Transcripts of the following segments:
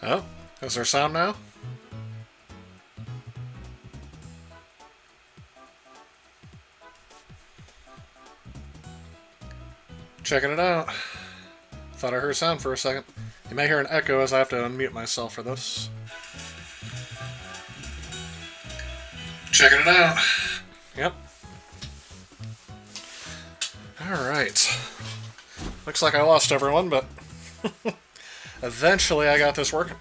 Oh, is there sound now? Checking it out. Thought I heard sound for a second. You may hear an echo as I have to unmute myself for this. Checking it out. Yep. Alright. Looks like I lost everyone, but eventually I got this working.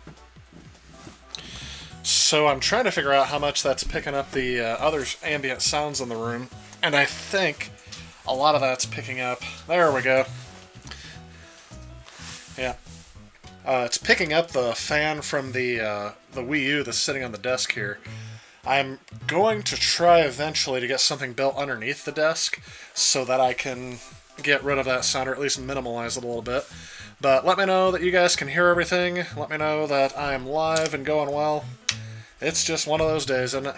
So I'm trying to figure out how much that's picking up the other ambient sounds in the room. And I think a lot of that's picking up... There we go. Yeah. It's picking up the fan from the WiiU that's sitting on the desk here. I'm going to try eventually to get something built underneath the desk so that I can get rid of that sound, or at least minimalize it a little bit. But let me know that you guys can hear everything. Let me know that I'm live and going well. It's just one of those days, isn't it?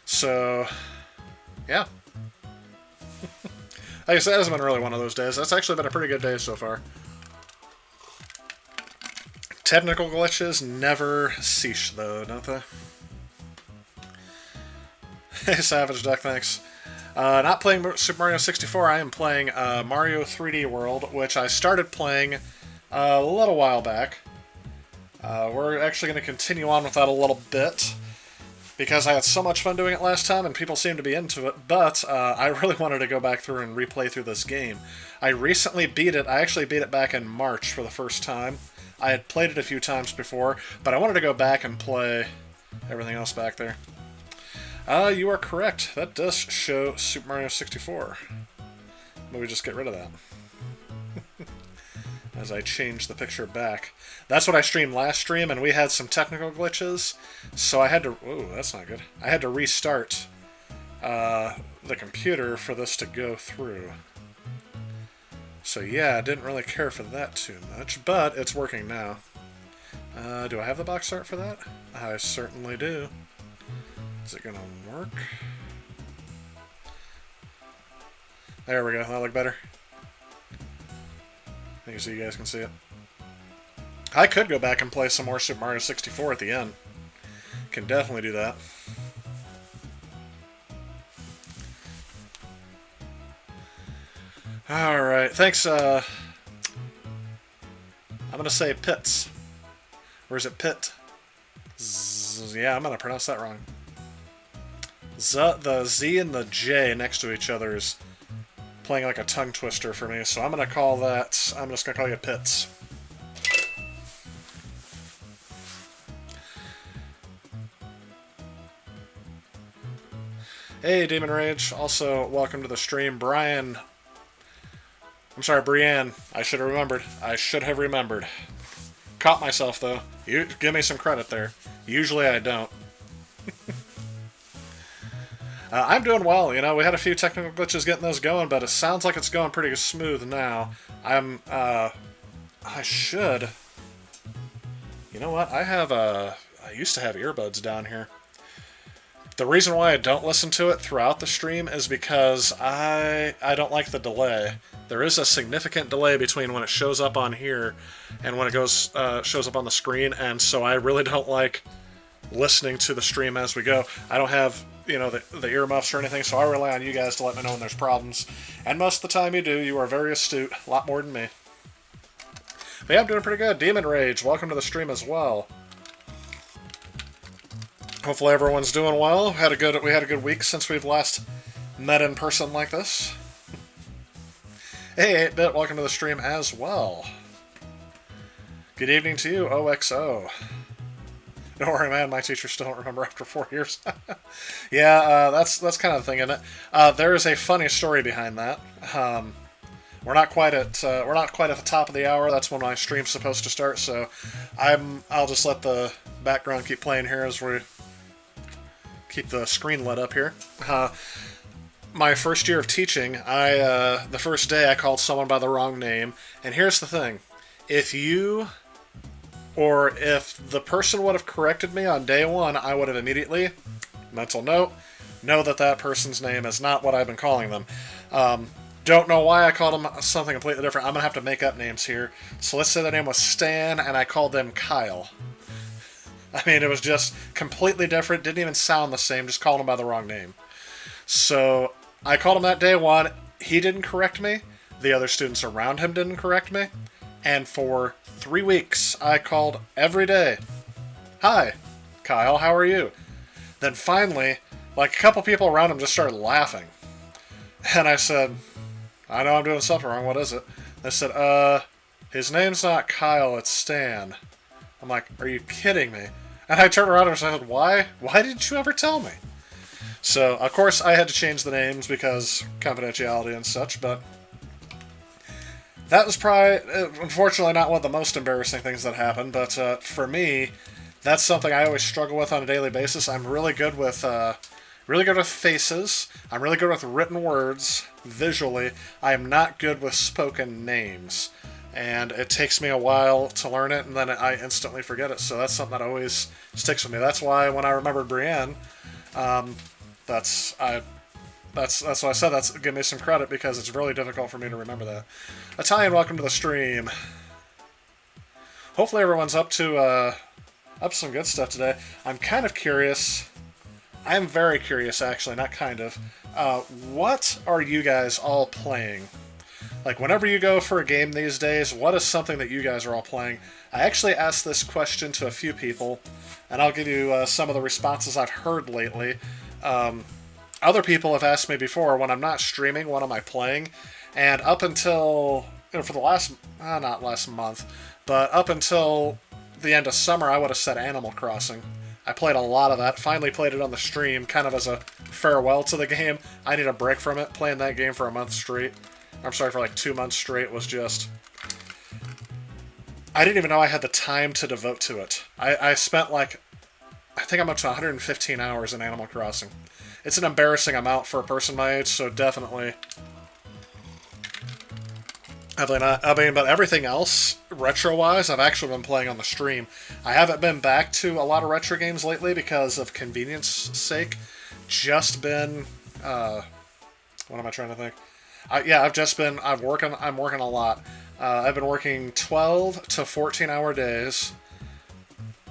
So, yeah. I guess that hasn't been really one of those days. That's actually been a pretty good day so far. Technical glitches never cease, though, don't they? Hey, Savage Duck, thanks. Not playing Super Mario 64, I am playing Mario 3D World, which I started playing a little while back. We're actually going to continue on with that a little bit, because I had so much fun doing it last time, and people seem to be into it, but I really wanted to go back through and replay through this game. I recently beat it. I actually beat it back in March for the first time. I had played it a few times before, but I wanted to go back and play everything else back there. You are correct. That does show Super Mario 64. Maybe just get rid of that. As I change the picture back. That's what I streamed last stream, and we had some technical glitches, so I had to... Ooh, that's not good. I had to restart the computer for this to go through. So yeah, I didn't really care for that too much, but it's working now. Do I have the box art for that? I certainly do. Is it gonna work? There we go, that look better. I think so you guys can see it. I could go back and play some more Super Mario 64 at the end. Can definitely do that. Alright, thanks, I'm gonna say Pits. Or is it Pit? Yeah, I'm gonna pronounce that wrong. The Z and the J next to each other is playing like a tongue twister for me, so I'm gonna call that... I'm just gonna call you Pits. Hey, Demon Rage. Also, welcome to the stream. Brian... I'm sorry, Brienne. I should have remembered. I should have remembered. Caught myself, though. You give me some credit there. Usually I don't. I'm doing well. You know, we had a few technical glitches getting those going, but it sounds like it's going pretty smooth now. I should... You know what? I used to have earbuds down here. The reason why I don't listen to it throughout the stream is because I don't like the delay. There is a significant delay between when it shows up on here and when it shows up on the screen, and so I really don't like listening to the stream as we go. I don't have, you know, the earmuffs or anything, so I rely on you guys to let me know when there's problems. And most of the time you do. You are very astute. A lot more than me. But yeah, I'm doing pretty good. Demon Rage, welcome to the stream as well. Hopefully everyone's doing well. We had a good week since we've last met in person like this. Hey, 8-Bit, welcome to the stream as well. Good evening to you, OXO. Don't worry, man, my teachers still don't remember after 4 years. Yeah, that's kind of the thing, isn't it? There is a funny story behind that. We're not quite at the top of the hour. That's when my stream's supposed to start, so I'll just let the background keep playing here as we keep the screen lit up here. My first year of teaching, the first day I called someone by the wrong name, and here's the thing. If the person would have corrected me on day one, I would have immediately, mental note, know that person's name is not what I've been calling them. Don't know why I called them something completely different. I'm going to have to make up names here. So let's say their name was Stan, and I called them Kyle. I mean, it was just completely different, didn't even sound the same, just called him by the wrong name. So I called him that day one, he didn't correct me, the other students around him didn't correct me, and for 3 weeks I called every day. Hi, Kyle, how are you? Then finally, like a couple people around him just started laughing. And I said, I know I'm doing something wrong, what is it? They said, his name's not Kyle, it's Stan. I'm like, are you kidding me? And I turned around and said, why? Why didn't you ever tell me? So, of course, I had to change the names because confidentiality and such, but that was probably, unfortunately, not one of the most embarrassing things that happened, but for me, that's something I always struggle with on a daily basis. I'm really good with faces. I'm really good with written words, visually. I am not good with spoken names. And it takes me a while to learn it, and then I instantly forget it. So that's something that always sticks with me. That's why when I remembered Brienne, that's why I said give me some credit, because it's really difficult for me to remember that. Italian, welcome to the stream. Hopefully everyone's up to some good stuff today. I'm kind of curious. I am very curious, actually, not kind of. What are you guys all playing? Like, whenever you go for a game these days, what is something that you guys are all playing? I actually asked this question to a few people, and I'll give you some of the responses I've heard lately. Other people have asked me before, when I'm not streaming, what am I playing? And up until, for the last, not last month, but up until the end of summer, I would have said Animal Crossing. I played a lot of that, finally played it on the stream, kind of as a farewell to the game. I need a break from it. Playing that game for a month straight, for like 2 months straight was just... I didn't even know I had the time to devote to it. I spent like, I think I'm up to 115 hours in Animal Crossing. It's an embarrassing amount for a person my age, so definitely not. I mean, but everything else, retro-wise, I've actually been playing on the stream. I haven't been back to a lot of retro games lately because of convenience sake. Just been, what am I trying to think? I'm working a lot. I've been working 12 to 14-hour days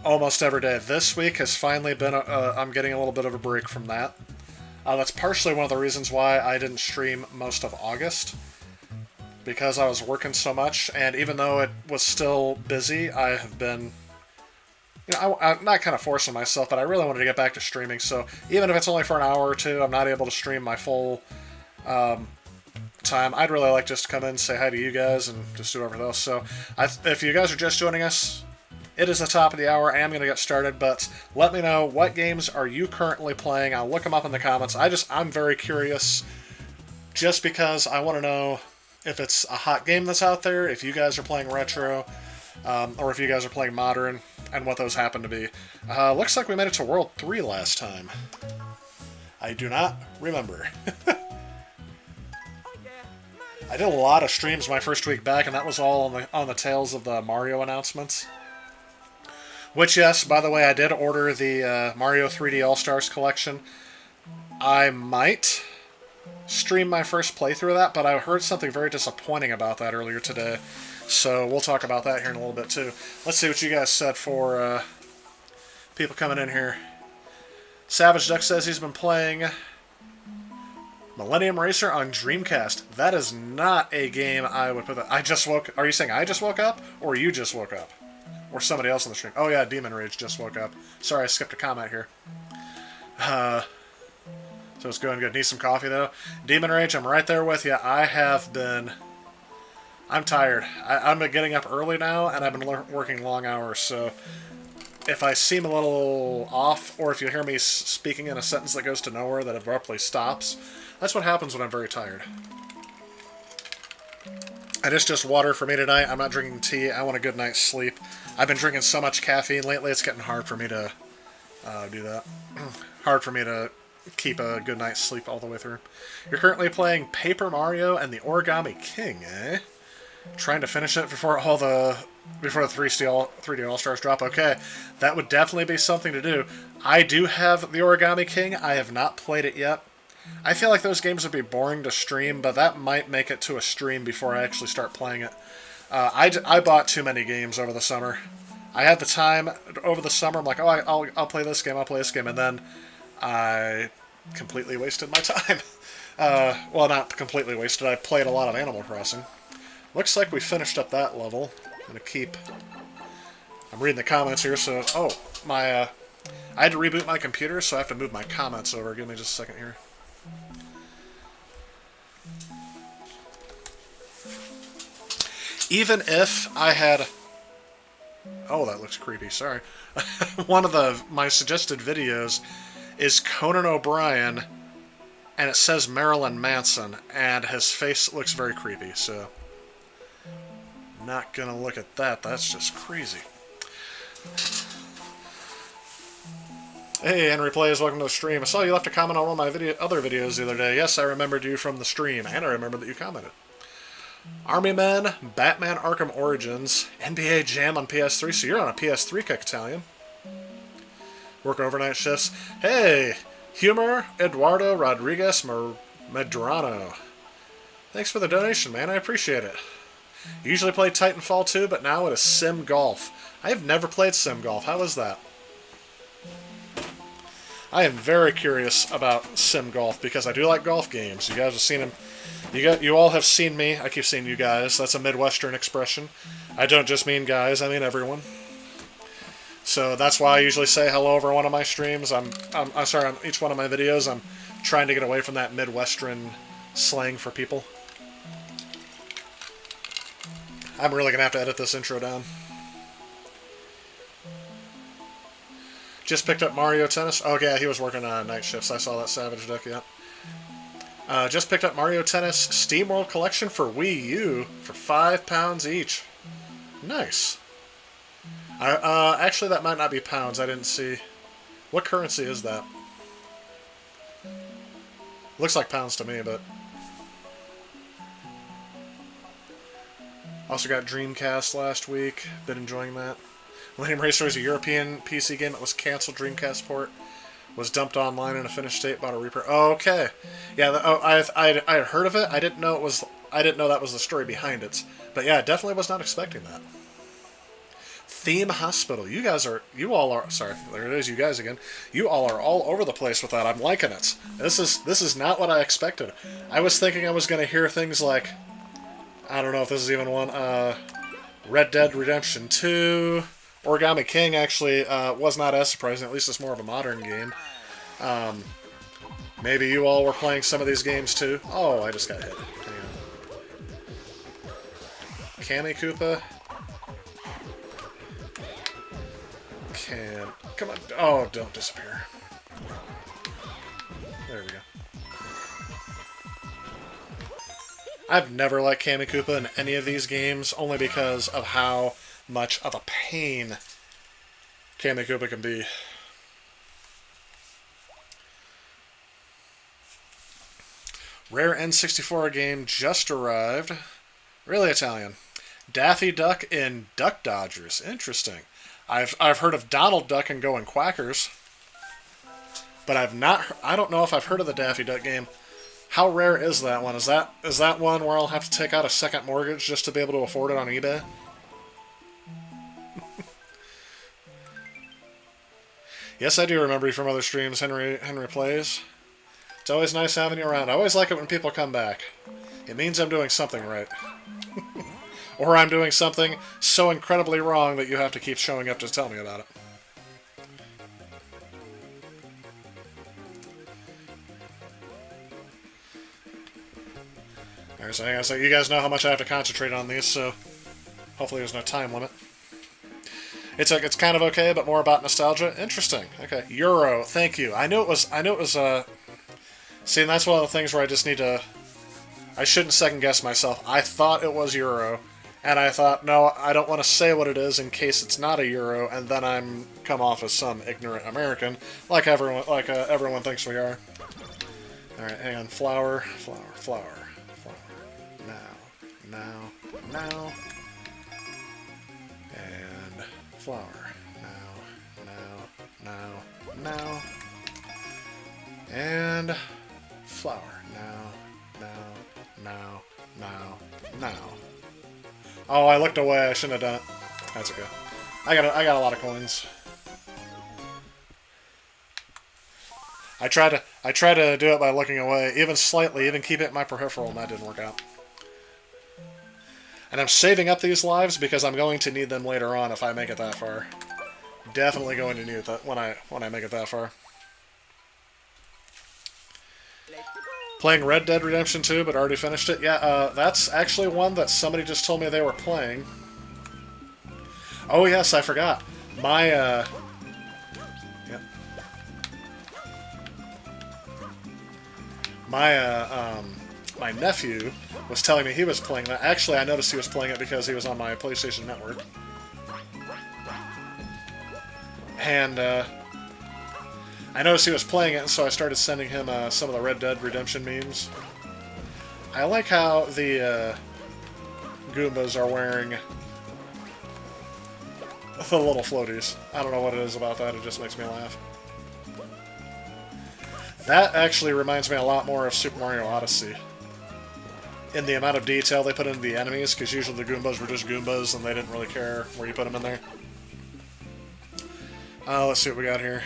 almost every day. This week has finally been, I'm getting a little bit of a break from that. That's partially one of the reasons why I didn't stream most of August, because I was working so much, and even though it was still busy, I have been, I'm not kind of forcing myself, but I really wanted to get back to streaming, so even if it's only for an hour or two, I'm not able to stream my full time. I'd really like just to come in and say hi to you guys and just do everything else. So if you guys are just joining us, it is the top of the hour. I am going to get started, but let me know, what games are you currently playing? I'll look them up in the comments. I'm very curious, just because I want to know if it's a hot game that's out there, if you guys are playing retro. or if you guys are playing Modern, and what those happen to be. Looks like we made it to World 3 last time. I do not remember. I did a lot of streams my first week back, and that was all on the tails of the Mario announcements. Which, yes, by the way, I did order the Mario 3D All-Stars collection. I might stream my first playthrough of that, but I heard something very disappointing about that earlier today. So we'll talk about that here in a little bit, too. Let's see what you guys said for people coming in here. Savage Duck says he's been playing Millennium Racer on Dreamcast. That is not a game I would put that. I just woke. Are you saying I just woke up, or you just woke up, or somebody else on the stream? Oh yeah, Demon Rage just woke up. Sorry, I skipped a comment here. So it's going good. Need some coffee though. Demon Rage, I'm right there with you. I have been. I'm tired. I'm getting up early now, and I've been working long hours. So if I seem a little off, or if you hear me speaking in a sentence that goes to nowhere that abruptly stops, that's what happens when I'm very tired. And it's just water for me tonight. I'm not drinking tea. I want a good night's sleep. I've been drinking so much caffeine lately, it's getting hard for me to do that. Hard for me to keep a good night's sleep all the way through. You're currently playing Paper Mario and the Origami King, eh? Trying to finish it before the 3D All-Stars drop. Okay, that would definitely be something to do. I do have the Origami King. I have not played it yet. I feel like those games would be boring to stream, but that might make it to a stream before I actually start playing it. I bought too many games over the summer. I had the time over the summer. I'm like, oh, I'll play this game, I'll play this game, and then I completely wasted my time. Well, not completely wasted. I played a lot of Animal Crossing. Looks like we finished up that level. I'm reading the comments here, so... Oh, I had to reboot my computer, so I have to move my comments over. Give me just a second here. Even if I had... Oh, that looks creepy, sorry. One of my suggested videos is Conan O'Brien, and it says Marilyn Manson, and his face looks very creepy, so... Not gonna look at that. That's just crazy. Hey, Henry Plays, welcome to the stream. I saw you left a comment on one of my other videos the other day. Yes, I remembered you from the stream, and I remember that you commented. Army Men, Batman Arkham Origins, NBA Jam on PS3. So you're on a PS3 kick, Italian. Work overnight shifts. Hey, Humor Eduardo Rodriguez Medrano. Thanks for the donation, man. I appreciate it. Usually play Titanfall 2, but now it is Sim Golf. I have never played Sim Golf. How is that? I am very curious about Sim Golf because I do like golf games. You guys have seen them. You all have seen me. I keep saying you guys. That's a Midwestern expression. I don't just mean guys. I mean everyone. So that's why I usually say hello over one of my streams. I'm sorry, on each one of my videos, I'm trying to get away from that Midwestern slang for people. I'm really going to have to edit this intro down. Just picked up Mario Tennis. Oh, yeah, he was working on night shifts. I saw that Savage Duck, yeah. Just picked up Mario Tennis Steam World Collection for Wii U for £5 each. Nice. Actually, that might not be pounds. I didn't see. What currency is that? Looks like pounds to me, but... Also got Dreamcast last week. Been enjoying that. Millennium Racer is a European PC game that was canceled. Dreamcast port was dumped online in a finished state. Bought a repair. Oh, okay. Yeah. I had heard of it. I didn't know it was. I didn't know that was the story behind it. But yeah, definitely was not expecting that. Theme Hospital. You all are. Sorry, there it is. You guys again. You all are all over the place with that. I'm liking it. This is not what I expected. I was thinking I was going to hear things like, I don't know if this is even one. Red Dead Redemption 2. Origami King actually was not as surprising. At least it's more of a modern game. Maybe you all were playing some of these games too. Oh, I just got hit. Hang on. Kami Koopa. Come on. Oh, don't disappear. There we go. I've never liked Kami Koopa in any of these games, only because of how much of a pain Koopa can be. Rare N64 game just arrived. Really Italian. Daffy Duck in Duck Dodgers. Interesting. I've heard of Donald Duck and Going Quackers, but I don't know if I've heard of the Daffy Duck game. How rare is that one? Is that one where I'll have to take out a second mortgage just to be able to afford it on eBay? Yes, I do remember you from other streams, Henry Plays. It's always nice having you around. I always like it when people come back. It means I'm doing something right. Or I'm doing something so incredibly wrong that you have to keep showing up to tell me about it. Alright, so hang on a second. You guys know how much I have to concentrate on these, so hopefully there's no time limit. It's kind of okay, but more about nostalgia. Interesting. Okay, Euro. Thank you. I knew it was. See, and that's one of the things where I just need to. I shouldn't second guess myself. I thought it was Euro, and I thought, no, I don't want to say what it is in case it's not a Euro, and then I'm come off as some ignorant American, like everyone thinks we are. All right, hang on. Flower. Now. And flower. Now. And flower. Now. Oh, I looked away. I shouldn't have done it. That's okay. I got a lot of coins. I tried to do it by looking away, even slightly, even keep it in my peripheral, and that didn't work out. And I'm saving up these lives because I'm going to need them later on if I make it that far. Definitely going to need that when I make it that far. Playing Red Dead Redemption 2, but already finished it. Yeah, that's actually one that somebody just told me they were playing. Oh yes, I forgot. My yeah. My nephew was telling me he was playing that. Actually, I noticed he was playing it because he was on my PlayStation Network. And I noticed he was playing it, and so I started sending him some of the Red Dead Redemption memes. I like how the Goombas are wearing the little floaties. I don't know what it is about that, it just makes me laugh. That actually reminds me a lot more of Super Mario Odyssey. In the amount of detail they put into the enemies, because usually the Goombas were just Goombas and they didn't really care where you put them in there. Let's see what we got here.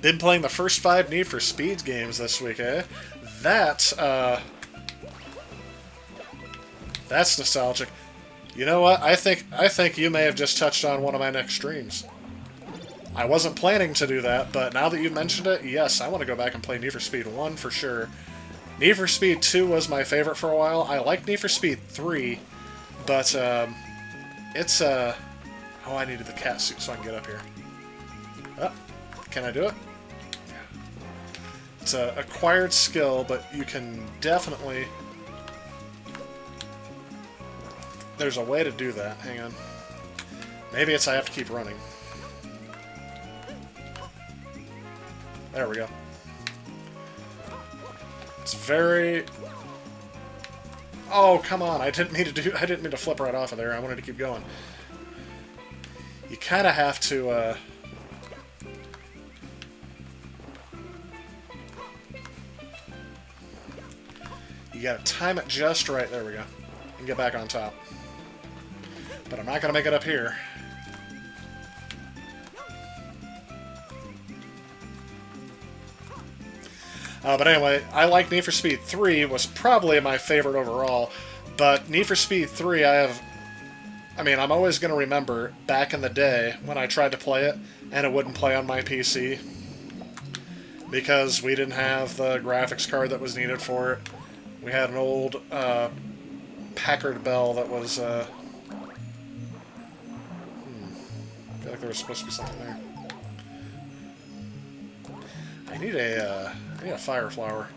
Been playing the first 5 Need for Speed games this week, eh? That's nostalgic. You know what? I think you may have just touched on one of my next streams. I wasn't planning to do that, but now that you've mentioned it, yes, I want to go back and play Need for Speed 1 for sure. Need for Speed 2 was my favorite for a while. I like Need for Speed 3, but it's oh, I needed the cat suit so I can get up here. Oh, can I do it? It's an acquired skill, but you can definitely... There's a way to do that. Hang on. Maybe it's I have to keep running. There we go. It's very... Oh, come on. I didn't mean to flip right off of there. I wanted to keep going. You kind of have to, You gotta time it just right. There we go. And get back on top. But I'm not gonna make it up here. But anyway, I like Need for Speed 3, was probably my favorite overall, but Need for Speed 3 I'm always going to remember back in the day when I tried to play it, and it wouldn't play on my PC, because we didn't have the graphics card that was needed for it. We had an old Packard Bell that was, I feel like there was supposed to be something there. I need a fire flower.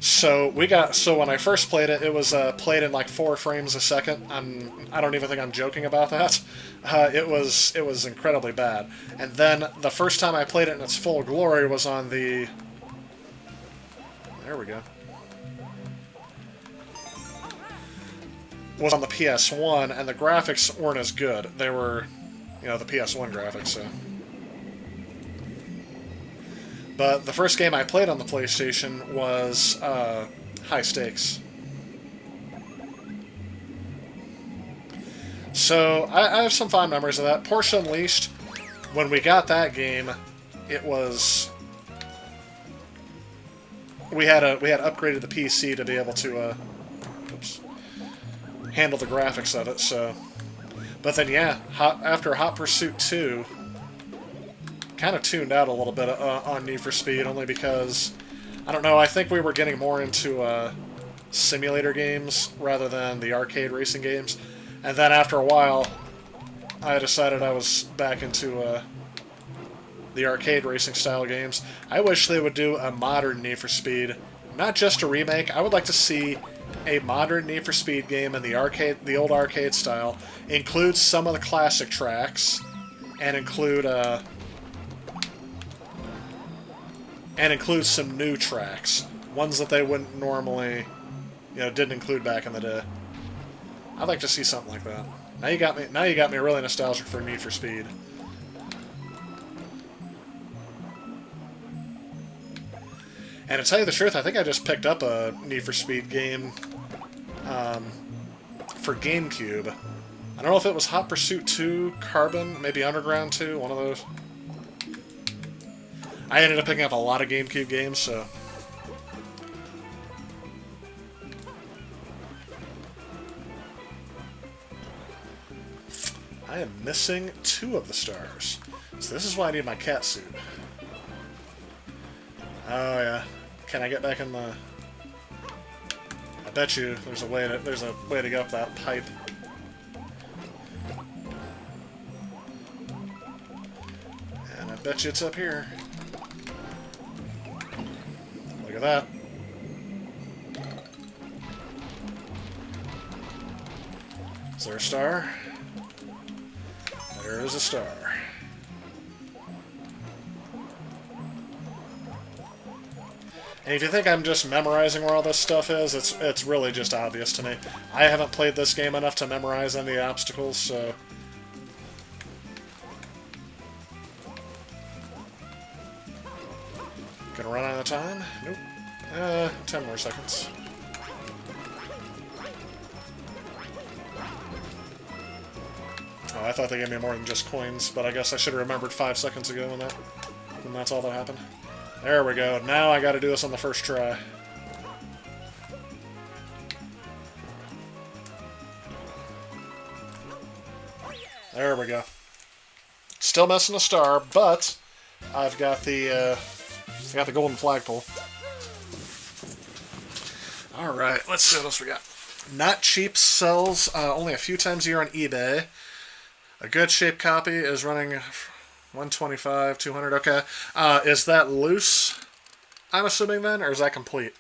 So when I first played it, it was played in like 4 frames a second. I don't even think I'm joking about that. It was incredibly bad. And then the first time I played it in its full glory was on the. There we go. Was on the PS1, and the graphics weren't as good. They were, the PS1 graphics. So. But the first game I played on the PlayStation was High Stakes. So I have some fond memories of that. Porsche Unleashed, when we got that game, it was... We had upgraded the PC to be able to handle the graphics of it, so... But then, yeah, after Hot Pursuit 2... kind of tuned out a little bit on Need for Speed, only because, I don't know, I think we were getting more into simulator games rather than the arcade racing games. And then after a while, I decided I was back into the arcade racing style games. I wish they would do a modern Need for Speed, not just a remake. I would like to see a modern Need for Speed game in the old arcade style, include some of the classic tracks, and include some new tracks, ones that they wouldn't normally, didn't include back in the day. I'd like to see something like that. Now you got me really nostalgic for Need for Speed. And to tell you the truth, I think I just picked up a Need for Speed game for GameCube. I don't know if it was Hot Pursuit 2, Carbon, maybe Underground 2, one of those. I ended up picking up a lot of GameCube games, so... I am missing 2 of the stars. So this is why I need my cat suit. Oh, yeah. Can I get back in the... I bet you there's a way to get up that pipe. And I bet you it's up here. Look at that. Is there a star? There is a star. And if you think I'm just memorizing where all this stuff is, it's really just obvious to me. I haven't played this game enough to memorize any of the obstacles, so... Gonna run out of time? Nope. 10 more seconds. Oh, I thought they gave me more than just coins, but I guess I should have remembered 5 seconds ago when that's all that happened. There we go. Now I gotta do this on the first try. There we go. Still missing a star, but I've got the golden flagpole. Alright, let's see what else we got. Not Cheap sells only a few times a year on eBay. A good shape copy is running 125, 200, okay. Is that loose, I'm assuming then, or is that complete?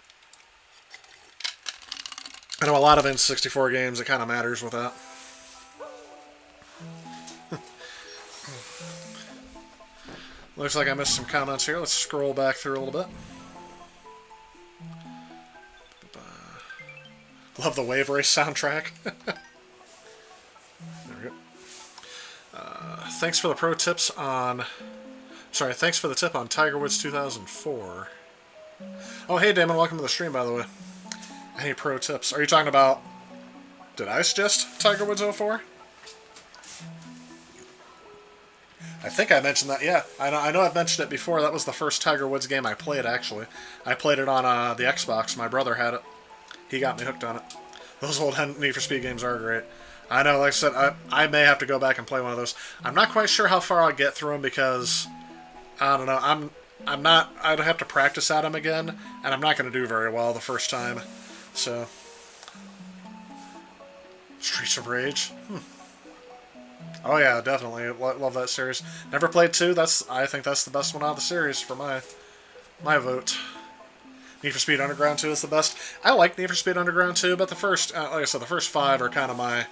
I know a lot of N64 games, it kind of matters with that. Looks like I missed some comments here. Let's scroll back through a little bit. Love the Wave Race soundtrack. There we go. Thanks for the pro tips on... Sorry, thanks for the tip on Tiger Woods 2004. Oh, hey, Damon, welcome to the stream, by the way. Any pro tips? Are you talking about... Did I suggest Tiger Woods 04? I think I mentioned that, yeah. I know I've mentioned it before. That was the first Tiger Woods game I played, actually. I played it on the Xbox. My brother had it. He got me hooked on it. Those old Need for Speed games are great. I know, like I said, I may have to go back and play one of those. I'm not quite sure how far I'll get through them because, I don't know, I'm not, I'd have to practice at them again, and I'm not going to do very well the first time, so. Streets of Rage. Oh yeah, definitely. Love that series. Never played 2. I think that's the best one out of the series for my vote. Need for Speed Underground 2 is the best. I like Need for Speed Underground 2, but the first, like I said, the first 5 are kind of my...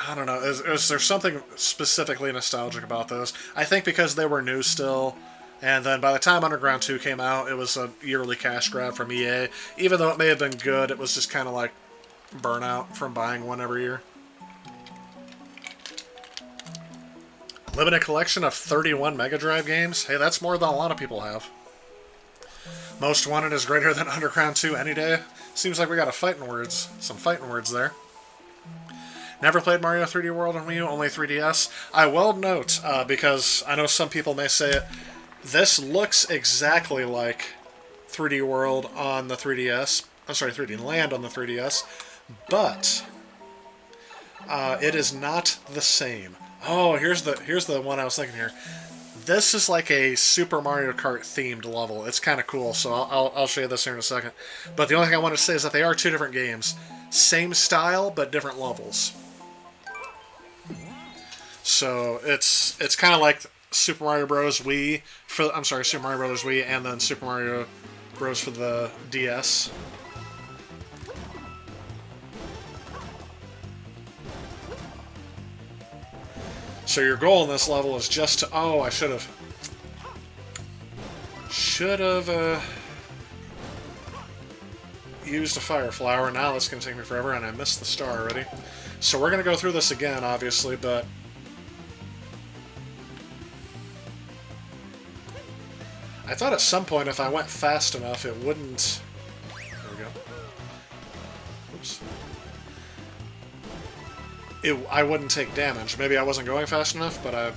I don't know, is there something specifically nostalgic about those? I think because they were new still, and then by the time Underground 2 came out, it was a yearly cash grab from EA. Even though it may have been good, it was just kind of like burnout from buying one every year. Limited collection of 31 Mega Drive games? Hey, that's more than a lot of people have. Most Wanted is greater than Underground 2 any day. Seems like we got some fighting words there. Never played Mario 3D World on WiiU, only 3DS. I will note, because I know some people may say it, this looks exactly like 3D World on the 3DS. I'm sorry, 3D Land on the 3DS. But it is not the same. Oh, here's the one I was thinking here. This is like a Super Mario Kart themed level. It's kind of cool, so I'll show you this here in a second. But the only thing I want to say is that they are two different games. Same style, but different levels. So it's kind of like Super Mario Bros. Wii Super Mario Bros. Wii, and then Super Mario Bros. For the DS. So your goal in this level is just to... Oh, I should have used a fire flower. Now that's going to take me forever, and I missed the star already. So we're going to go through this again, obviously, but... I thought at some point if I went fast enough, it wouldn't... There we go. Oops. I wouldn't take damage. Maybe I wasn't going fast enough, but I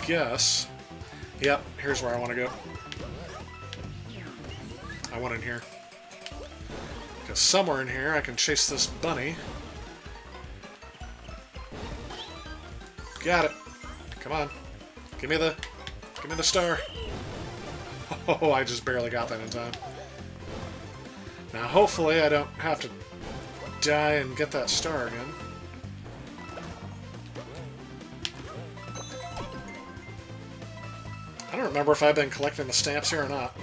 guess... Yep, here's where I want to go. I want in here. Because somewhere in here I can chase this bunny. Got it. Come on. Give me the star. Oh, I just barely got that in time. Now, hopefully I don't have to die and get that star again. I don't remember if I've been collecting the stamps here or not.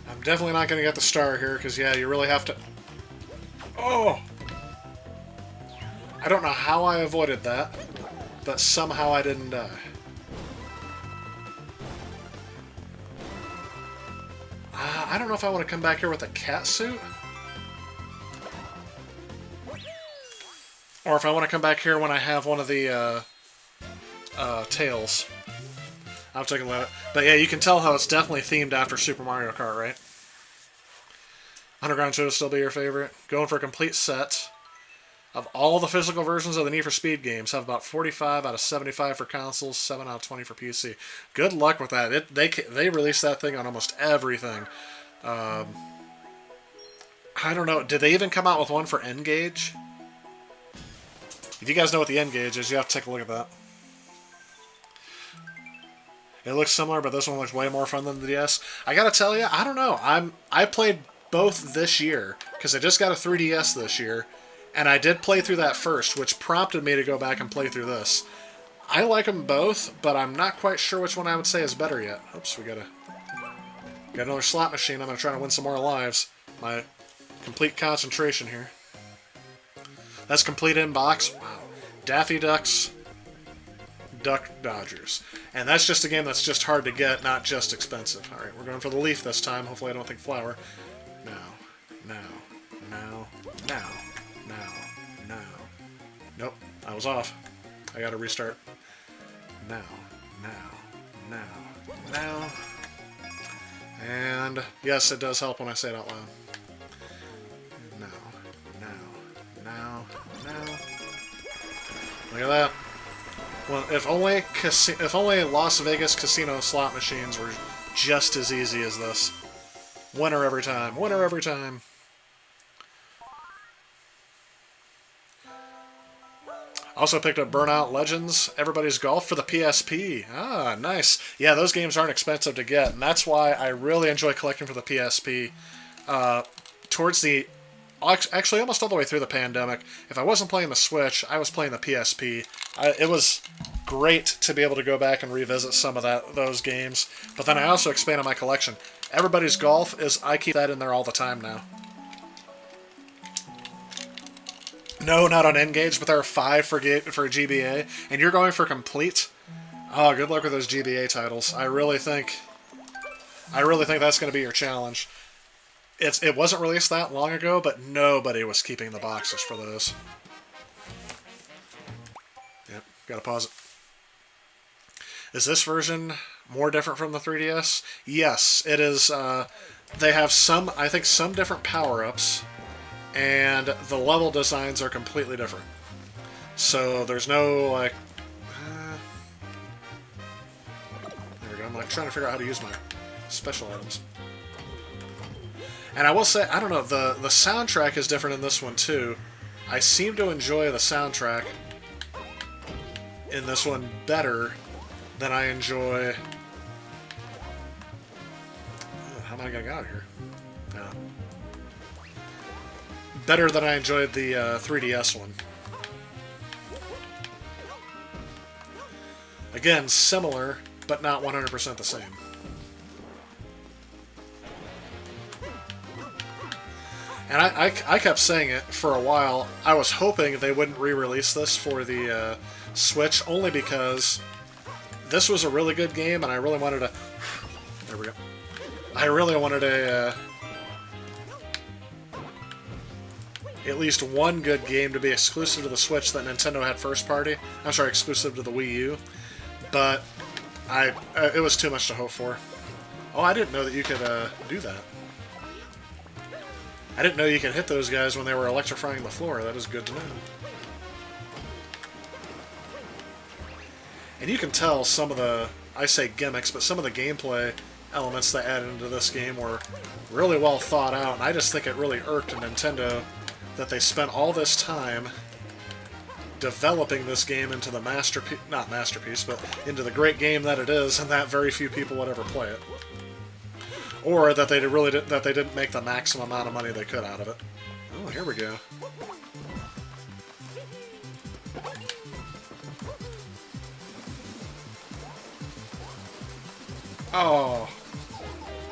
I'm definitely not going to get the star here, because, yeah, you really have to... Oh! I don't know how I avoided that, but somehow I didn't die. I don't know if I want to come back here with a cat suit. Or if I want to come back here when I have one of the tails. I'll take a look. But yeah, you can tell how it's definitely themed after Super Mario Kart, right? Underground 2 will still be your favorite. Going for a complete set of all the physical versions of the Need for Speed games. Have about 45 out of 75 for consoles, 7 out of 20 for PC. Good luck with that. They released that thing on almost everything. I don't know. Did they even come out with one for N-Gage? If you guys know what the N-Gage is, you have to take a look at that. It looks similar, but this one looks way more fun than the DS. I gotta tell you, I don't know. I played both this year, because I just got a 3DS this year, and I did play through that first, which prompted me to go back and play through this. I like them both, but I'm not quite sure which one I would say is better yet. Oops, we got another slot machine. I'm going to try to win some more lives. My complete concentration here. That's complete inbox. Wow. Daffy Ducks, Duck Dodgers. And that's just a game that's just hard to get, not just expensive. Alright, we're going for the leaf this time. Hopefully I don't think flower. Now. Nope, I was off. I gotta restart. Now. And yes, it does help when I say it out loud. Now. Look at that. Well, if only Las Vegas casino slot machines were just as easy as this. Winner every time. Winner every time. Also picked up Burnout Legends, Everybody's Golf for the PSP. Ah, nice. Yeah, those games aren't expensive to get, and that's why I really enjoy collecting for the PSP. Towards the actually almost all the way through the pandemic. If I wasn't playing the Switch, I was playing the PSP. It was great to be able to go back and revisit some of those games. But then I also expanded my collection. Everybody's Golf I keep that in there all the time now. No, not on N-Gage, but there are 5 for GBA, and you're going for complete. Oh, good luck with those GBA titles. I really think that's going to be your challenge. It wasn't released that long ago, but nobody was keeping the boxes for those. Yep, gotta pause it. Is this version more different from the 3DS? Yes, it is. They have I think some different power-ups, and the level designs are completely different. So there's no, like... there we go. I'm like trying to figure out how to use my special items. And I will say, I don't know, the soundtrack is different in this one, too. I seem to enjoy the soundtrack in this one better than I enjoy... how am I going to get out of here? No. Better than I enjoyed the 3DS one. Again, similar, but not 100% the same. And I kept saying it for a while. I was hoping they wouldn't re-release this for the Switch, only because this was a really good game, and I really wanted to... There we go. I really wanted a... at least one good game to be exclusive to the Switch that Nintendo had first party. I'm sorry, exclusive to the Wii U. But it was too much to hope for. Oh, I didn't know that you could do that. I didn't know you could hit those guys when they were electrifying the floor. That is good to know. And you can tell some of the, I say gimmicks, but some of the gameplay elements they added into this game were really well thought out. And I just think it really irked Nintendo that they spent all this time developing this game into the not masterpiece, but into the great game that it is, and that very few people would ever play it. Or that they didn't make the maximum amount of money they could out of it. Oh, here we go. Oh,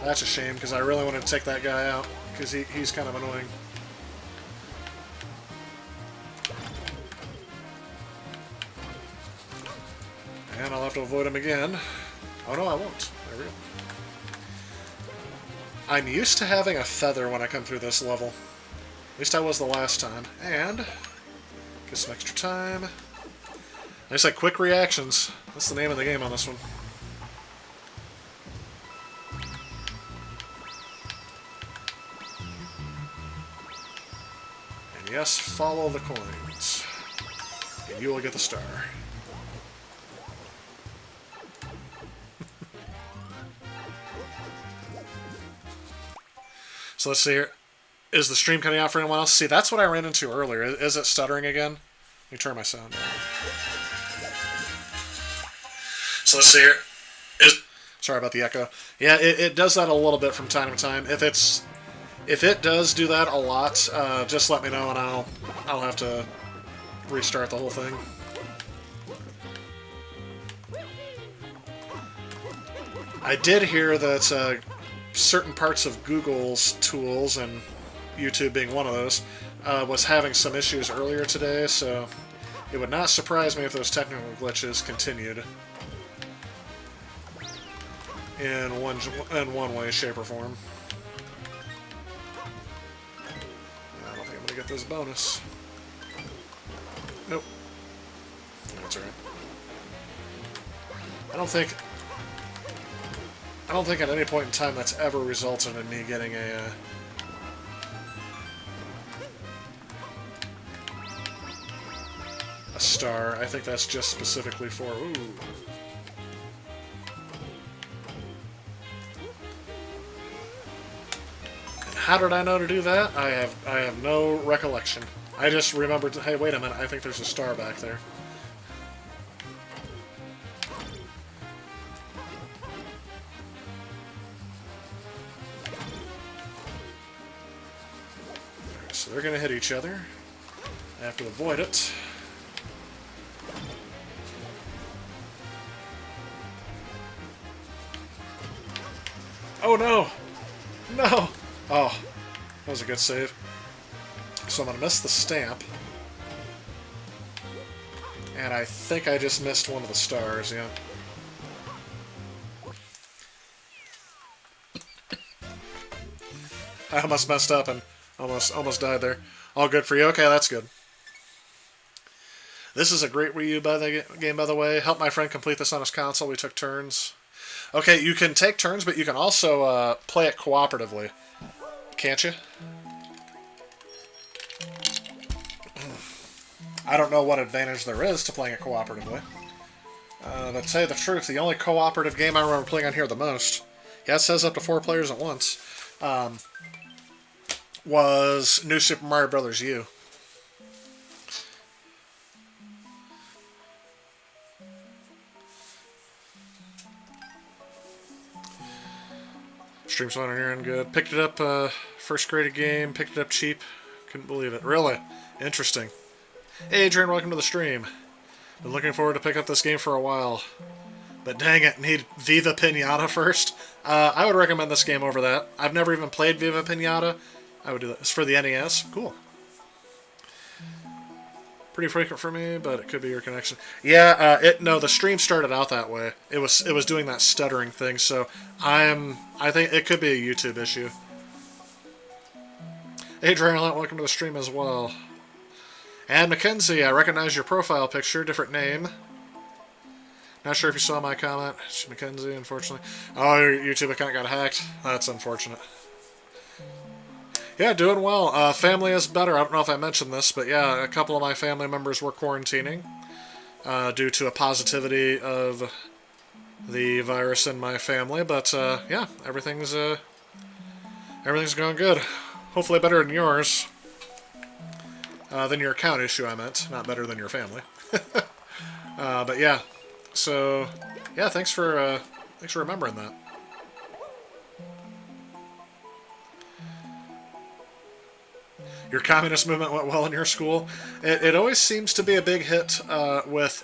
that's a shame, because I really wanted to take that guy out, because he's kind of annoying. And I'll have to avoid him again. Oh no, I won't. There we go. I'm used to having a feather when I come through this level. At least I was the last time. And get some extra time. I just like quick reactions. That's the name of the game on this one. And yes, follow the coins. And you will get the star. So let's see here. Is the stream coming out for anyone else? See, that's what I ran into earlier. Is it stuttering again? Let me turn my sound down. So let's see here. Sorry about the echo. Yeah, it does that a little bit from time to time. If it does do that a lot, just let me know and I'll have to restart the whole thing. I did hear that certain parts of Google's tools, and YouTube being one of those, was having some issues earlier today, so it would not surprise me if those technical glitches continued in one way, shape, or form. I don't think I'm going to get this bonus. Nope. That's alright. I don't think at any point in time that's ever resulted in me getting a star. I think that's just specifically for... Ooh. And how did I know to do that? I have no recollection. I just remembered, hey, wait a minute, I think there's a star back there. So they're going to hit each other. I have to avoid it. Oh no! No! Oh, that was a good save. So I'm going to miss the stamp. And I think I just missed one of the stars, yeah. I almost messed up and almost died there. All good for you? Okay, that's good. This is a great WiiU game, by the way. Helped my friend complete this on his console. We took turns. Okay, you can take turns, but you can also play it cooperatively. Can't you? I don't know what advantage there is to playing it cooperatively. But to tell you the truth, the only cooperative game I remember playing on here the most, yeah, it says up to 4 players at once, was New Super Mario Bros. U. Stream's on here and good. Picked it up, first graded game, picked it up cheap. Couldn't believe it. Really? Interesting. Hey Adrian, welcome to the stream. Been looking forward to pick up this game for a while. But dang it, need Viva Pinata first? I would recommend this game over that. I've never even played Viva Pinata. I would do that. It's for the NES. Cool. Pretty frequent for me, but it could be your connection. Yeah, no, the stream started out that way. It was doing that stuttering thing, so I think it could be a YouTube issue. Adrian, welcome to the stream as well. And Mackenzie, I recognize your profile picture, different name. Not sure if you saw my comment. It's Mackenzie, unfortunately. Oh, your YouTube account got hacked. That's unfortunate. Yeah, doing well. Family is better. I don't know if I mentioned this, but yeah, a couple of my family members were quarantining due to a positivity of the virus in my family. But yeah, everything's going good. Hopefully better than yours. Than your account issue, I meant. Not better than your family. But yeah. So, yeah, thanks for remembering that. Your communist movement went well in your school. It always seems to be a big hit with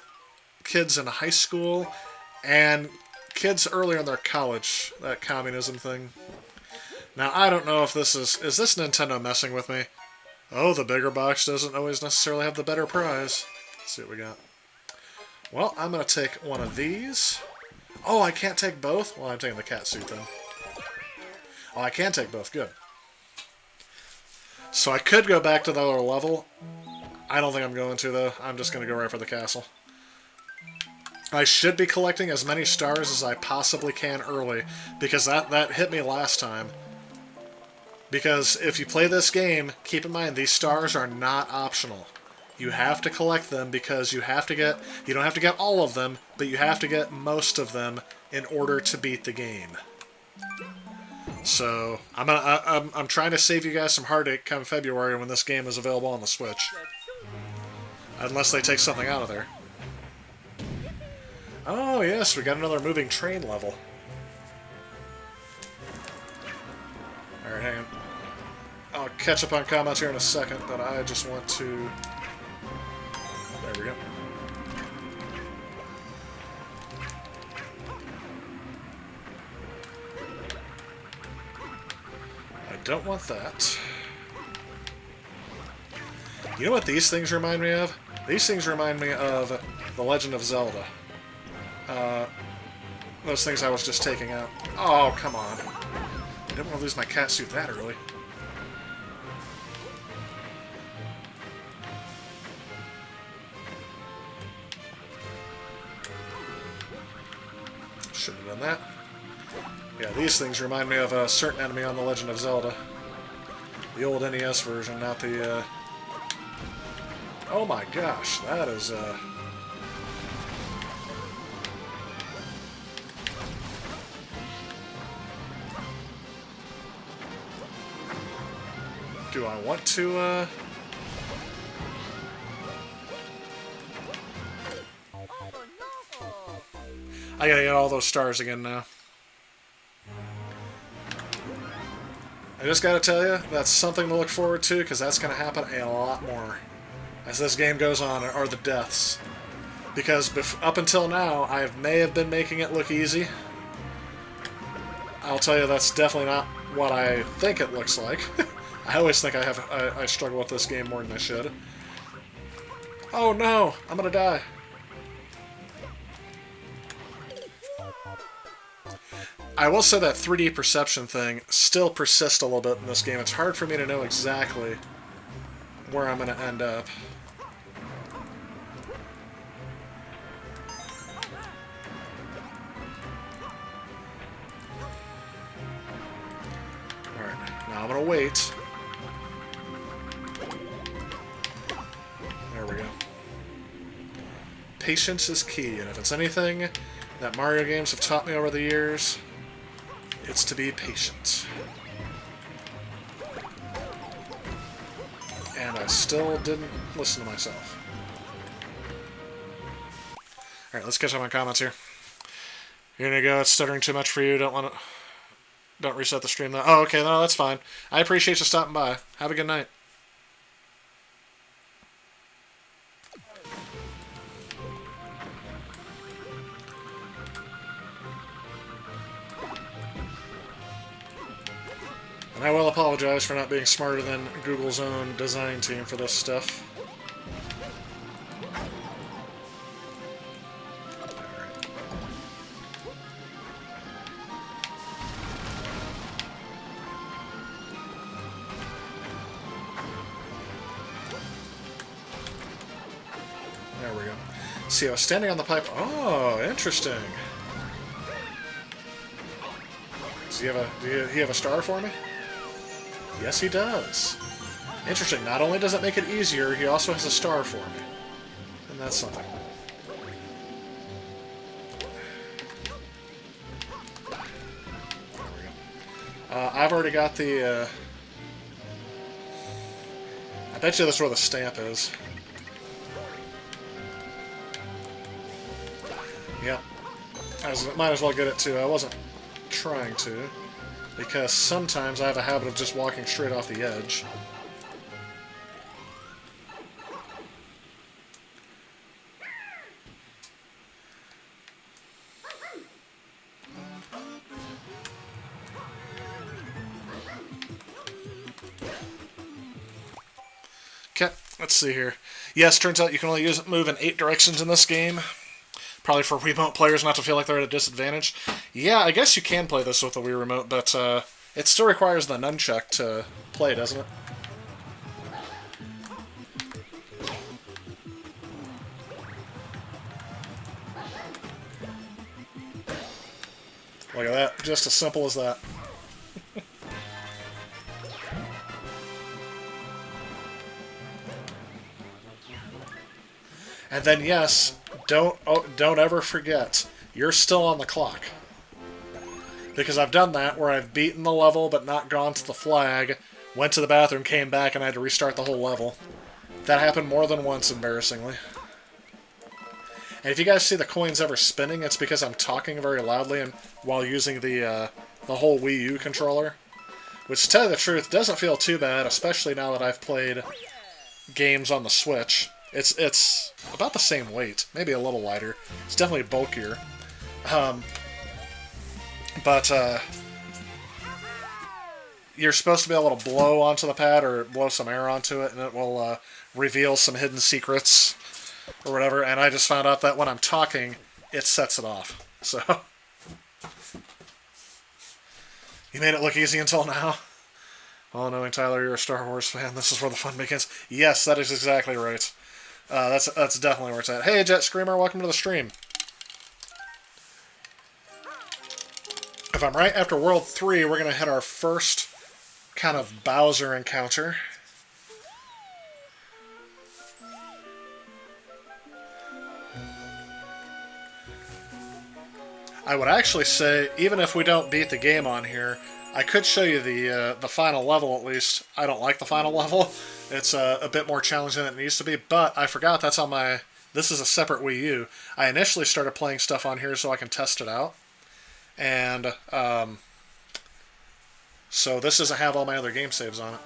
kids in high school and kids earlier in their college, that communism thing. Now, I don't know if this is this Nintendo messing with me? Oh, the bigger box doesn't always necessarily have the better prize. Let's see what we got. Well, I'm going to take one of these. Oh, I can't take both? Well, I'm taking the cat suit then. Oh, I can take both. Good. So I could go back to the other level. I don't think I'm going to, though. I'm just going to go right for the castle. I should be collecting as many stars as I possibly can early, because that hit me last time. Because if you play this game, keep in mind, these stars are not optional. You have to collect them because you have to get... You don't have to get all of them, but you have to get most of them in order to beat the game. So, I'm trying to save you guys some heartache come February when this game is available on the Switch. Unless they take something out of there. Oh, yes, we got another moving train level. Alright, hang on. I'll catch up on comments here in a second, but I just want to... There we go. I don't want that. You know what these things remind me of? These things remind me of The Legend of Zelda. Those things I was just taking out. Oh, come on. I didn't want to lose my cat suit that early. Should have done that. Yeah, these things remind me of a certain enemy on The Legend of Zelda. The old NES version, not the, Oh my gosh, that is, Do I want to, I gotta get all those stars again now. I just gotta tell you, that's something to look forward to, because that's gonna happen a lot more as this game goes on, are the deaths. Because up until now, I may have been making it look easy. I'll tell you, that's definitely not what I think it looks like. I always think I struggle with this game more than I should. Oh no! I'm gonna die. I will say that 3D perception thing still persists a little bit in this game. It's hard for me to know exactly where I'm gonna end up. Alright, now I'm gonna wait. There we go. Patience is key, and if it's anything that Mario games have taught me over the years, it's to be patient. And I still didn't listen to myself. Alright, let's catch up on comments here. You're gonna go, it's stuttering too much for you, don't reset the stream though. Oh, okay, no, that's fine. I appreciate you stopping by. Have a good night. And I will apologize for not being smarter than Google's own design team for this stuff. There we go. See, I was standing on the pipe. Oh, interesting. Does he have a star for me? Yes, he does. Interesting. Not only does it make it easier, he also has a star for me. And that's something. There we go. I've already got the... I bet you that's where the stamp is. Yep. Might as well get it too. I wasn't trying to, because sometimes I have a habit of just walking straight off the edge. Okay, let's see here. Yes, turns out you can only move in 8 directions in this game. Probably for remote players not to feel like they're at a disadvantage. Yeah, I guess you can play this with the Wii Remote, but it still requires the nunchuck to play, doesn't it? Look at that. Just as simple as that. And then, yes, don't ever forget, you're still on the clock. Because I've done that, where I've beaten the level but not gone to the flag, went to the bathroom, came back, and I had to restart the whole level. That happened more than once, embarrassingly. And if you guys see the coins ever spinning, it's because I'm talking very loudly and while using the whole WiiU controller. Which, to tell you the truth, doesn't feel too bad, especially now that I've played games on the Switch. It's about the same weight, maybe a little lighter. It's definitely bulkier. But you're supposed to be able to blow onto the pad or blow some air onto it, and it will reveal some hidden secrets or whatever. And I just found out that when I'm talking, it sets it off. So you made it look easy until now. Well, knowing Tyler, you're a Star Wars fan, this is where the fun begins. Yes, that is exactly right. That's definitely where it's at. Hey, Jet Screamer, welcome to the stream. If I'm right, after World 3, we're going to hit our first kind of Bowser encounter. I would actually say, even if we don't beat the game on here, I could show you the final level, at least. I don't like the final level. It's a bit more challenging than it needs to be, but I forgot that's on my... This is a separate Wii U. I initially started playing stuff on here so I can test it out. And So this doesn't have all my other game saves on it.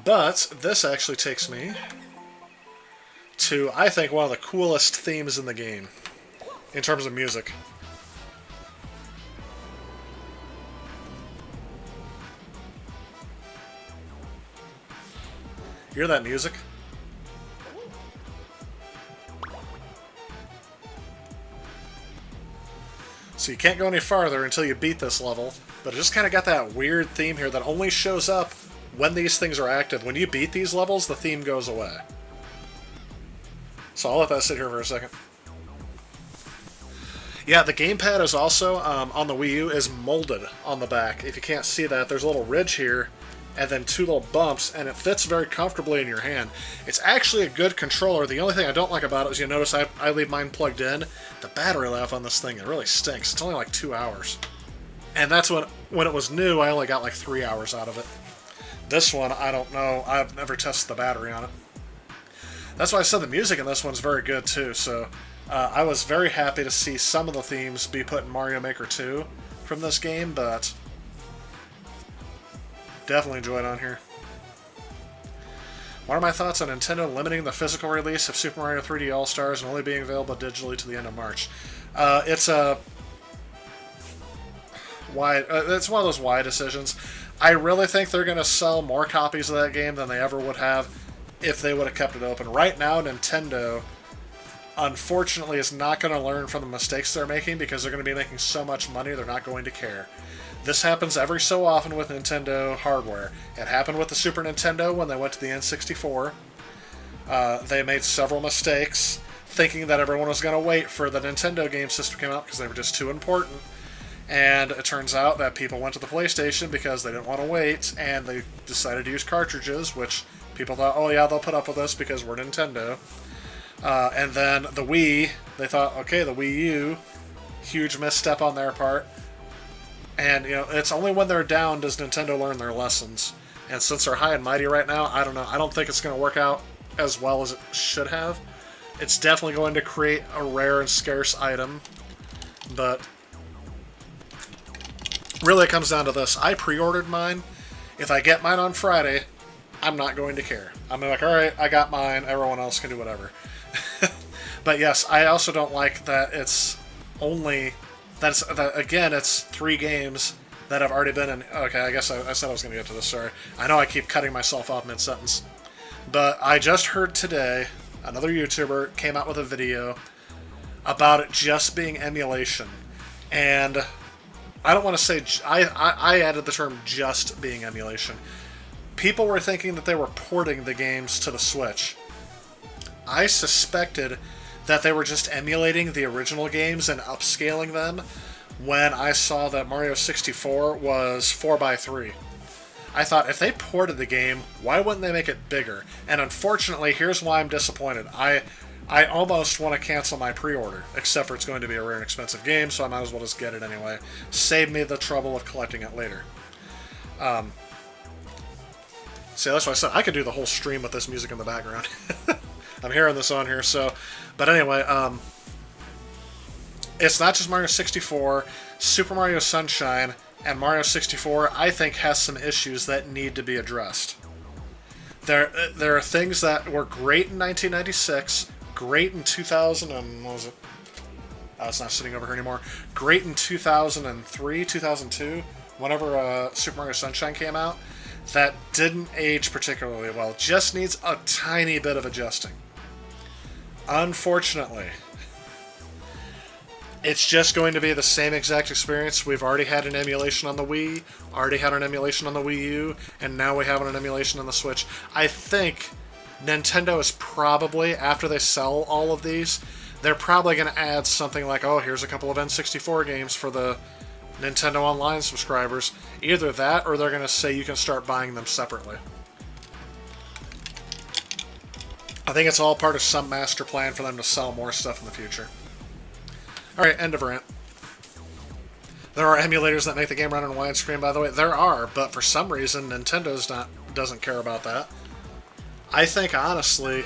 But this actually takes me to, I think, one of the coolest themes in the game in terms of music. You hear that music? So you can't go any farther until you beat this level, but it just kind of got that weird theme here that only shows up when these things are active. When you beat these levels, the theme goes away. So I'll let that sit here for a second. Yeah, the gamepad is also, on the Wii U, is molded on the back. If you can't see that, there's a little ridge here, and then two little bumps, and it fits very comfortably in your hand. It's actually a good controller. The only thing I don't like about it is you notice I leave mine plugged in. The battery life on this thing, it really stinks. It's only like 2 hours. And that's when it was new, I only got like 3 hours out of it. This one, I don't know. I've never tested the battery on it. That's why I said the music in this one's very good too, so I was very happy to see some of the themes be put in Mario Maker 2 from this game, but definitely enjoyed on here. What are my thoughts on Nintendo limiting the physical release of Super Mario 3D All-Stars and only being available digitally to the end of March? It's a why. It's one of those why decisions. I really think they're going to sell more copies of that game than they ever would have if they would have kept it open. Right now, Nintendo, unfortunately, is not going to learn from the mistakes they're making because they're going to be making so much money they're not going to care. This happens every so often with Nintendo hardware. It happened with the Super Nintendo when they went to the N64. They made several mistakes, thinking that everyone was going to wait for the Nintendo game system to come out because they were just too important. And it turns out that people went to the PlayStation because they didn't want to wait, and they decided to use cartridges, which people thought, oh yeah, they'll put up with this because we're Nintendo. And then the Wii, they thought, okay, the Wii U, huge misstep on their part. And, you know, it's only when they're down does Nintendo learn their lessons. And since they're high and mighty right now, I don't know. I don't think it's going to work out as well as it should have. It's definitely going to create a rare and scarce item. But really it comes down to this. I pre-ordered mine. If I get mine on Friday, I'm not going to care. I'm like, alright, I got mine. Everyone else can do whatever. But yes, I also don't like that it's only... Again, it's 3 games that have already been in... Okay, I guess I said I was going to get to this, sorry. I know I keep cutting myself off mid-sentence. But I just heard today, another YouTuber came out with a video about it just being emulation. And I don't want to say... I added the term just being emulation. People were thinking that they were porting the games to the Switch. I suspected that they were just emulating the original games and upscaling them when I saw that Mario 64 was 4x3. I thought, if they ported the game, why wouldn't they make it bigger? And unfortunately, here's why I'm disappointed. I almost want to cancel my pre-order, except for it's going to be a rare and expensive game, so I might as well just get it anyway. Save me the trouble of collecting it later. See, that's why I said I could do the whole stream with this music in the background. I'm hearing this on here, so... But anyway, it's not just Mario 64. Super Mario Sunshine and Mario 64, I think, has some issues that need to be addressed. There are things that were great in 1996, great in 2000, and what was it? Oh, it's not sitting over here anymore. Great in 2003, 2002, whenever Super Mario Sunshine came out, that didn't age particularly well. Just needs a tiny bit of adjusting. Unfortunately, it's just going to be the same exact experience. We've already had an emulation on the Wii, already had an emulation on the Wii U, and now we have an emulation on the Switch. I think Nintendo is probably, after they sell all of these, they're probably going to add something like, oh, here's a couple of N64 games for the Nintendo Online subscribers. Either that, or they're going to say you can start buying them separately. I think it's all part of some master plan for them to sell more stuff in the future. Alright, end of rant. There are emulators that make the game run on widescreen, by the way. There are, but for some reason, Nintendo doesn't care about that. I think, honestly,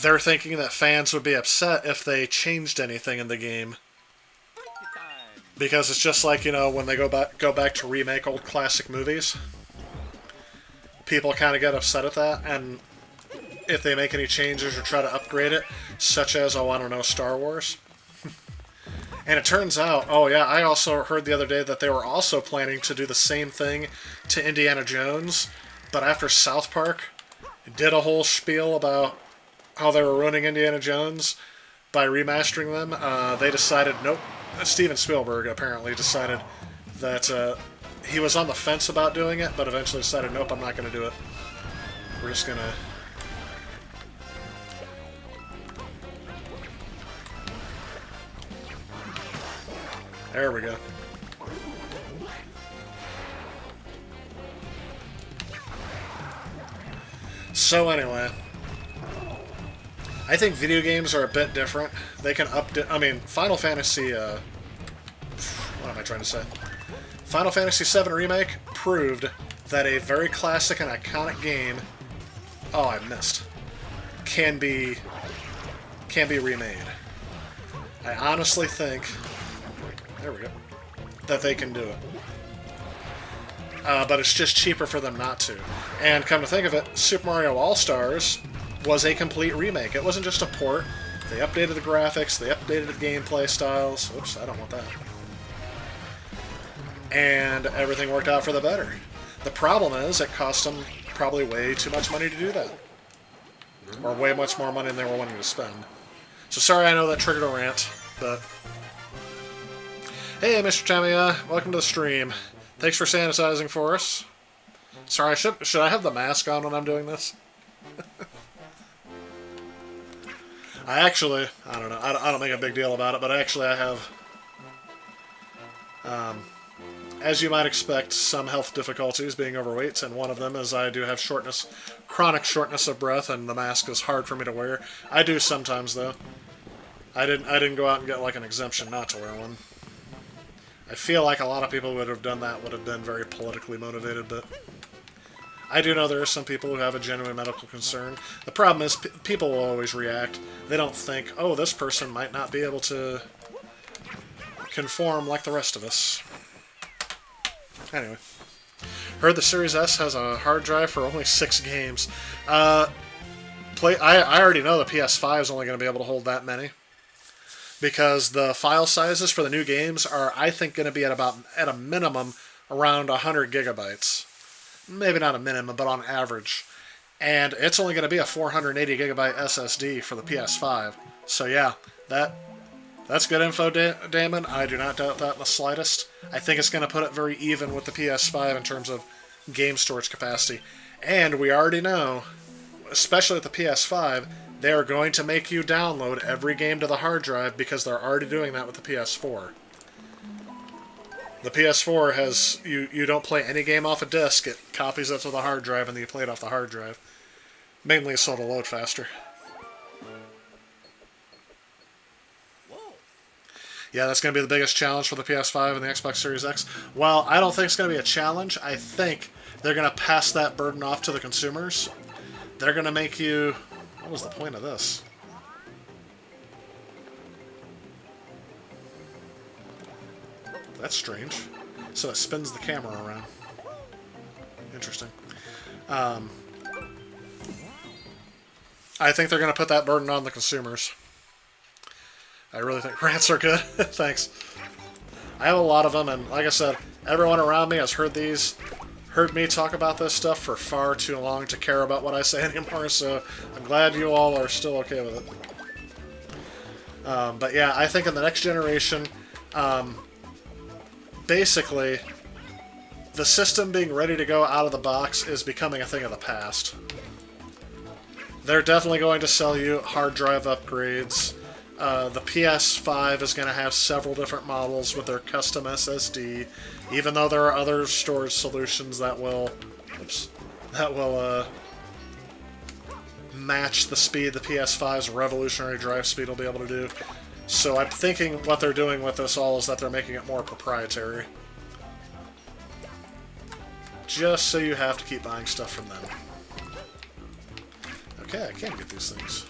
they're thinking that fans would be upset if they changed anything in the game Because it's just like, you know, when they go back to remake old classic movies, people kind of get upset at that, and if they make any changes or try to upgrade it, such as, oh, I don't know, Star Wars. And it turns out, oh yeah, I also heard the other day that they were also planning to do the same thing to Indiana Jones, but after South Park did a whole spiel about how they were ruining Indiana Jones by remastering them, they decided, nope. Steven Spielberg apparently decided that he was on the fence about doing it, but eventually decided, nope, I'm not going to do it. We're just going to... There we go. So anyway, I think video games are a bit different. They can update... I mean, Final Fantasy... what am I trying to say? Final Fantasy VII Remake proved that a very classic and iconic game... Oh, I missed. Can be remade. I honestly think... There we go. That they can do it. But it's just cheaper for them not to. And come to think of it, Super Mario All-Stars was a complete remake. It wasn't just a port. They updated the graphics, they updated the gameplay styles. Oops, I don't want that. And everything worked out for the better. The problem is, it cost them probably way too much money to do that. Or way much more money than they were wanting to spend. So sorry, I know that triggered a rant, but... Hey, Mr. Tamiya, welcome to the stream. Thanks for sanitizing for us. Sorry, should I have the mask on when I'm doing this? I actually, I don't know, I don't make a big deal about it, but actually I have, as you might expect, some health difficulties being overweight, and one of them is I do have chronic shortness of breath, and the mask is hard for me to wear. I do sometimes, though. I didn't go out and get, like, an exemption not to wear one. I feel like a lot of people would have done that would have been very politically motivated, but I do know there are some people who have a genuine medical concern. The problem is people will always react. They don't think, oh, this person might not be able to conform like the rest of us. Anyway. Heard the Series S has a hard drive for only 6 games. I already know the PS5 is only going to be able to hold that many. Because the file sizes for the new games are, I think, going to be at a minimum, around 100 gigabytes. Maybe not a minimum, but on average. And it's only going to be a 480 gigabyte SSD for the PS5. So yeah, that's good info, Damon. I do not doubt that in the slightest. I think it's going to put it very even with the PS5 in terms of game storage capacity. And we already know, especially with the PS5, they are going to make you download every game to the hard drive because they're already doing that with the PS4. The PS4 has... You don't play any game off a disc, it copies it to the hard drive, and then you play it off the hard drive. Mainly so it'll load faster. Yeah, that's going to be the biggest challenge for the PS5 and the Xbox Series X. Well, I don't think it's going to be a challenge. I think they're going to pass that burden off to the consumers. They're going to make you... What was the point of this? That's strange. So it spins the camera around. Interesting. I think they're going to put that burden on the consumers. I really think rants are good. Thanks. I have a lot of them, and like I said, everyone around me has heard me talk about this stuff for far too long to care about what I say anymore, so I'm glad you all are still okay with it. But yeah, I think in the next generation, basically, the system being ready to go out of the box is becoming a thing of the past. They're definitely going to sell you hard drive upgrades. The PS5 is going to have several different models with their custom SSD, even though there are other storage solutions that will, match the speed the PS5's revolutionary drive speed will be able to do. So I'm thinking what they're doing with this all is that they're making it more proprietary. Just so you have to keep buying stuff from them. Okay, I can get these things.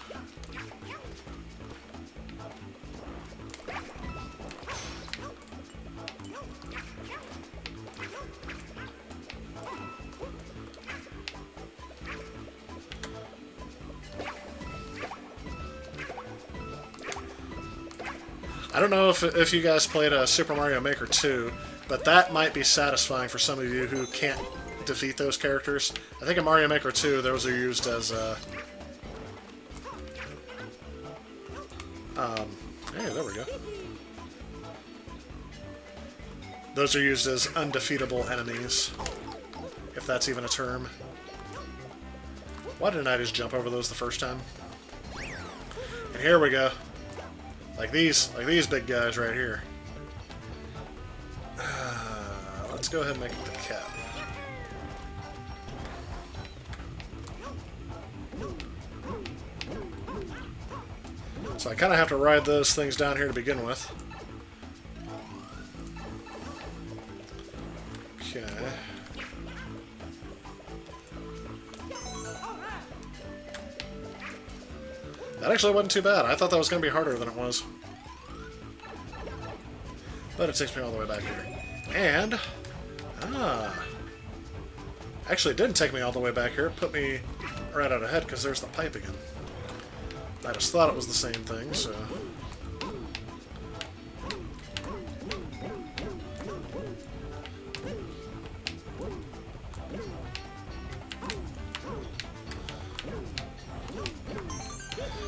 I don't know if you guys played Super Mario Maker 2, but that might be satisfying for some of you who can't defeat those characters. I think in Mario Maker 2, those are used as... hey, there we go. Those are used as undefeatable enemies, if that's even a term. Why didn't I just jump over those the first time? And here we go. Like these big guys right here. Let's go ahead and make it the cat. So I kind of have to ride those things down here to begin with. Okay. That actually wasn't too bad. I thought that was going to be harder than it was. But it takes me all the way back here. And... actually, it didn't take me all the way back here. It put me right out ahead because there's the pipe again. I just thought it was the same thing, so...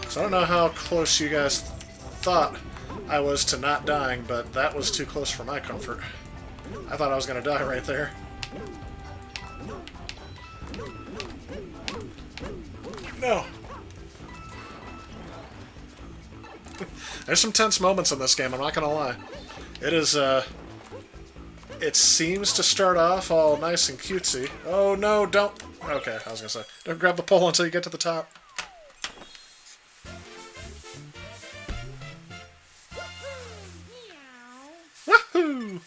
So I don't know how close you guys thought I was to not dying, but that was too close for my comfort. I thought I was going to die right there. No! There's some tense moments in this game, I'm not going to lie. It is, it seems to start off all nice and cutesy. Oh no, don't... Okay, I was going to say. Don't grab the pole until you get to the top. Woohoo!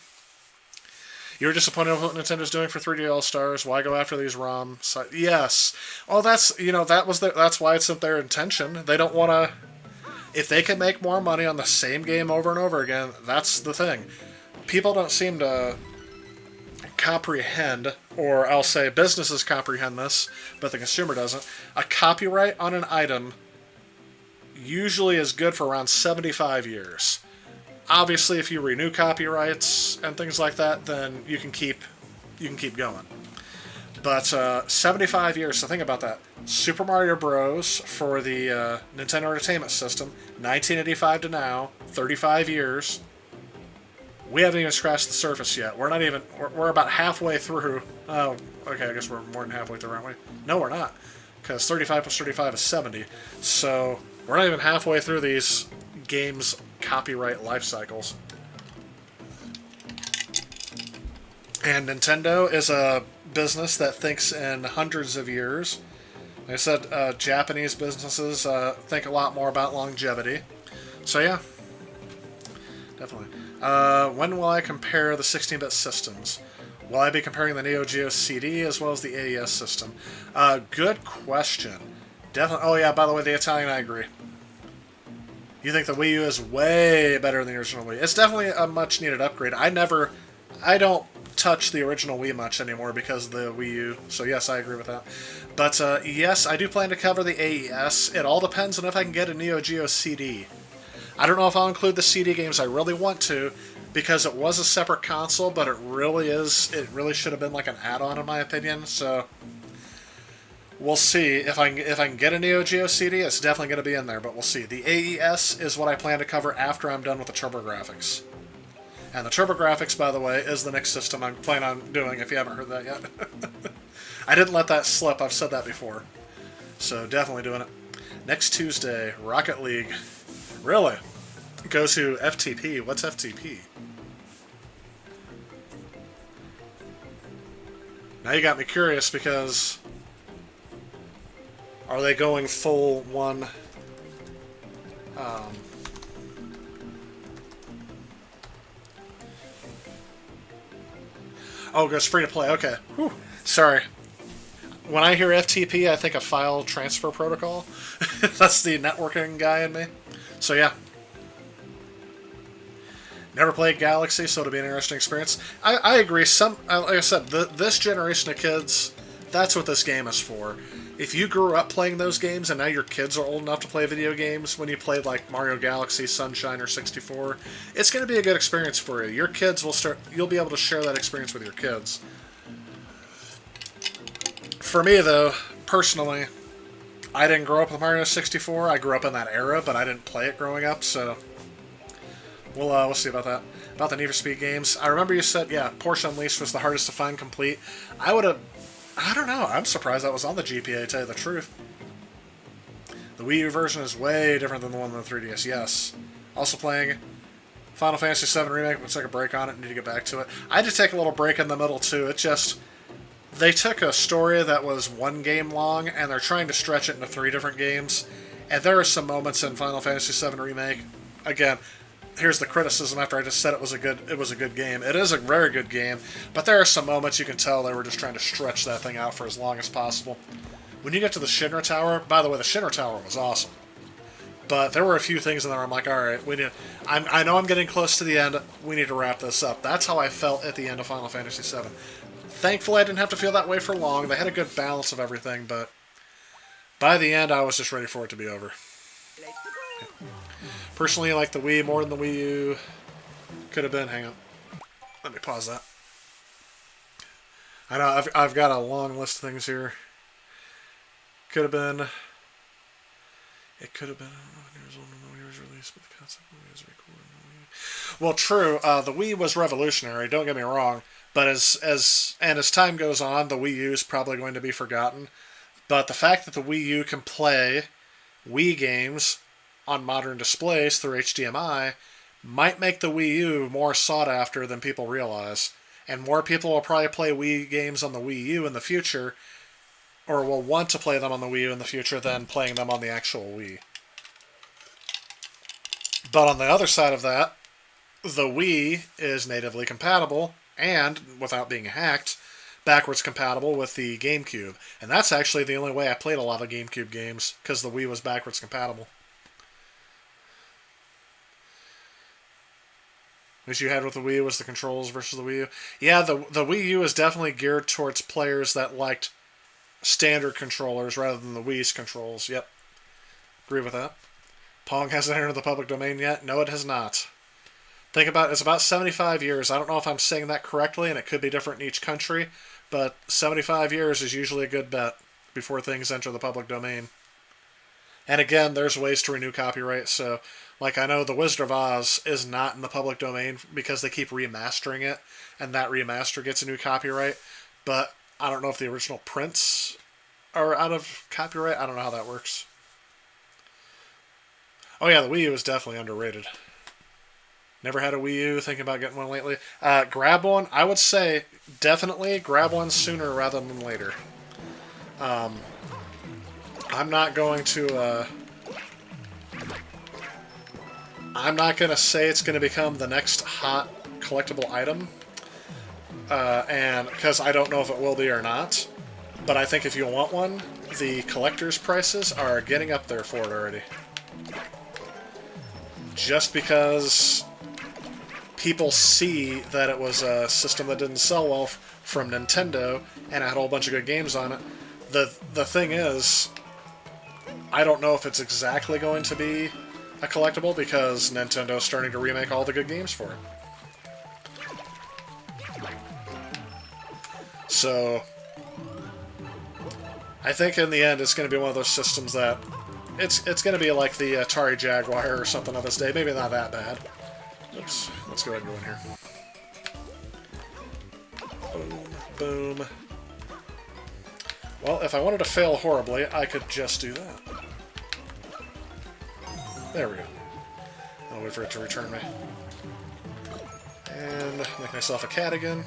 You were disappointed with what Nintendo's doing for 3D All-Stars. Why go after these ROM sites? Yes. Oh, that's, you know, that's why it's their intention. They don't want to... If they can make more money on the same game over and over again, that's the thing. People don't seem to comprehend, or I'll say businesses comprehend this, but the consumer doesn't. A copyright on an item usually is good for around 75 years. Obviously, if you renew copyrights and things like that, then you can keep going. But 75 years, so think about that. Super Mario Bros. For the Nintendo Entertainment System, 1985 to now, 35 years. We haven't even scratched the surface yet. We're not even... We're about halfway through. Oh, okay, I guess we're more than halfway through, aren't we? No, we're not. Because 35 plus 35 is 70. So, we're not even halfway through these games' copyright life cycles. And Nintendo is a business that thinks in hundreds of years. Like I said, Japanese businesses think a lot more about longevity. So yeah, definitely. When will I compare the 16-bit systems? Will I be comparing the Neo Geo CD as well as the AES system? Good question. Definitely. Oh yeah, by the way, the Italian, I agree. You think the Wii U is way better than the original Wii? It's definitely a much-needed upgrade. I don't touch the original Wii much anymore because of the Wii U, so yes, I agree with that. But yes, I do plan to cover the AES. It all depends on if I can get a Neo Geo CD. I don't know if I'll include the CD games. I really want to, because it was a separate console, but it really should have been like an add-on in my opinion, so we'll see. If I can get a Neo Geo CD, it's definitely going to be in there, but we'll see. The AES is what I plan to cover after I'm done with the TurboGrafx. And the TurboGrafx, by the way, is the next system I'm planning on doing, if you haven't heard that yet. I didn't let that slip, I've said that before. So, definitely doing it. Next Tuesday, Rocket League. Really? Go to FTP. What's FTP? Now you got me curious, because... Are they going full one... Oh, it goes free to play. Okay. Whew. Sorry. When I hear FTP, I think of File Transfer Protocol. That's the networking guy in me. So, yeah. Never played Galaxy, so it'll be an interesting experience. I agree. Like I said, this generation of kids, that's what this game is for. if you grew up playing those games and now your kids are old enough to play video games, when you played like Mario Galaxy, Sunshine, or 64, it's going to be a good experience for you. Your kids will start, you'll be able to share that experience with your kids. For me, though, personally, I didn't grow up with Mario 64. I grew up in that era, but I didn't play it growing up, so we'll see about that. About the Need for Speed games, I remember you said, yeah, Porsche Unleashed was the hardest to find complete. I don't know, I'm surprised that was on the GPA, to tell you the truth. The Wii U version is way different than the one on the 3DS, yes. Also playing Final Fantasy VII Remake, let's take a break on it, need to get back to it. I had to take a little break in the middle, too. It just, they took a story that was one game long, and they're trying to stretch it into 3 different games. And there are some moments in Final Fantasy VII Remake, again, here's the criticism after I just said it was a good game. It is a very good game, but there are some moments you can tell they were just trying to stretch that thing out for as long as possible. When you get to the Shinra Tower, by the way, the Shinra Tower was awesome. But there were a few things in there I'm like, alright, I know I'm getting close to the end, we need to wrap this up. That's how I felt at the end of Final Fantasy VII. Thankfully, I didn't have to feel that way for long. They had a good balance of everything, but by the end, I was just ready for it to be over. Personally, I like the Wii more than the Wii U. Could have been. Hang on. Let me pause that. I know, I've got a long list of things here. Could have been. It could have been. Released, but the concept was recorded. Well, true. The Wii was revolutionary. Don't get me wrong. But as time goes on, the Wii U is probably going to be forgotten. But the fact that the Wii U can play Wii games on modern displays through HDMI might make the Wii U more sought after than people realize. And more people will probably play Wii games on the Wii U in the future, or will want to play them on the Wii U in the future than playing them on the actual Wii. But on the other side of that, the Wii is natively compatible, and, without being hacked, backwards compatible with the GameCube. And that's actually the only way I played a lot of GameCube games, because the Wii was backwards compatible. Which you had with the Wii U was the controls versus the Wii U. Yeah, the Wii U is definitely geared towards players that liked standard controllers rather than the Wii's controls. Yep. Agree with that. Pong hasn't entered the public domain yet? No, it has not. Think about it, it's about 75 years. I don't know if I'm saying that correctly, and it could be different in each country, but 75 years is usually a good bet before things enter the public domain. And again, there's ways to renew copyright, so like I know The Wizard of Oz is not in the public domain because they keep remastering it, and that remaster gets a new copyright, but I don't know if the original prints are out of copyright. I don't know how that works. Oh yeah, the Wii U is definitely underrated. Never had a Wii U, thinking about getting one lately. Grab one, I would say definitely grab one sooner rather than later. I'm not going to say it's going to become the next hot collectible item, and because I don't know if it will be or not, but I think if you want one, the collector's prices are getting up there for it already. Just because people see that it was a system that didn't sell well from Nintendo, and it had a whole bunch of good games on it. The thing is, I don't know if it's exactly going to be a collectible because Nintendo's starting to remake all the good games for it. So, I think in the end it's going to be one of those systems that it's going to be like the Atari Jaguar or something of this day. Maybe not that bad. Oops. Let's go ahead and go in here. Boom. Boom. Well, if I wanted to fail horribly, I could just do that. There we go. I'll wait for it to return me. And make myself a cat again.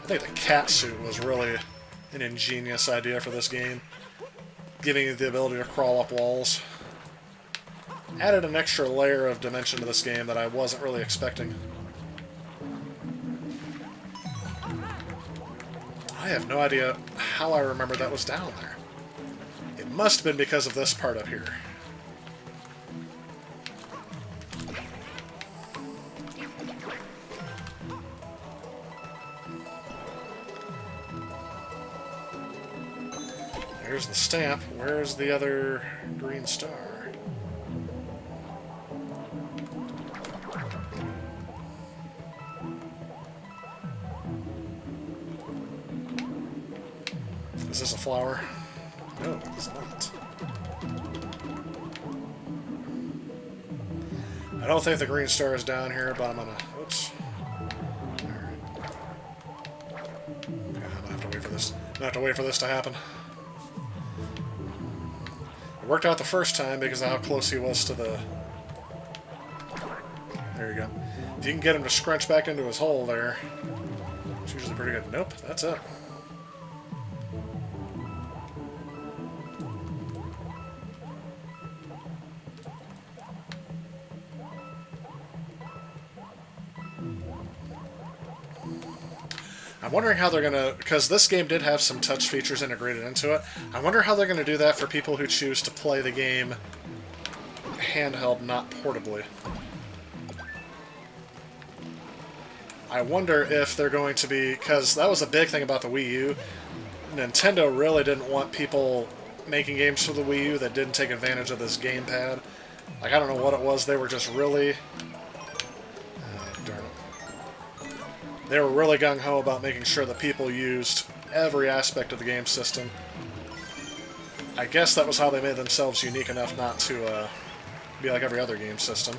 I think the cat suit was really an ingenious idea for this game, giving you the ability to crawl up walls. Added an extra layer of dimension to this game that I wasn't really expecting. I have no idea how I remember that was down there. It must have been because of this part up here. There's the stamp. Where's the other green star? Is this a flower? No, it's not. I don't think the green star is down here, but I'm gonna... Oops. Alright. I'm gonna have to wait for this. I'm gonna have to wait for this to happen. It worked out the first time because of how close he was to the... There you go. If you can get him to scrunch back into his hole there, it's usually pretty good. Nope, that's it. I'm wondering how they're going to... Because this game did have some touch features integrated into it. I wonder how they're going to do that for people who choose to play the game handheld, not portably. I wonder if they're going to be... Because that was a big thing about the Wii U. Nintendo really didn't want people making games for the Wii U that didn't take advantage of this gamepad. Like, I don't know what it was. They were just really... darn it. They were really gung-ho about making sure that people used every aspect of the game system. I guess that was how they made themselves unique enough not to be like every other game system.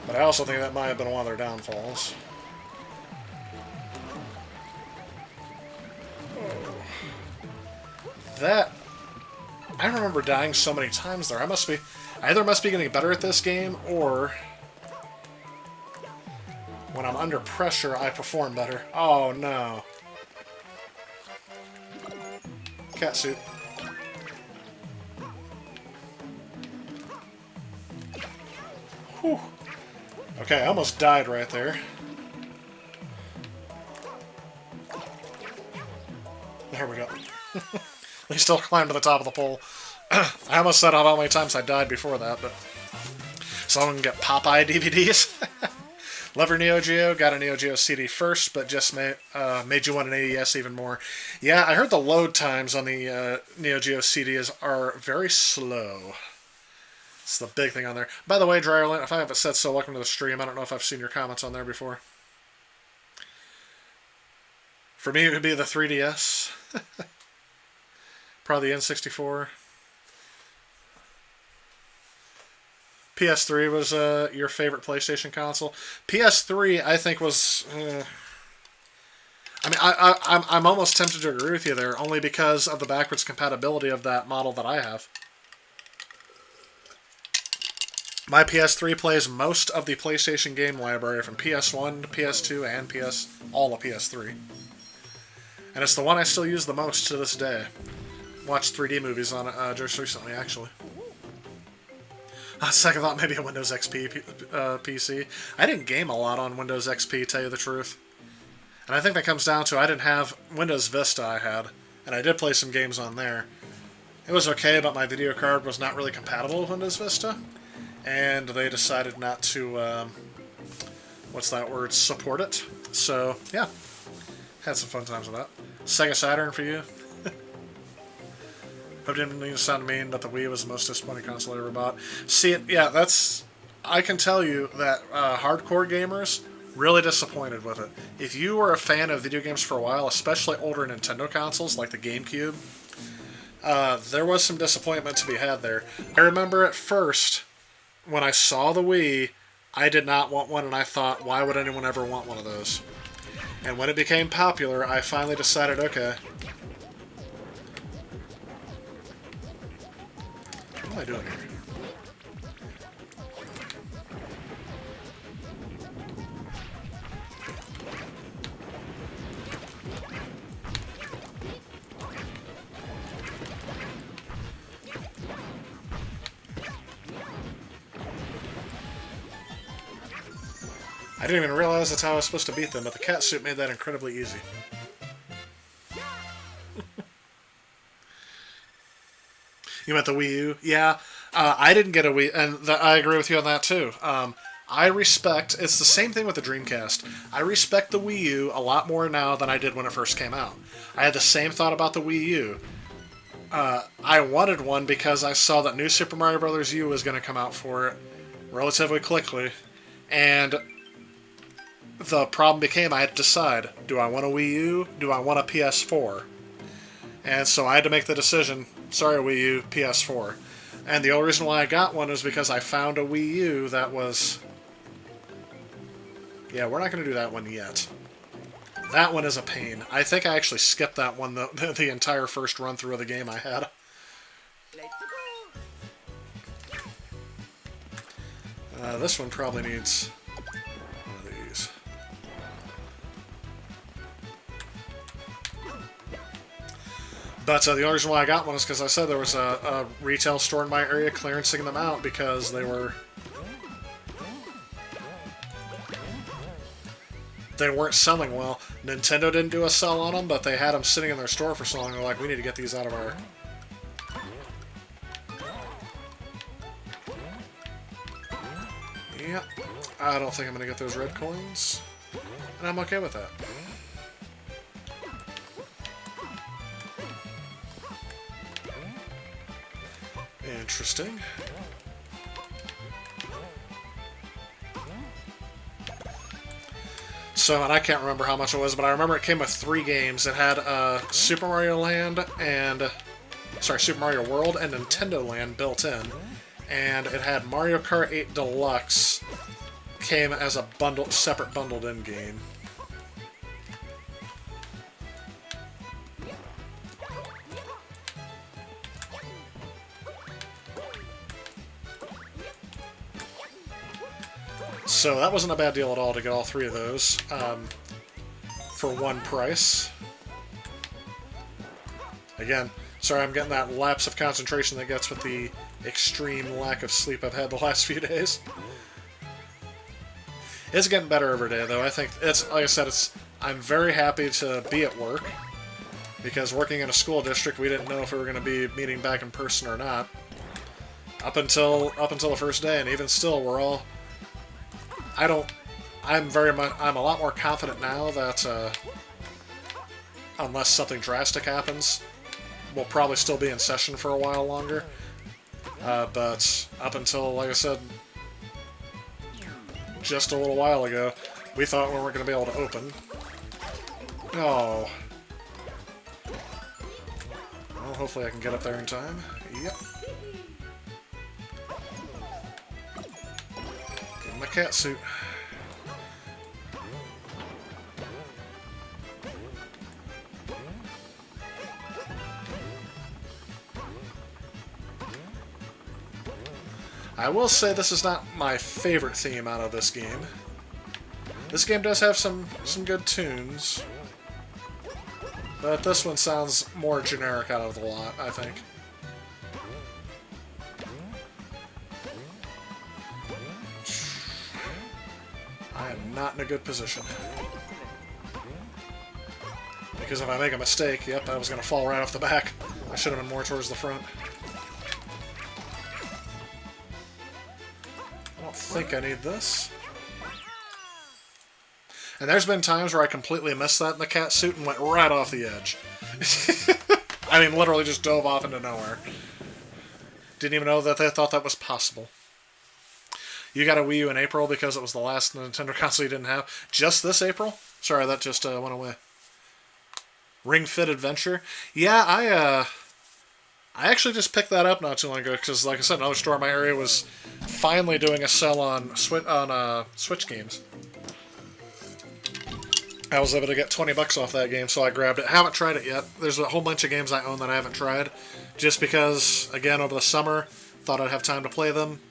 But I also think that might have been one of their downfalls. That... I remember dying so many times there. I either must be getting better at this game, or... when I'm under pressure, I perform better. Oh, no. Catsuit. Whew. Okay, I almost died right there. There we go. We still climbed to the top of the pole. I almost said how many times I died before that, but... Someone can get Popeye DVDs? Love your Neo Geo. Got a Neo Geo CD first, but just made you want an AES even more. Yeah, I heard the load times on the Neo Geo CDs are very slow. It's the big thing on there. By the way, Dryerland, if I haven't said so, welcome to the stream. I don't know if I've seen your comments on there before. For me, it would be the 3DS. Probably the N64. PS3 was your favorite PlayStation console. PS3, I think, was... I mean, I'm almost tempted to agree with you there, only because of the backwards compatibility of that model that I have. My PS3 plays most of the PlayStation game library from PS1 to PS2 and all of PS3. And it's the one I still use the most to this day. Watched 3D movies on it just recently, actually. On second thought, maybe a Windows XP PC. I didn't game a lot on Windows XP, tell you the truth. And I think that comes down to I didn't have Windows Vista I had, and I did play some games on there. It was okay, but my video card was not really compatible with Windows Vista. And they decided not to, what's that word, support it. So, yeah. Had some fun times with that. Sega Saturn for you. Hope didn't mean to sound mean, but the Wii was the most disappointing console I ever bought. See, yeah, that's... I can tell you that hardcore gamers really disappointed with it. If you were a fan of video games for a while, especially older Nintendo consoles like the GameCube, there was some disappointment to be had there. I remember at first, when I saw the Wii, I did not want one, and I thought, why would anyone ever want one of those? And when it became popular, I finally decided, okay... What am I doing here? I didn't even realize that's how I was supposed to beat them, but the catsuit made that incredibly easy. You meant the Wii U? Yeah, I didn't get a Wii, and I agree with you on that too. It's the same thing with the Dreamcast. I respect the Wii U a lot more now than I did when it first came out. I had the same thought about the Wii U. I wanted one because I saw that New Super Mario Bros. U was going to come out for it relatively quickly, and the problem became I had to decide, do I want a Wii U? Do I want a PS4? And so I had to make the decision, sorry Wii U, PS4. And the only reason why I got one is because I found a Wii U that was... Yeah, we're not going to do that one yet. That one is a pain. I think I actually skipped that one the entire first run-through of the game I had. This one probably needs one of these. But the only reason why I got one is because I said there was a retail store in my area clearancing them out because they weren't selling well. Nintendo didn't do a sell on them, but they had them sitting in their store for so long. They're like, we need to get these out of our... Yep. I don't think I'm going to get those red coins. And I'm okay with that. Interesting. So, and I can't remember how much it was, but I remember it came with 3 games. It had Super Mario Land and... Sorry, Super Mario World and Nintendo Land built in. And it had Mario Kart 8 Deluxe. Came as a separate bundled-in game. So that wasn't a bad deal at all to get all 3 of those for one price. Again, sorry I'm getting that lapse of concentration that gets with the extreme lack of sleep I've had the last few days. It's getting better every day, though. I think it's, like I said, I'm very happy to be at work, because working in a school district, we didn't know if we were going to be meeting back in person or not. Up until the first day, and even still, we're all... I'm a lot more confident now that, unless something drastic happens, we'll probably still be in session for a while longer. But up until, like I said, just a little while ago, we thought we weren't going to be able to open. Oh. Well, hopefully I can get up there in time. Yep. Give him a cat suit. I will say this is not my favorite theme out of this game. This game does have some good tunes, but this one sounds more generic out of the lot, I think. I am not in a good position. Because if I make a mistake, yep, I was going to fall right off the back. I should have been more towards the front. I think I need this. And there's been times where I completely missed that in the cat suit and went right off the edge. I mean, literally just dove off into nowhere. Didn't even know that they thought that was possible. You got a Wii U in April because it was the last Nintendo console you didn't have. Just this April? Sorry, that just went away. Ring Fit Adventure? Yeah, I actually just picked that up not too long ago because, like I said, another store in my area was finally doing a sell on Switch games. I was able to get 20 bucks off that game, so I grabbed it. Haven't tried it yet. There's a whole bunch of games I own that I haven't tried, just because, again, over the summer, thought I'd have time to play them.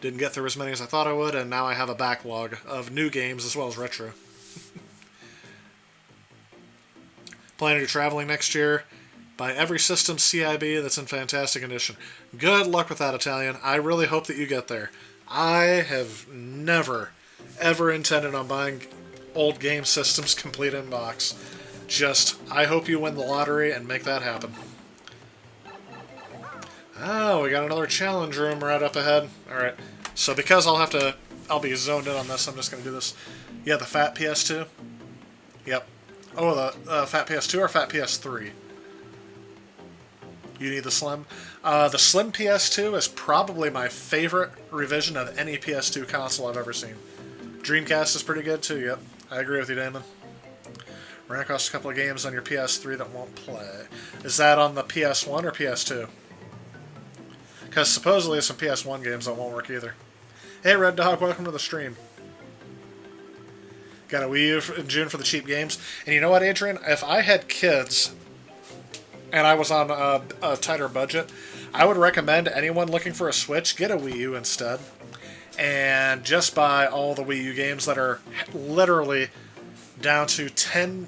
Didn't get through as many as I thought I would, and now I have a backlog of new games as well as retro. Planning to be traveling next year. Buy every system CIB that's in fantastic condition. Good luck with that, Italian. I really hope that you get there. I have never, ever intended on buying old game systems complete in box. Just, I hope you win the lottery and make that happen. Oh, we got another challenge room right up ahead. Alright, so because I'll have to I'll be zoned in on this. I'm just gonna do this. Yeah, the fat PS2. Yep. Oh, the fat PS2 or fat PS3? You need the slim. The slim PS2 is probably my favorite revision of any PS2 console I've ever seen. Dreamcast is pretty good too. Yep, I agree with you, Damon. Ran across a couple of games on your PS3 that won't play. Is that on the PS1 or PS2? Because supposedly there's some PS1 games that won't work either. Hey, Red Dog, welcome to the stream. Got a Wii U in June for the cheap games. And you know what, Adrian? If I had kids and I was on a tighter budget, I would recommend anyone looking for a Switch, get a Wii U instead. And just buy all the Wii U games that are literally down to 10...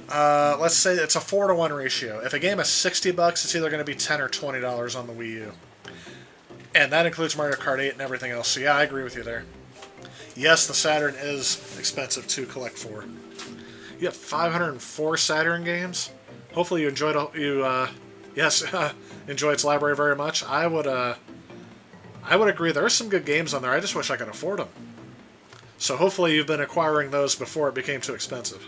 let's say it's a 4-to-1 ratio. If a game is $60, it's either going to be $10 or $20 on the Wii U. And that includes Mario Kart 8 and everything else. So yeah, I agree with you there. Yes, the Saturn is expensive to collect for. You have 504 Saturn games. Hopefully you enjoyed enjoy its library very much. I would agree. There are some good games on there. I just wish I could afford them. So hopefully you've been acquiring those before it became too expensive.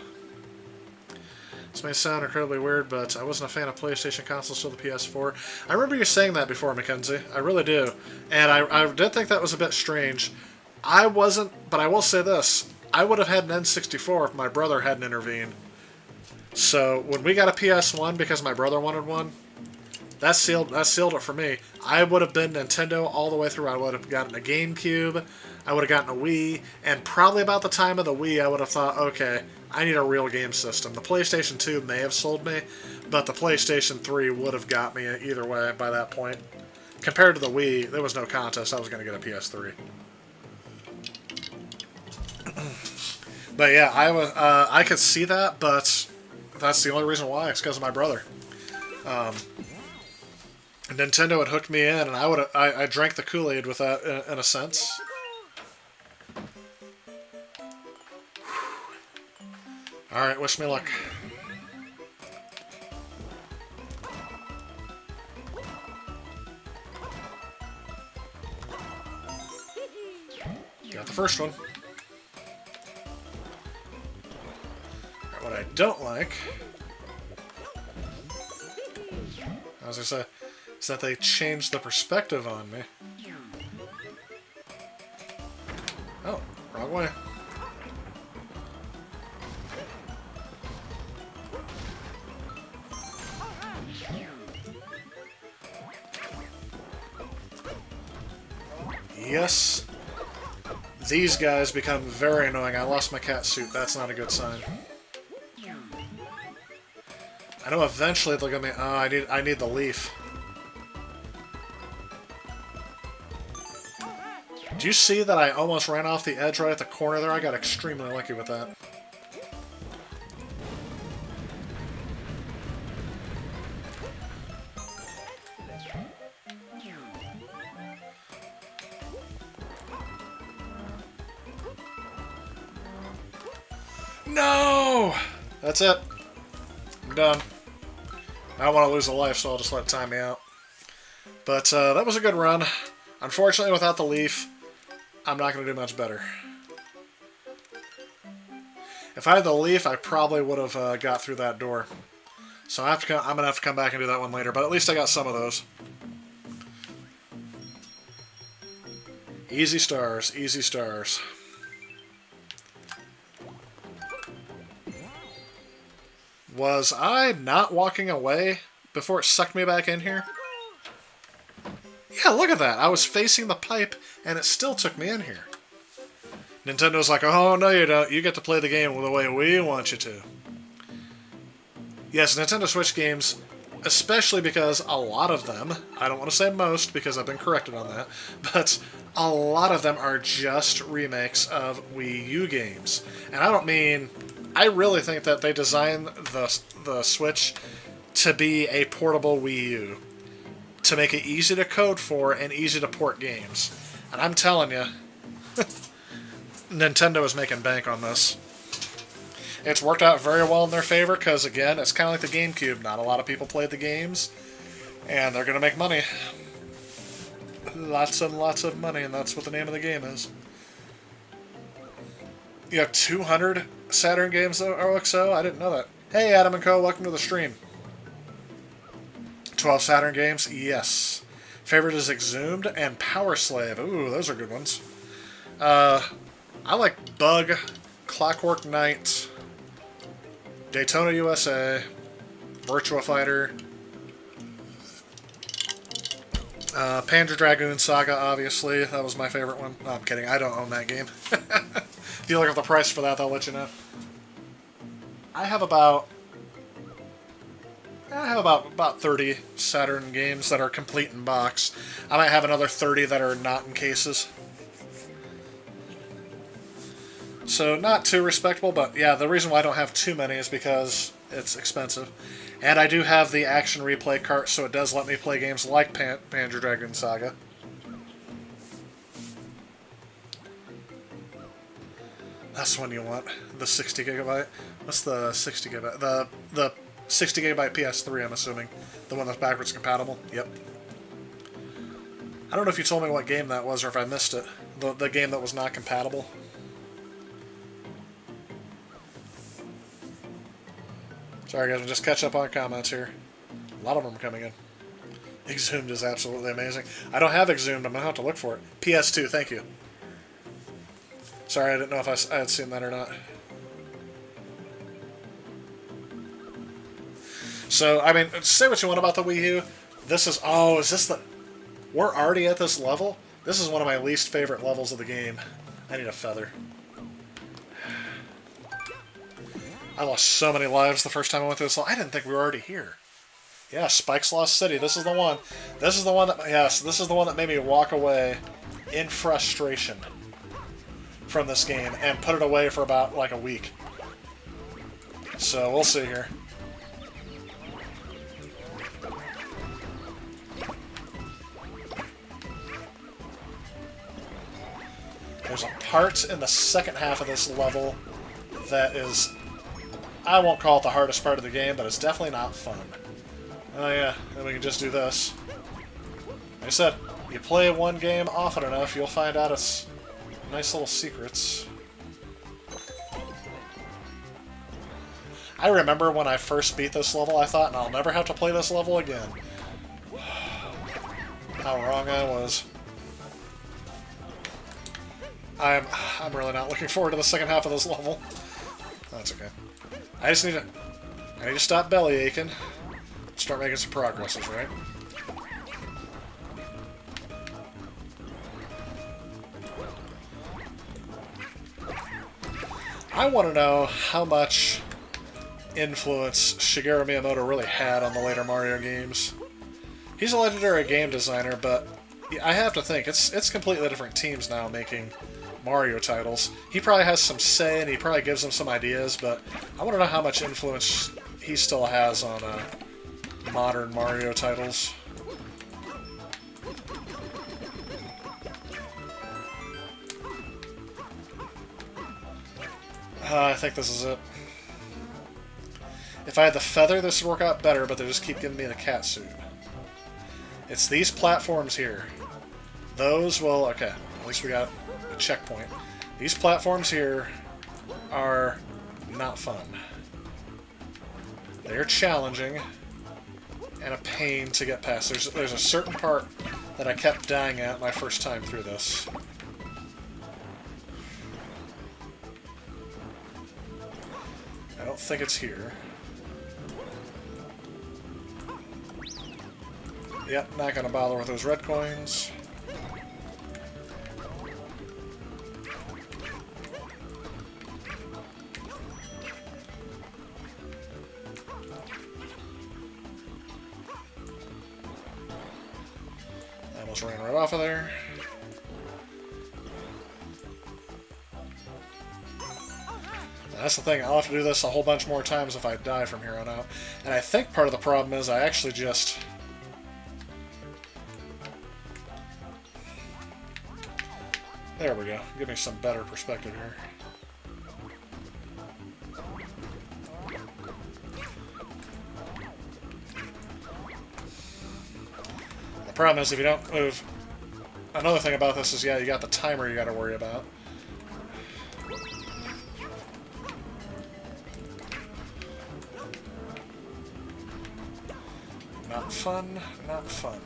This may sound incredibly weird, but I wasn't a fan of PlayStation consoles till the PS4. I remember you saying that before, Mackenzie. I really do. And I did think that was a bit strange. I wasn't, but I will say this. I would have had an N64 if my brother hadn't intervened. So when we got a PS1 because my brother wanted one, that sealed it for me. I would have been Nintendo all the way through. I would have gotten a GameCube. I would have gotten a Wii. And probably about the time of the Wii, I would have thought, okay, I need a real game system. The PlayStation 2 may have sold me, but the PlayStation 3 would have got me either way by that point. Compared to the Wii, there was no contest. I was going to get a PS3. But yeah, I could see that, but that's the only reason why. It's because of my brother. Nintendo had hooked me in, and I drank the Kool-Aid with that in a sense. All right, wish me luck. Got the first one. What I don't like, as I say, is that they changed the perspective on me. Oh, wrong way. Yes. These guys become very annoying. I lost my cat suit. That's not a good sign. I know eventually they'll give me... Oh, I need the leaf. Do you see that I almost ran off the edge right at the corner there? I got extremely lucky with that. No! That's it. I'm done. I don't want to lose a life, so I'll just let it time me out. But that was a good run. Unfortunately, without the leaf, I'm not going to do much better. If I had the leaf, I probably would have got through that door. So I'm going to have to come back and do that one later, but at least I got some of those. Easy stars, easy stars. Was I not walking away before it sucked me back in here? Yeah, look at that. I was facing the pipe, and it still took me in here. Nintendo's like, oh, no you don't. You get to play the game the way we want you to. Yes, Nintendo Switch games, especially because a lot of them, I don't want to say most because I've been corrected on that, but a lot of them are just remakes of Wii U games. And I don't mean... I really think that they designed the Switch to be a portable Wii U, to make it easy to code for and easy to port games. And I'm telling you, Nintendo is making bank on this. It's worked out very well in their favor because, again, it's kind of like the GameCube. Not a lot of people played the games, and they're going to make money. lots and lots of money, and that's what the name of the game is. You have 200 Saturn games, OXO? I didn't know that. Hey, Adam and Co., welcome to the stream. 12 Saturn games? Yes. Favorite is Exhumed and Power Slave. Ooh, those are good ones. I like Bug, Clockwork Knight, Daytona USA, Virtua Fighter, Panzer Dragoon Saga, obviously. That was my favorite one. No, I'm kidding. I don't own that game. If you look up the price for that, they'll let you know. I have about 30 Saturn games that are complete in box. I might have another 30 that are not in cases. So not too respectable, but yeah, the reason why I don't have too many is because it's expensive. And I do have the Action Replay cart, so it does let me play games like Panzer Dragoon Saga. That's the one you want. The 60 gigabyte. What's the 60 gigabyte? The 60 gigabyte PS3, I'm assuming. The one that's backwards compatible. Yep. I don't know if you told me what game that was or if I missed it. The game that was not compatible. Sorry guys, we'll just catch up on comments here. A lot of them are coming in. Exhumed is absolutely amazing. I don't have Exhumed, I'm going to have to look for it. PS2, thank you. Sorry, I didn't know if I had seen that or not. So, I mean, say what you want about the Wii U. This is... Oh, is this the... We're already at this level? This is one of my least favorite levels of the game. I need a feather. I lost so many lives the first time I went through this level. I didn't think we were already here. Yeah, Spike's Lost City. This is the one. This is the one that... Yes, this is the one that made me walk away in frustration from this game and put it away for about, like, a week. So, we'll see here. There's a part in the second half of this level that is... I won't call it the hardest part of the game, but it's definitely not fun. Oh yeah, then we can just do this. Like I said, you play one game often enough, you'll find out its nice little secrets. I remember when I first beat this level, I thought, I'll never have to play this level again. How wrong I was. I'm really not looking forward to the second half of this level. That's okay. I just need to stop belly aching. Start making some progresses, right? I want to know how much influence Shigeru Miyamoto really had on the later Mario games. He's a legendary game designer, but I have to think, it's completely different teams now making Mario titles. He probably has some say and he probably gives them some ideas, but I want to know how much influence he still has on modern Mario titles. I think this is it. If I had the feather, this would work out better, but they just keep giving me the cat suit. It's these platforms here. Those will... Okay, at least we got a checkpoint. These platforms here are not fun. They're challenging and a pain to get past. There's a certain part that I kept dying at my first time through this. I don't think it's here. Yep, not gonna bother with those red coins. I almost ran right off of there. That's the thing, I'll have to do this a whole bunch more times if I die from here on out. And I think part of the problem is I actually just... There we go. Give me some better perspective here. The problem is if you don't move another thing about this is, yeah, you got the timer you got to worry about. Not fun, not fun.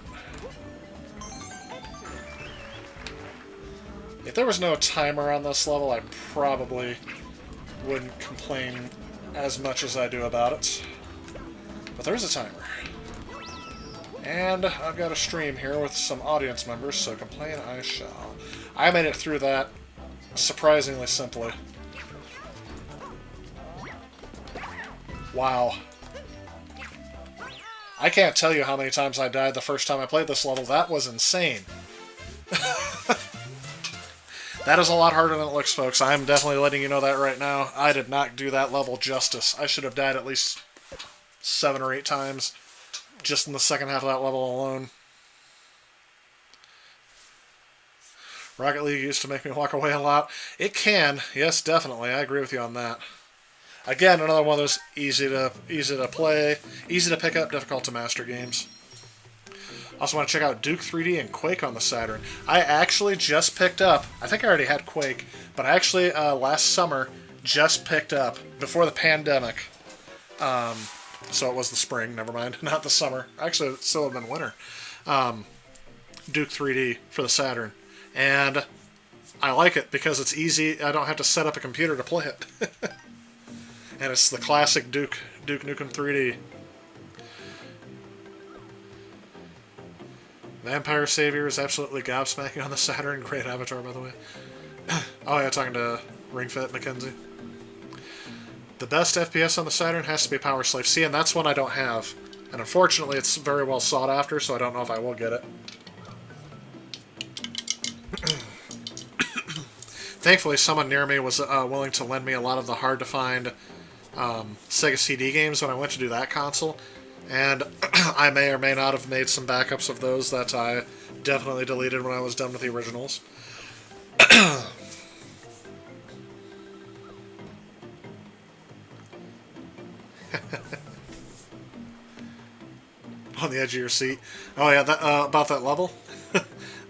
If there was no timer on this level, I probably wouldn't complain as much as I do about it. But there's a timer. And I've got a stream here with some audience members, so complain I shall. I made it through that surprisingly simply. Wow. I can't tell you how many times I died the first time I played this level. That was insane. That is a lot harder than it looks, folks. I'm definitely letting you know that right now. I did not do that level justice. I should have died at least 7 or 8 times just in the second half of that level alone. Rocket League used to make me walk away a lot. It can. Yes, definitely. I agree with you on that. Again, another one of those easy to play, easy to pick up, difficult to master games. Also want to check out Duke 3D and Quake on the Saturn. I actually just picked up, I think I already had Quake, but I actually last summer just picked up, before the pandemic, so it was the spring, never mind, not the summer. Actually, it still would have been winter. Duke 3D for the Saturn. And I like it because it's easy, I don't have to set up a computer to play it. And it's the classic Duke Nukem 3D. Vampire Savior is absolutely gobsmacking on the Saturn. Great avatar, by the way. Oh yeah, talking to Ringfit Mackenzie. The best FPS on the Saturn has to be Power Slave. See, and that's one I don't have. And unfortunately, it's very well sought after, so I don't know if I will get it. Thankfully, someone near me was willing to lend me a lot of the hard-to-find Sega CD games when I went to do that console. And I may or may not have made some backups of those that I definitely deleted when I was done with the originals. On the edge of your seat. Oh yeah, about that level?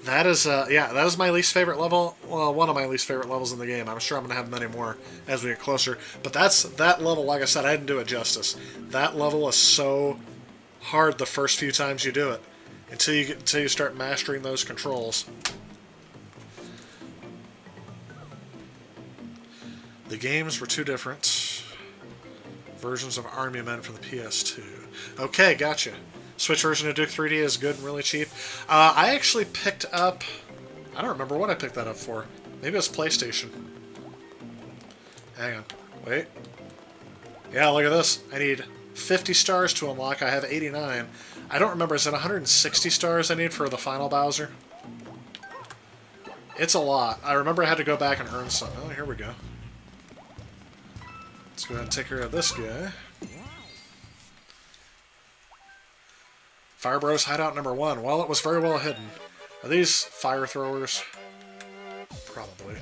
That is, yeah, that is my least favorite level. Well, one of my least favorite levels in the game. I'm sure I'm going to have many more as we get closer. But that level, like I said, I didn't do it justice. That level is so hard the first few times you do it. Until you start mastering those controls. The games were two different versions of Army Men for the PS2. Okay, gotcha. Switch version of Duke 3D is good and really cheap. I actually picked up... I don't remember what I picked that up for. Maybe it was PlayStation. Hang on. Wait. Yeah, look at this. I need 50 stars to unlock. I have 89. I don't remember. Is it 160 stars I need for the final Bowser? It's a lot. I remember I had to go back and earn some. Oh, here we go. Let's go ahead and take care of this guy. Fire Bros hideout number 1. Well, it was very well hidden. Are these fire throwers? Probably.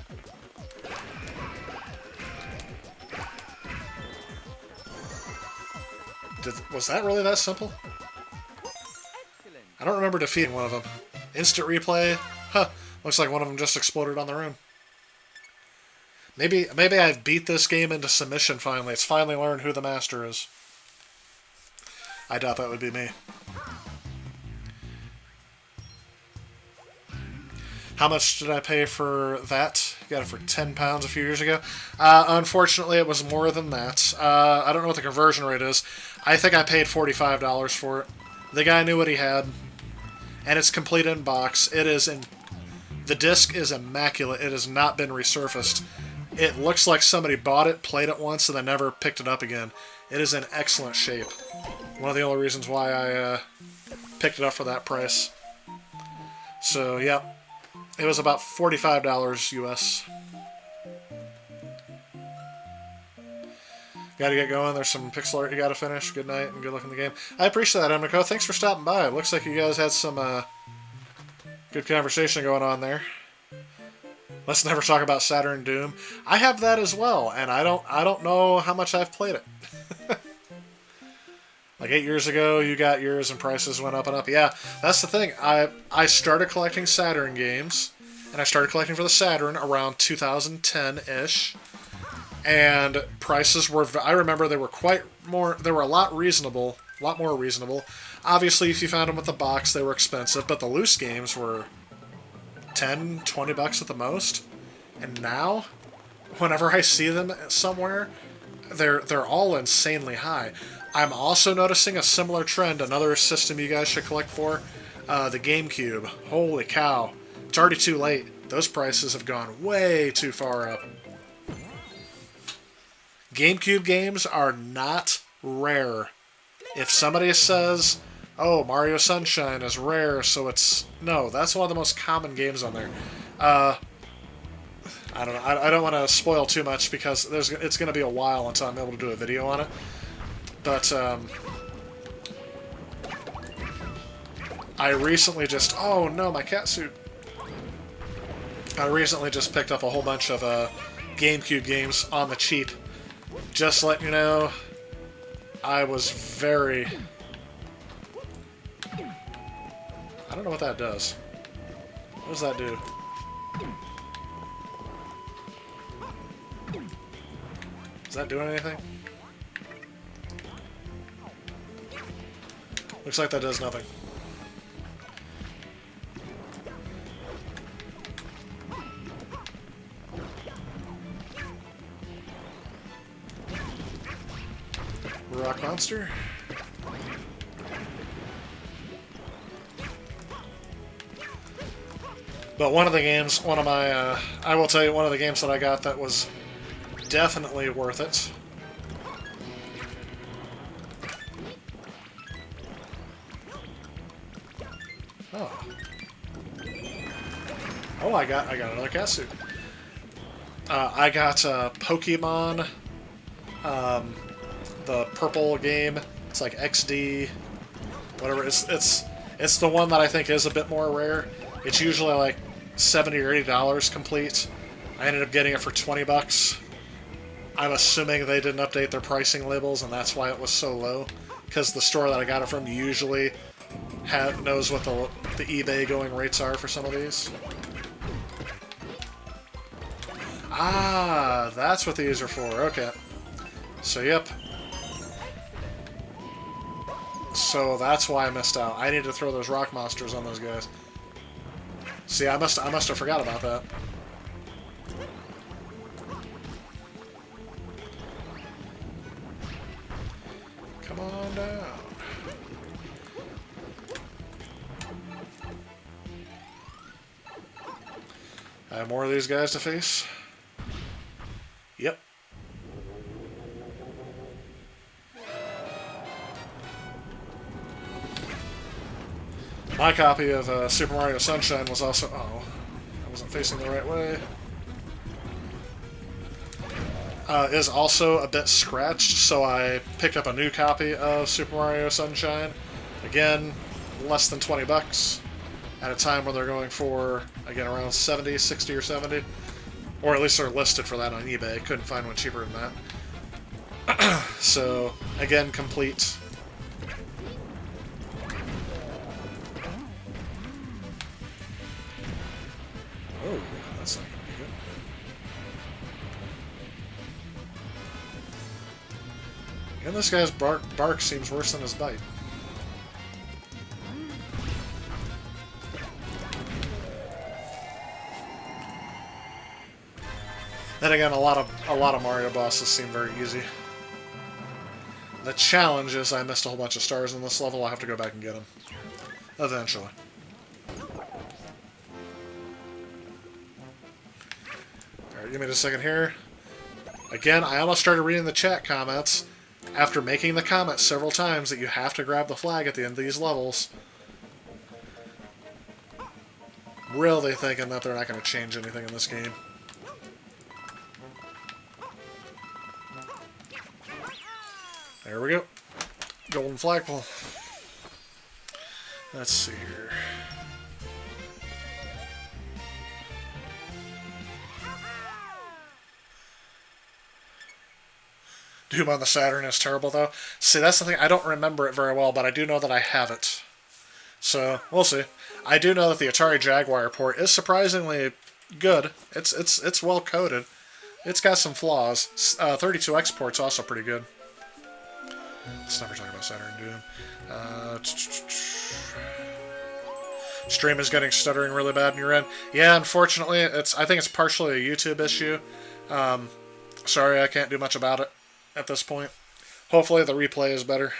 Was that really that simple? I don't remember defeating one of them. Instant replay? Huh. Looks like one of them just exploded on their own. Maybe I beat this game into submission finally. It's finally learned who the master is. I doubt that would be me. How much did I pay for that? Got it for £10 a few years ago. Unfortunately, it was more than that. I don't know what the conversion rate is. I think I paid $45 for it. The guy knew what he had. And it's complete in box. It is in... The disc is immaculate. It has not been resurfaced. It looks like somebody bought it, played it once, and then never picked it up again. It is in excellent shape. One of the only reasons why I picked it up for that price. So, yeah. It was about $45 US. Gotta get going. There's some pixel art you gotta finish. Good night and good luck in the game. I appreciate that, Emiko. Thanks for stopping by. It looks like you guys had some good conversation going on there. Let's never talk about Saturn Doom. I have that as well, and I don't know how much I've played it. Like 8 years ago, you got yours and prices went up and up. Yeah, that's the thing. I started collecting Saturn games, and I started collecting for the Saturn around 2010-ish. And prices were, I remember they were they were a lot more reasonable. Obviously, if you found them with the box, they were expensive, but the loose games were 10, 20 bucks at the most. And now, whenever I see them somewhere, they're all insanely high. I'm also noticing a similar trend, another system you guys should collect for, the GameCube. Holy cow. It's already too late. Those prices have gone way too far up. GameCube games are not rare. If somebody says, oh, Mario Sunshine is rare, so it's... No, that's one of the most common games on there. I don't know. I don't want to spoil too much because it's going to be a while until I'm able to do a video on it. But, I recently just... Oh, no, my cat suit. I recently just picked up a whole bunch of GameCube games on the cheap. Just letting you know, I was very... I don't know what that does. What does that do? Is that doing anything? Looks like that does nothing. Rock monster. But one of the games, one of my, I will tell you, one of the games that I got that was definitely worth it. Oh. Oh, I got another cat suit. I got Pokemon, the purple game. It's like XD, whatever. It's the one that I think is a bit more rare. It's usually like $70 or $80 complete. I ended up getting it for 20 bucks. I'm assuming they didn't update their pricing labels, and that's why it was so low. Because the store that I got it from usually knows what the eBay going rates are for some of these. Ah, that's what these are for. Okay. So, yep. So that's why I missed out. I need to throw those rock monsters on those guys. See, I must have forgot about that. Come on down. I have more of these guys to face. Yep. My copy of Super Mario Sunshine was also... Oh, I wasn't facing the right way. Is also a bit scratched, so I picked up a new copy of Super Mario Sunshine. Again, less than 20 bucks. At a time when they're going for, again, around 70, 60 or 70. Or at least they're listed for that on eBay. Couldn't find one cheaper than that. So, again, complete. Oh, that's not going to be good. And this guy's bark seems worse than his bite. Then again, a lot of Mario bosses seem very easy. The challenge is I missed a whole bunch of stars in this level. I'll have to go back and get them. Eventually. Alright, give me just a second here. Again, I almost started reading the chat comments after making the comment several times that you have to grab the flag at the end of these levels. Really thinking that they're not going to change anything in this game. There we go. Golden flagpole. Let's see here. Doom on the Saturn is terrible, though. See, that's the thing. I don't remember it very well, but I do know that I have it. So, we'll see. I do know that the Atari Jaguar port is surprisingly good. It's well coded. It's got some flaws. 32X port's also pretty good. Let's never talk about Saturn Doom. Stream is getting stuttering really bad in your end. Yeah, unfortunately, I think it's partially a YouTube issue. Sorry, I can't do much about it at this point. Hopefully the replay is better.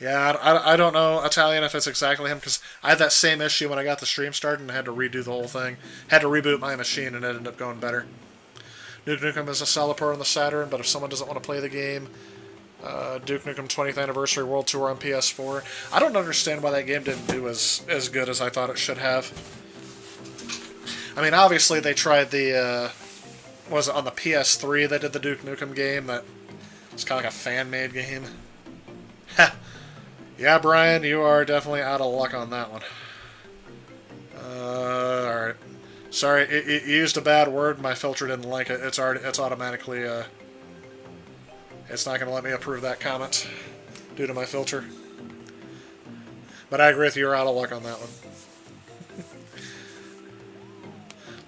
Yeah, I don't know Italian if it's exactly him, because I had that same issue when I got the stream started and had to redo the whole thing. Had to reboot my machine and it ended up going better. Duke Nukem is a solid port on the Saturn, but if someone doesn't want to play the game, Duke Nukem 20th Anniversary World Tour on PS4. I don't understand why that game didn't do as good as I thought it should have. I mean, obviously they tried the, was it on the PS3 they did the Duke Nukem game? That was kind of like a fan-made game. Ha! Yeah, Brian, you are definitely out of luck on that one. Alright. Sorry, you used a bad word. My filter didn't like it. It's automatically, it's not going to let me approve that comment due to my filter. But I agree with you, you're out of luck on that one.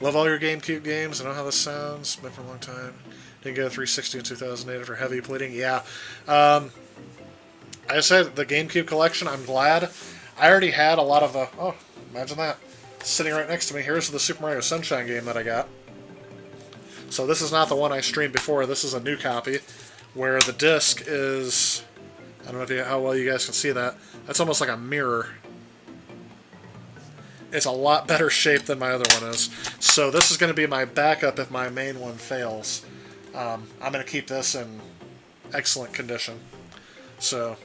Love all your GameCube games. I know how this sounds. Been for a long time. Didn't get a 360 in 2008 after heavy pleading. Yeah. I said the GameCube collection, I'm glad. I already had a lot of the... Oh, imagine that. Sitting right next to me, here's the Super Mario Sunshine game that I got. So this is not the one I streamed before. This is a new copy, where the disc is... I don't know how well you guys can see that. That's almost like a mirror. It's a lot better shape than my other one is. So this is going to be my backup if my main one fails. I'm going to keep this in excellent condition. So...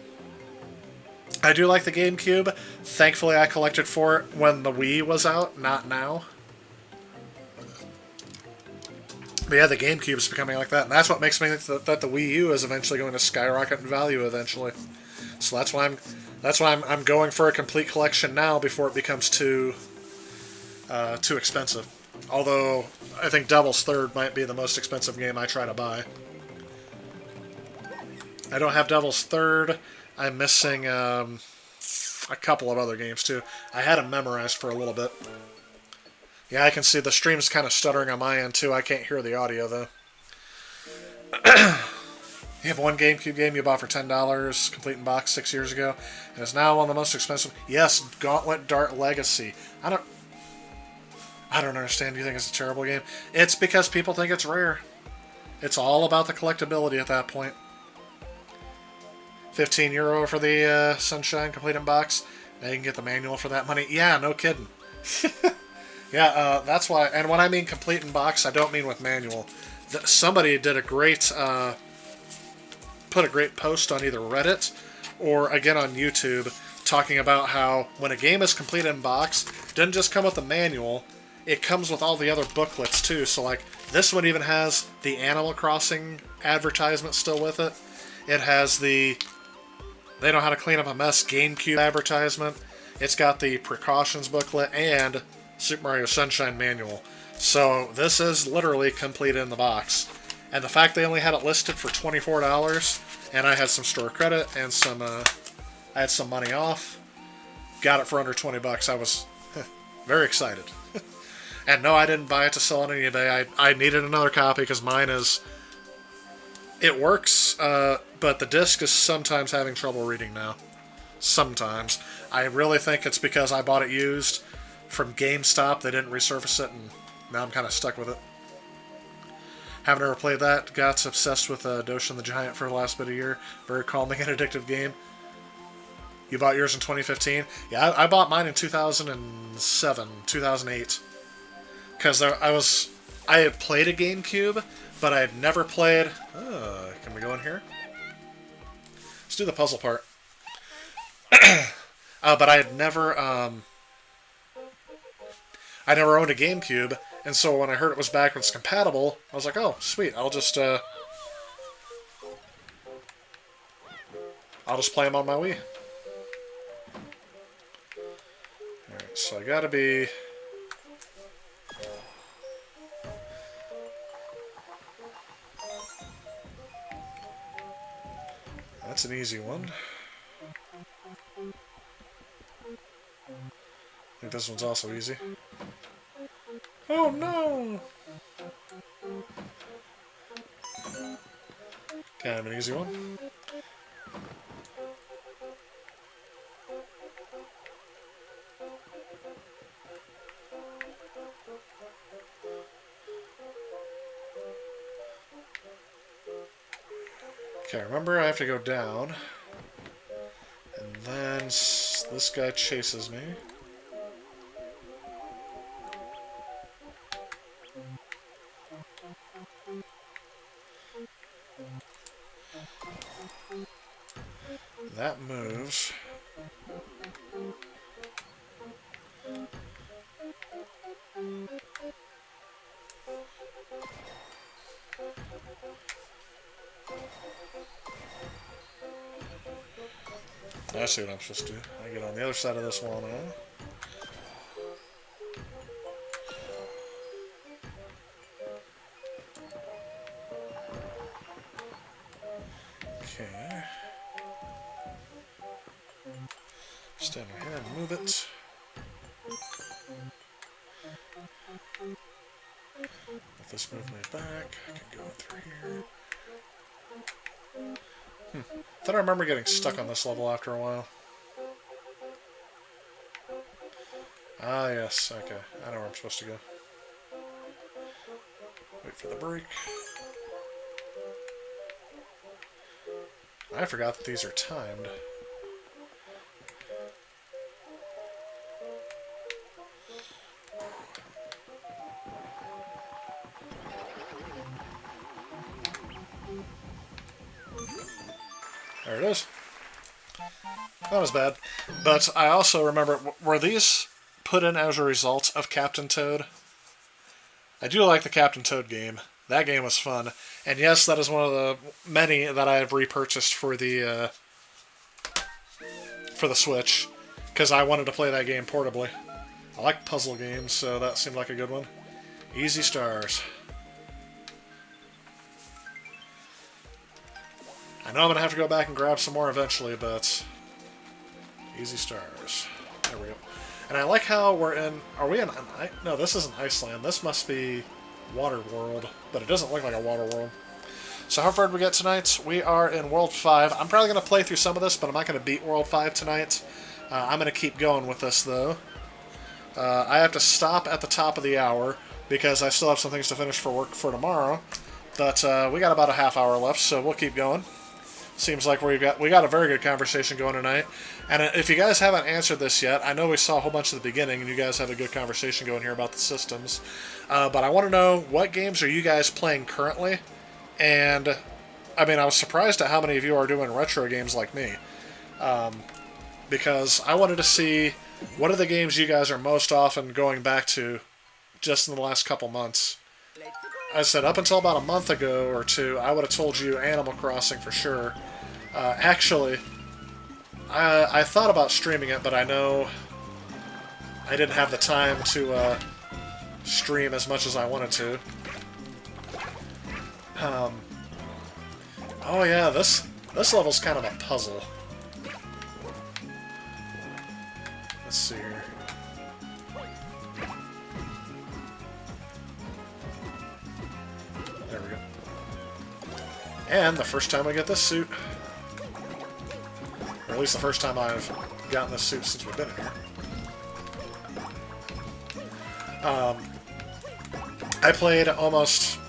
I do like the GameCube. Thankfully, I collected for it when the Wii was out, not now. But yeah, the GameCube's becoming like that, and that's what makes me think that the Wii U is eventually going to skyrocket in value eventually. So that's why I'm going for a complete collection now before it becomes too expensive. Although I think Devil's Third might be the most expensive game I try to buy. I don't have Devil's Third. I'm missing a couple of other games, too. I had them memorized for a little bit. Yeah, I can see the stream's kind of stuttering on my end, too. I can't hear the audio, though. You have one GameCube game you bought for $10, complete in box 6 years ago, and it's now one of the most expensive... Yes, Gauntlet Dart Legacy. I don't understand. Do you think it's a terrible game? It's because people think it's rare. It's all about the collectability at that point. €15 for the Sunshine complete in box. Now you can get the manual for that money. Yeah, no kidding. Yeah, that's why. And when I mean complete in box, I don't mean with manual. Somebody did a great, put a great post on either Reddit or again on YouTube talking about how when a game is complete in box, it doesn't just come with the manual. It comes with all the other booklets too. So like this one even has the Animal Crossing advertisement still with it. It has the They Know How to Clean Up a Mess GameCube advertisement. It's got the precautions booklet and Super Mario Sunshine manual. So this is literally complete in the box. And the fact they only had it listed for $24, and I had some store credit and some, I had some money off, got it for under $20. I was very excited. And no, I didn't buy it to sell on eBay. I needed another copy because mine is... It works, but the disc is sometimes having trouble reading now. Sometimes. I really think it's because I bought it used from GameStop. They didn't resurface it, and now I'm kind of stuck with it. Haven't ever played that. Got obsessed with Doshin the Giant for the last bit of year. Very calming and addictive game. You bought yours in 2015? Yeah, I bought mine in 2007, 2008. Because I had played a GameCube, but I had never played... can we go in here? Let's do the puzzle part. But I had never... I never owned a GameCube, and so when I heard it was backwards compatible, I was like, oh, sweet, I'll just play them on my Wii. Alright, so I gotta be... That's an easy one. I think this one's also easy. Oh no! Kind of an easy one. Okay, remember I have to go down. And then this guy chases me. That moves. I see what I'm supposed to do. I get on the other side of this wall now. Okay. Stand right here and move it. Let this move me back. I can go through here. Thought I remember getting stuck on this level after a while. Ah, yes. Okay. I know where I'm supposed to go. Wait for the break. I forgot that these are timed. There it is. Not as bad. But I also remember, were these put in as a result of Captain Toad? I do like the Captain Toad game. That game was fun. And yes, that is one of the many that I have repurchased for the Switch, because I wanted to play that game portably. I like puzzle games, so that seemed like a good one. Easy stars. I know I'm going to have to go back and grab some more eventually, but easy stars. There we go. And I like how we're in... Are we in... No, this isn't Iceland. This must be Water World, but it doesn't look like a Water World. So how far did we get tonight? We are in World 5. I'm probably going to play through some of this, but I'm not going to beat World 5 tonight. I'm going to keep going with this, though. I have to stop at the top of the hour, because I still have some things to finish for work for tomorrow. But we got about a half hour left, so we'll keep going. Seems like we got a very good conversation going tonight. And if you guys haven't answered this yet, I know we saw a whole bunch at the beginning, and you guys have a good conversation going here about the systems. But I want to know, what games are you guys playing currently? And, I mean, I was surprised at how many of you are doing retro games like me. Because I wanted to see, what are the games you guys are most often going back to just in the last couple months? I said up until about a month ago or two, I would have told you Animal Crossing for sure. Actually, I thought about streaming it, but I know I didn't have the time to stream as much as I wanted to. Oh yeah, this level's kind of a puzzle. Let's see here. There we go. And the first time I get this suit. Or at least the first time I've gotten this suit since we've been here. I played almost,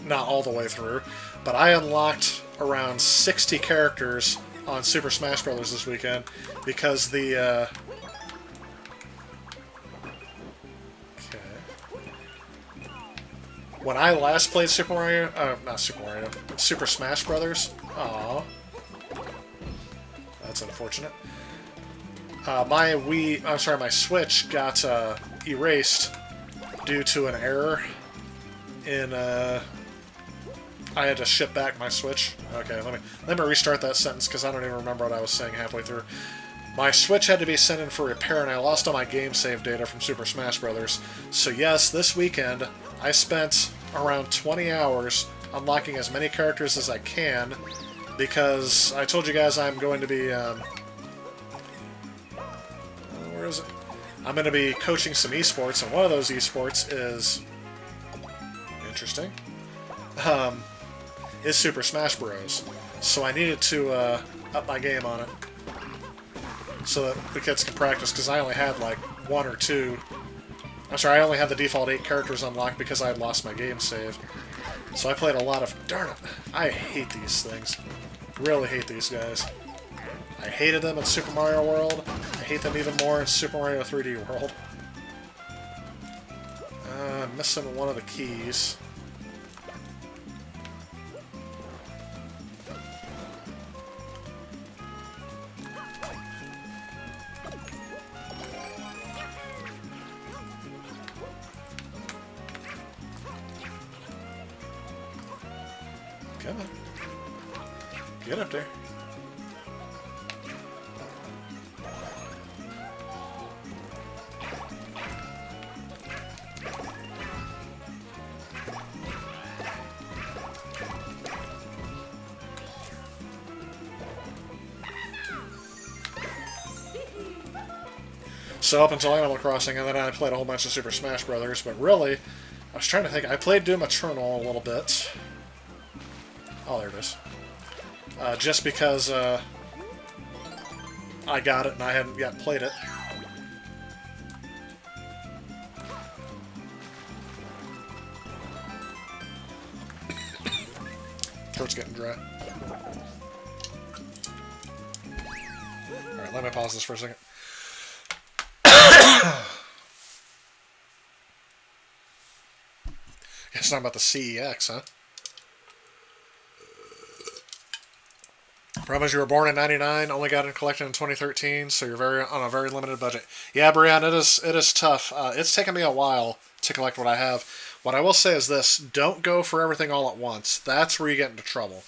not all the way through, but I unlocked around 60 characters on Super Smash Bros. This weekend because the, when I last played Super Mario, not Super Mario, Super Smash Brothers. Aww. That's unfortunate. My Switch got erased due to an error in, I had to ship back my Switch. Okay, let me restart that sentence because I don't even remember what I was saying halfway through. My Switch had to be sent in for repair, and I lost all my game save data from Super Smash Bros. So yes, this weekend, I spent around 20 hours unlocking as many characters as I can, because I told you guys I'm going to be, where is it? I'm going to be coaching some esports, and one of those esports is, interesting, is Super Smash Bros. So I needed to up my game on it so that the kids can practice, because I only had like one or two. I'm sorry, I only had the default 8 characters unlocked because I had lost my game save. So I played a lot of... Darn it. I hate these things. Really hate these guys. I hated them in Super Mario World. I hate them even more in Super Mario 3D World. I'm missing one of the keys. Come on. Get up there. So up until Animal Crossing, and then I played a whole bunch of Super Smash Brothers, but really, I was trying to think. I played Doom Eternal a little bit. Oh, there it is. Just because I got it and I hadn't yet played it. Throat's getting dry. Alright, let me pause this for a second. It's not about the CEX, huh? Promise you were born in '99, only got it collected in 2013, so you're on a very limited budget. Yeah, Brian, it is tough. It's taken me a while to collect what I have. What I will say is this: don't go for everything all at once. That's where you get into trouble.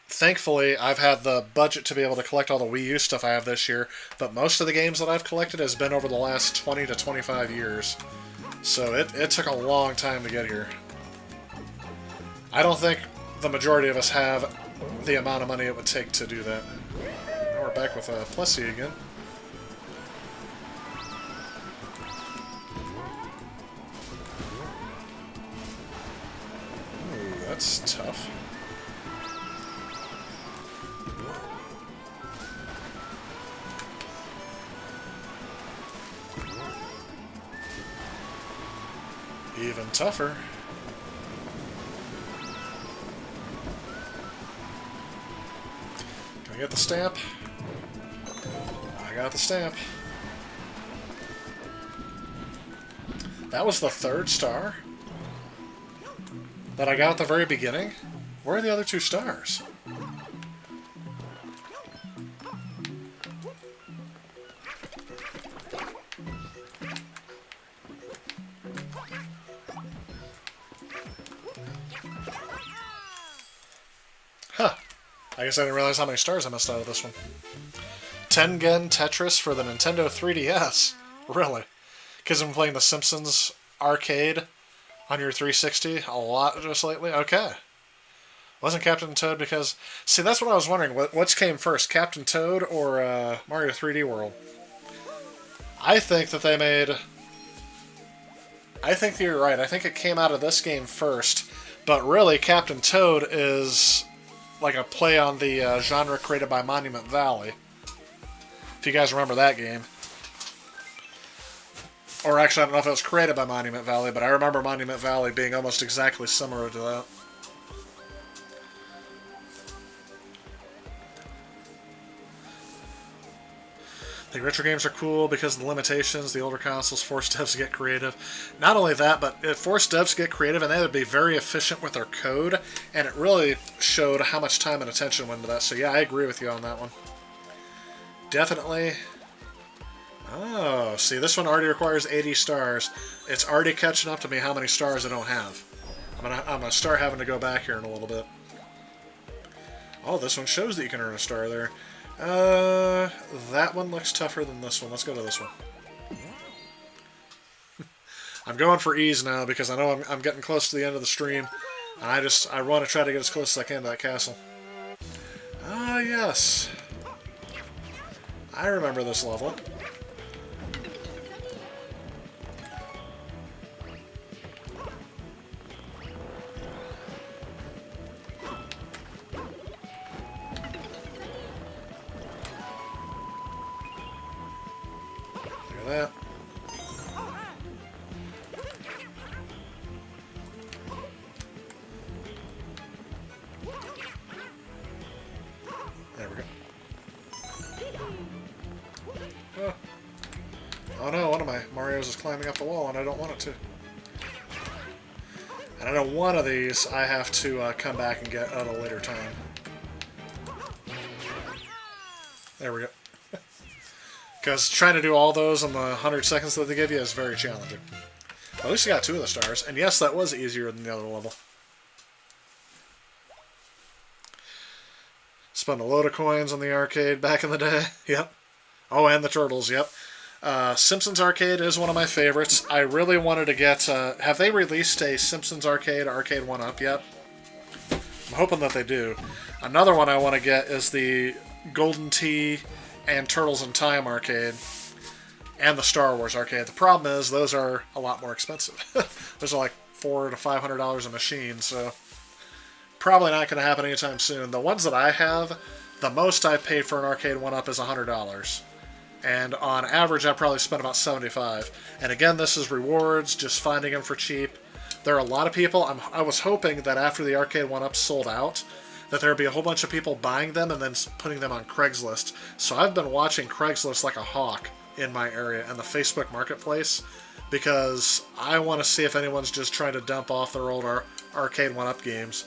Thankfully, I've had the budget to be able to collect all the Wii U stuff I have this year, but most of the games that I've collected has been over the last 20 to 25 years. So it took a long time to get here. I don't think the majority of us have the amount of money it would take to do that. Now we're back with Plessy again. Ooh, that's tough. Even tougher. Can I get the stamp? I got the stamp. That was the 3rd star that I got at the very beginning. Where are the other 2 stars? Huh. I guess I didn't realize how many stars I missed out of this one. Tengen Tetris for the Nintendo 3DS. Really? Because I'm playing The Simpsons Arcade on your 360 a lot just lately? Okay. Wasn't Captain Toad because... See, that's what I was wondering. Which came first, Captain Toad or Mario 3D World? I think that they made... I think you're right. I think it came out of this game first. But really, Captain Toad is like a play on the genre created by Monument Valley. If you guys remember that game. Or actually, I don't know if it was created by Monument Valley, but I remember Monument Valley being almost exactly similar to that. I think retro games are cool because of the limitations. The older consoles force devs to get creative. Not only that, but it forced devs to get creative, and they would be very efficient with their code, and it really showed how much time and attention went into that. So yeah, I agree with you on that one. Definitely. Oh, see, this one already requires 80 stars. It's already catching up to me how many stars I don't have. I'm gonna start having to go back here in a little bit. Oh, this one shows that you can earn a star there. That one looks tougher than this one. Let's go to this one. I'm going for ease now because I know I'm getting close to the end of the stream. And I want to try to get as close as I can to that castle. Ah, yes. I remember this level. Look at that. There we go. Oh. Oh no, one of my Marios is climbing up the wall and I don't want it to. And I know one of these I have to come back and get at a later time. There we go. Because trying to do all those in the 100 seconds that they give you is very challenging. But at least you got 2 of the stars. And yes, that was easier than the other level. Spent a load of coins on the arcade back in the day. Yep. Oh, and the turtles, yep. Simpsons Arcade is one of my favorites. I really wanted to get... have they released a Simpsons Arcade 1-up yet? I'm hoping that they do. Another one I want to get is the Golden Tee and Turtles in Time Arcade. And the Star Wars Arcade. The problem is, those are a lot more expensive. Those are like $400 to $500 a machine, so... Probably not going to happen anytime soon. The ones that I have, the most I paid for an arcade 1-up is $100. And on average, I probably spent about $75. And again, this is rewards, just finding them for cheap. There are a lot of people. I was hoping that after the arcade 1-up sold out, that there would be a whole bunch of people buying them and then putting them on Craigslist. So I've been watching Craigslist like a hawk in my area and the Facebook Marketplace, because I want to see if anyone's just trying to dump off their old arcade 1-up games.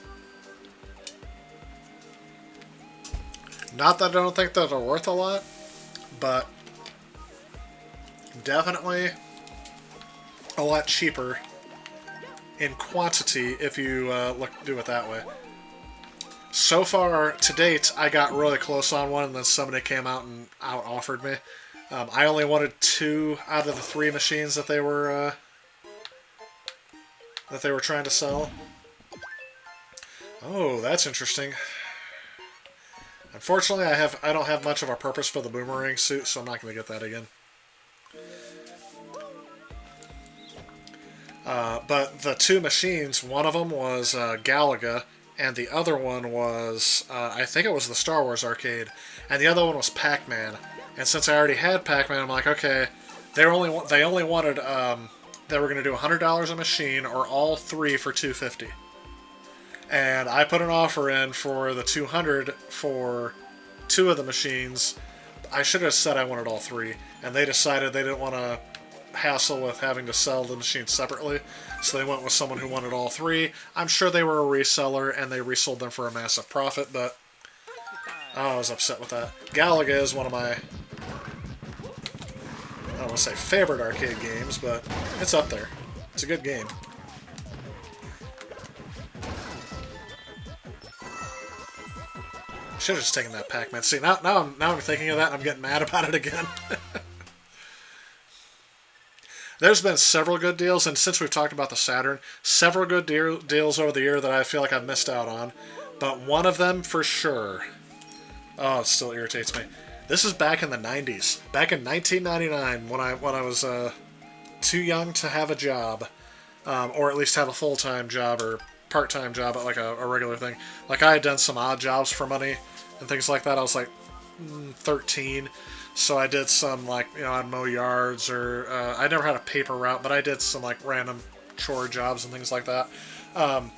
Not that I don't think that they're worth a lot, but definitely a lot cheaper in quantity if you do it that way. So far, to date, I got really close on one, and then somebody came out and out-offered me. I only wanted 2 out of the 3 machines that they were trying to sell. Oh, that's interesting. Unfortunately, I don't have much of a purpose for the boomerang suit, so I'm not going to get that again. But the 2 machines, one of them was Galaga, and the other one was, I think it was the Star Wars Arcade, and the other one was Pac-Man. And since I already had Pac-Man, I'm like, okay, they only wanted, they were going to do $100 a machine, or all 3 for $250. And I put an offer in for the $200 for 2 of the machines. I should have said I wanted all 3, and they decided they didn't want to hassle with having to sell the machines separately, so they went with someone who wanted all 3. I'm sure they were a reseller, and they resold them for a massive profit, but I was upset with that. Galaga is one of my, I don't want to say favorite arcade games, but it's up there. It's a good game. Should have just taken that Pac-Man. See, now I'm thinking of that, and I'm getting mad about it again. There's been several good deals, and since we've talked about the Saturn, several good deals over the year that I feel like I've missed out on. But one of them, for sure... Oh, it still irritates me. This is back in the 90s. Back in 1999, when I was too young to have a job, or at least have a full-time job, or part-time job, but like a regular thing. Like, I had done some odd jobs for money and things like that. I was like 13, so I did some, like, you know, I'd mow yards, or I never had a paper route, but I did some like random chore jobs and things like that. And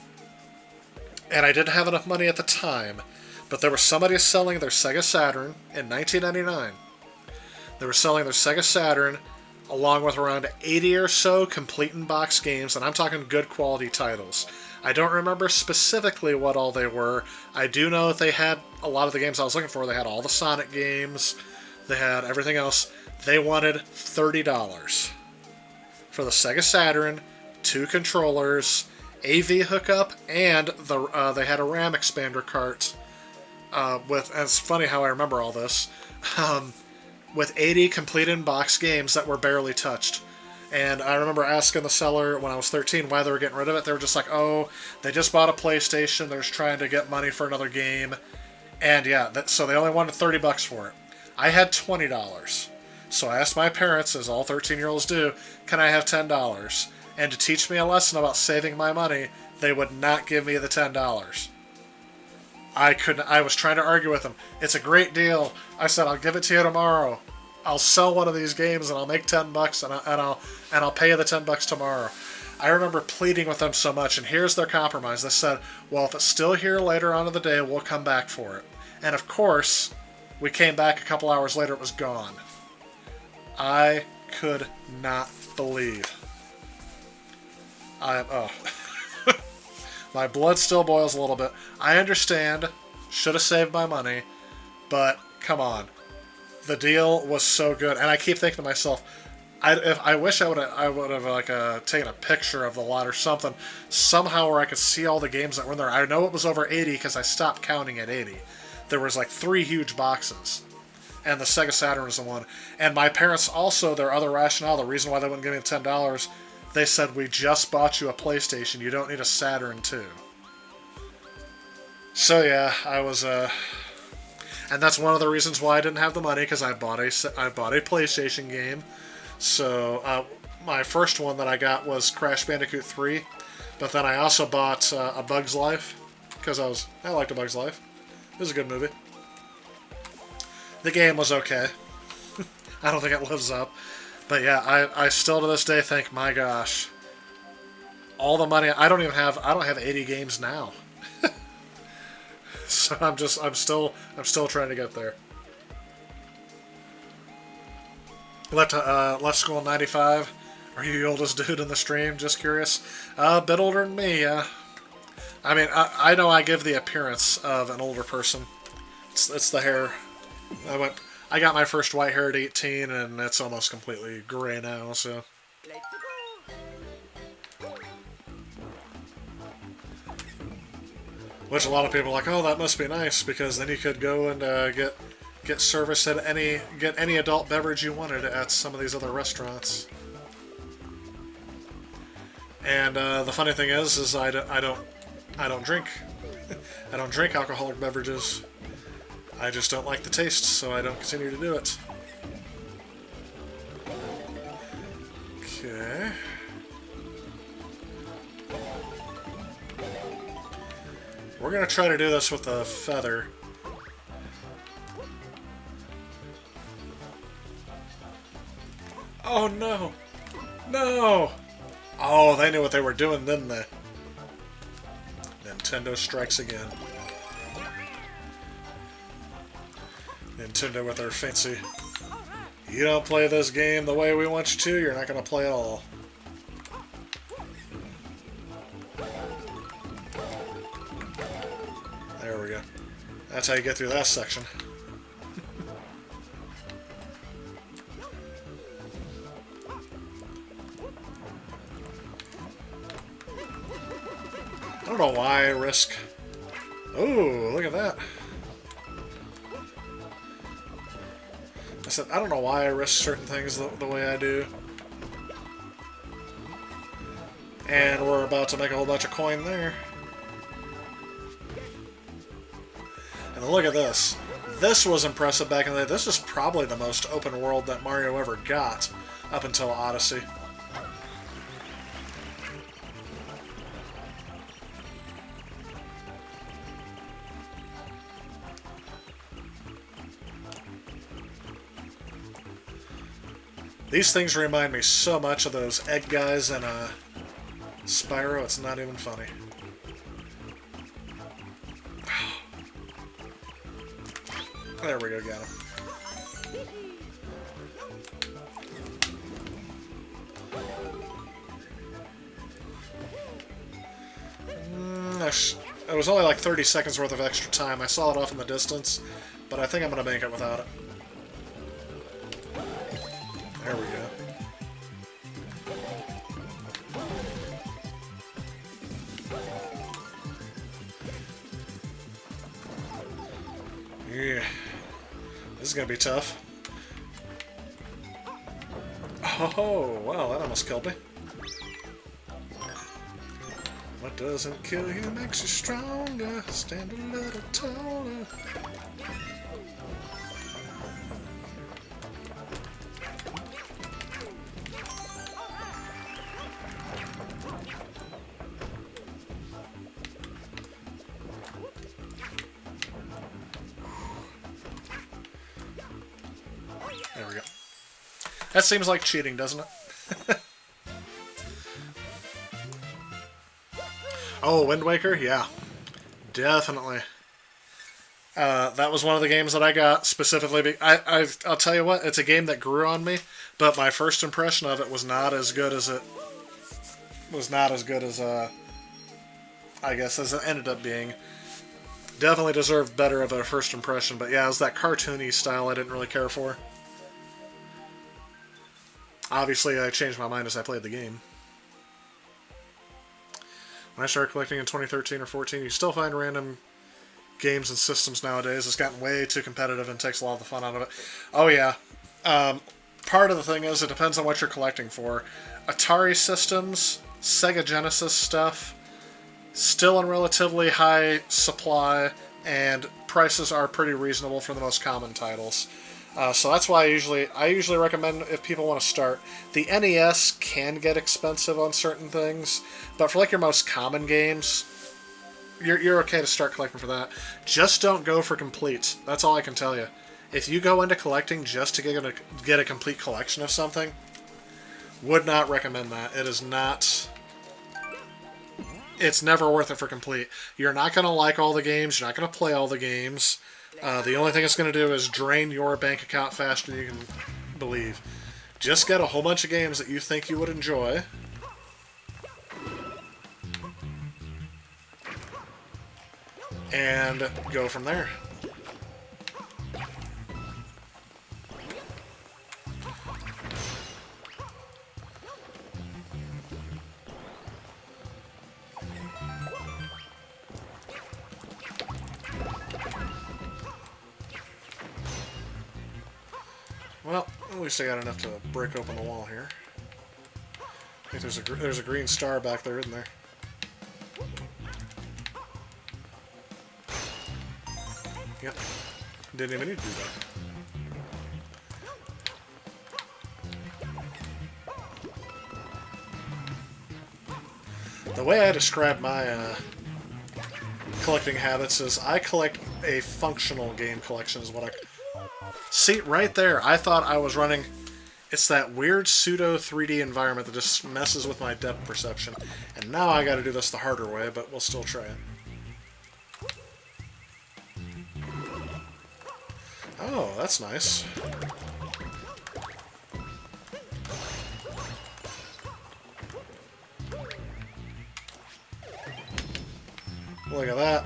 I didn't have enough money at the time, but there was somebody selling their Sega Saturn in 1999. They were selling their Sega Saturn along with around 80 or so complete in-box games, and I'm talking good quality titles. I don't remember specifically what all they were. I do know that they had a lot of the games I was looking for. They had all the Sonic games. They had everything else. They wanted $30 for the Sega Saturn, 2 controllers, AV hookup, and they had a RAM expander cart. And it's funny how I remember all this. With 80 complete in-box games that were barely touched. And I remember asking the seller when I was 13 why they were getting rid of it. They were just like, oh, they just bought a PlayStation. They're just trying to get money for another game. And yeah, so they only wanted 30 bucks for it. I had $20. So I asked my parents, as all 13-year-olds do, can I have $10? And to teach me a lesson about saving my money, they would not give me the $10. I couldn't. I was trying to argue with them. It's a great deal. I said, I'll give it to you tomorrow. I'll sell one of these games and I'll make 10 bucks and I'll pay you the 10 bucks tomorrow. I remember pleading with them so much, and here's their compromise. They said, well, if it's still here later on in the day, we'll come back for it. And of course, we came back a couple hours later, it was gone. I could not believe. My blood still boils a little bit. I understand, should have saved my money, but come on. The deal was so good, and I keep thinking to myself, I wish I would have like taken a picture of the lot or something, somehow where I could see all the games that were in there. I know it was over 80 because I stopped counting at 80. There was like 3 huge boxes, and the Sega Saturn was the one. And my parents also, their other rationale, the reason why they wouldn't give me the $10, they said, we just bought you a PlayStation, you don't need a Saturn too. So yeah, I was and that's one of the reasons why I didn't have the money, because I bought a PlayStation game. So my first one that I got was Crash Bandicoot 3, but then I also bought A Bug's Life because I liked A Bug's Life. It was a good movie. The game was okay. I don't think it lives up, but yeah, I still to this day think, my gosh, all the money I don't have 80 games now. So I'm still trying to get there. Left school in 95. Are you the oldest dude in the stream? Just curious. A bit older than me, yeah. I mean, I know I give the appearance of an older person. It's the hair. I got my first white hair at 18, and it's almost completely gray now, so. Which a lot of people are like, oh, that must be nice, because then you could go and get service at any adult beverage you wanted at some of these other restaurants. And the funny thing is I don't drink. I don't drink alcoholic beverages. I just don't like the taste, so I don't continue to do it. Okay. We're gonna try to do this with a feather. Oh no! No! Oh, they knew what they were doing, didn't they? Nintendo strikes again. Nintendo with their fancy, you don't play this game the way we want you to, you're not gonna play at all. There we go. That's how you get through that section. I don't know why I risk... Ooh, look at that. I said, I don't know why I risk certain things the way I do. And we're about to make a whole bunch of coin there. And look at this. This was impressive back in the day. This is probably the most open world that Mario ever got up until Odyssey. These things remind me so much of those egg guys in Spyro, it's not even funny. There we go, got him. It was only like 30 seconds worth of extra time. I saw it off in the distance, but I think I'm going to make it without it. There we go. Yeah. This is gonna be tough. Oh, Oh, wow, that almost killed me. What doesn't kill you makes you stronger. Stand a little taller. There we go. That seems like cheating, doesn't it? Oh, Wind Waker? Yeah. Definitely. That was one of the games that I got specifically. I'll tell you what, it's a game that grew on me, but my first impression of it was not as good as it was not as good as I guess as it ended up being. Definitely deserved better of a first impression, but yeah, it was that cartoony style I didn't really care for. Obviously, I changed my mind as I played the game. When I started collecting in 2013 or 14, you still find random games and systems nowadays. It's gotten way too competitive and takes a lot of the fun out of it. Oh yeah. Part of the thing is it depends on what you're collecting for. Atari systems, Sega Genesis stuff, still in relatively high supply, and prices are pretty reasonable for the most common titles. So that's why I usually recommend if people want to start. The NES can get expensive on certain things, but for like your most common games, you're okay to start collecting for that. Just don't go for completes. That's all I can tell you. If you go into collecting just to get a complete collection of something, would not recommend that. It is not. It's never worth it for complete. You're not going to like all the games. You're not going to play all the games. The only thing it's going to do is drain your bank account faster than you can believe. Just get a whole bunch of games that you think you would enjoy. And go from there. Well, at least I got enough to break open the wall here. I think there's a green star back there, isn't there? Yep. Didn't even need to do that. The way I describe my collecting habits is I collect a functional game collection is what I... See, right there, I thought I was running... It's that weird pseudo 3D environment that just messes with my depth perception. And now I gotta do this the harder way, but we'll still try it. Oh, that's nice. Look at that.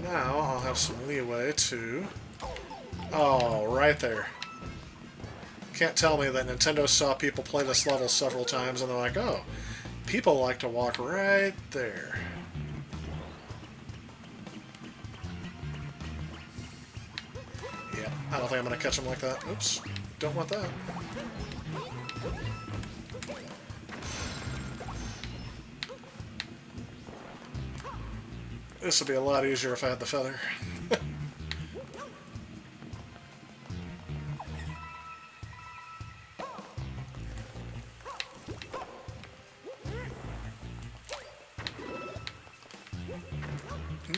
Now I'll have some leeway to... Oh, right there. Can't tell me that Nintendo saw people play this level several times and they're like, oh, people like to walk right there. Yeah, I don't think I'm going to catch them like that. Oops, don't want that. This would be a lot easier if I had the feather.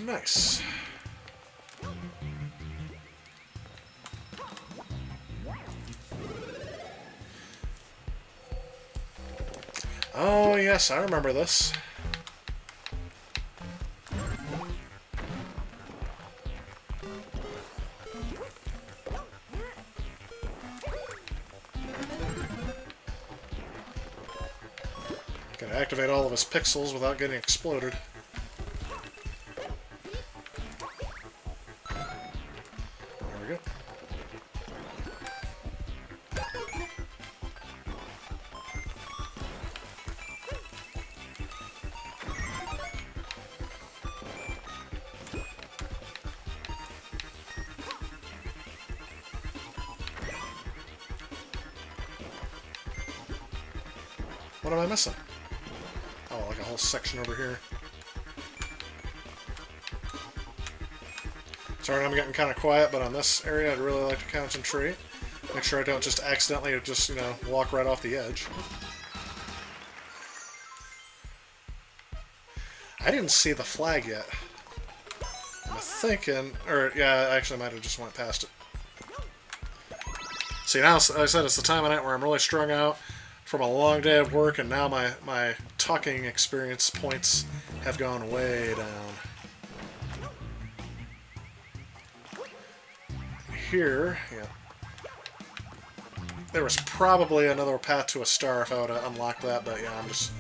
Nice. Oh, yes, I remember this. Gotta activate all of his pixels without getting exploded. What am I missing? Oh, like a whole section over here. Sorry, I'm getting kind of quiet, but on this area, I'd really like to concentrate. Make sure I don't just accidentally just, you know, walk right off the edge. I didn't see the flag yet. I'm thinking, or yeah, actually I might have just went past it. See, now, as I said, it's the time of night where I'm really strung out from a long day of work, and now my talking experience points have gone way down. Here, yeah. There was probably another path to a star if I would have unlocked that, but yeah, I'm just...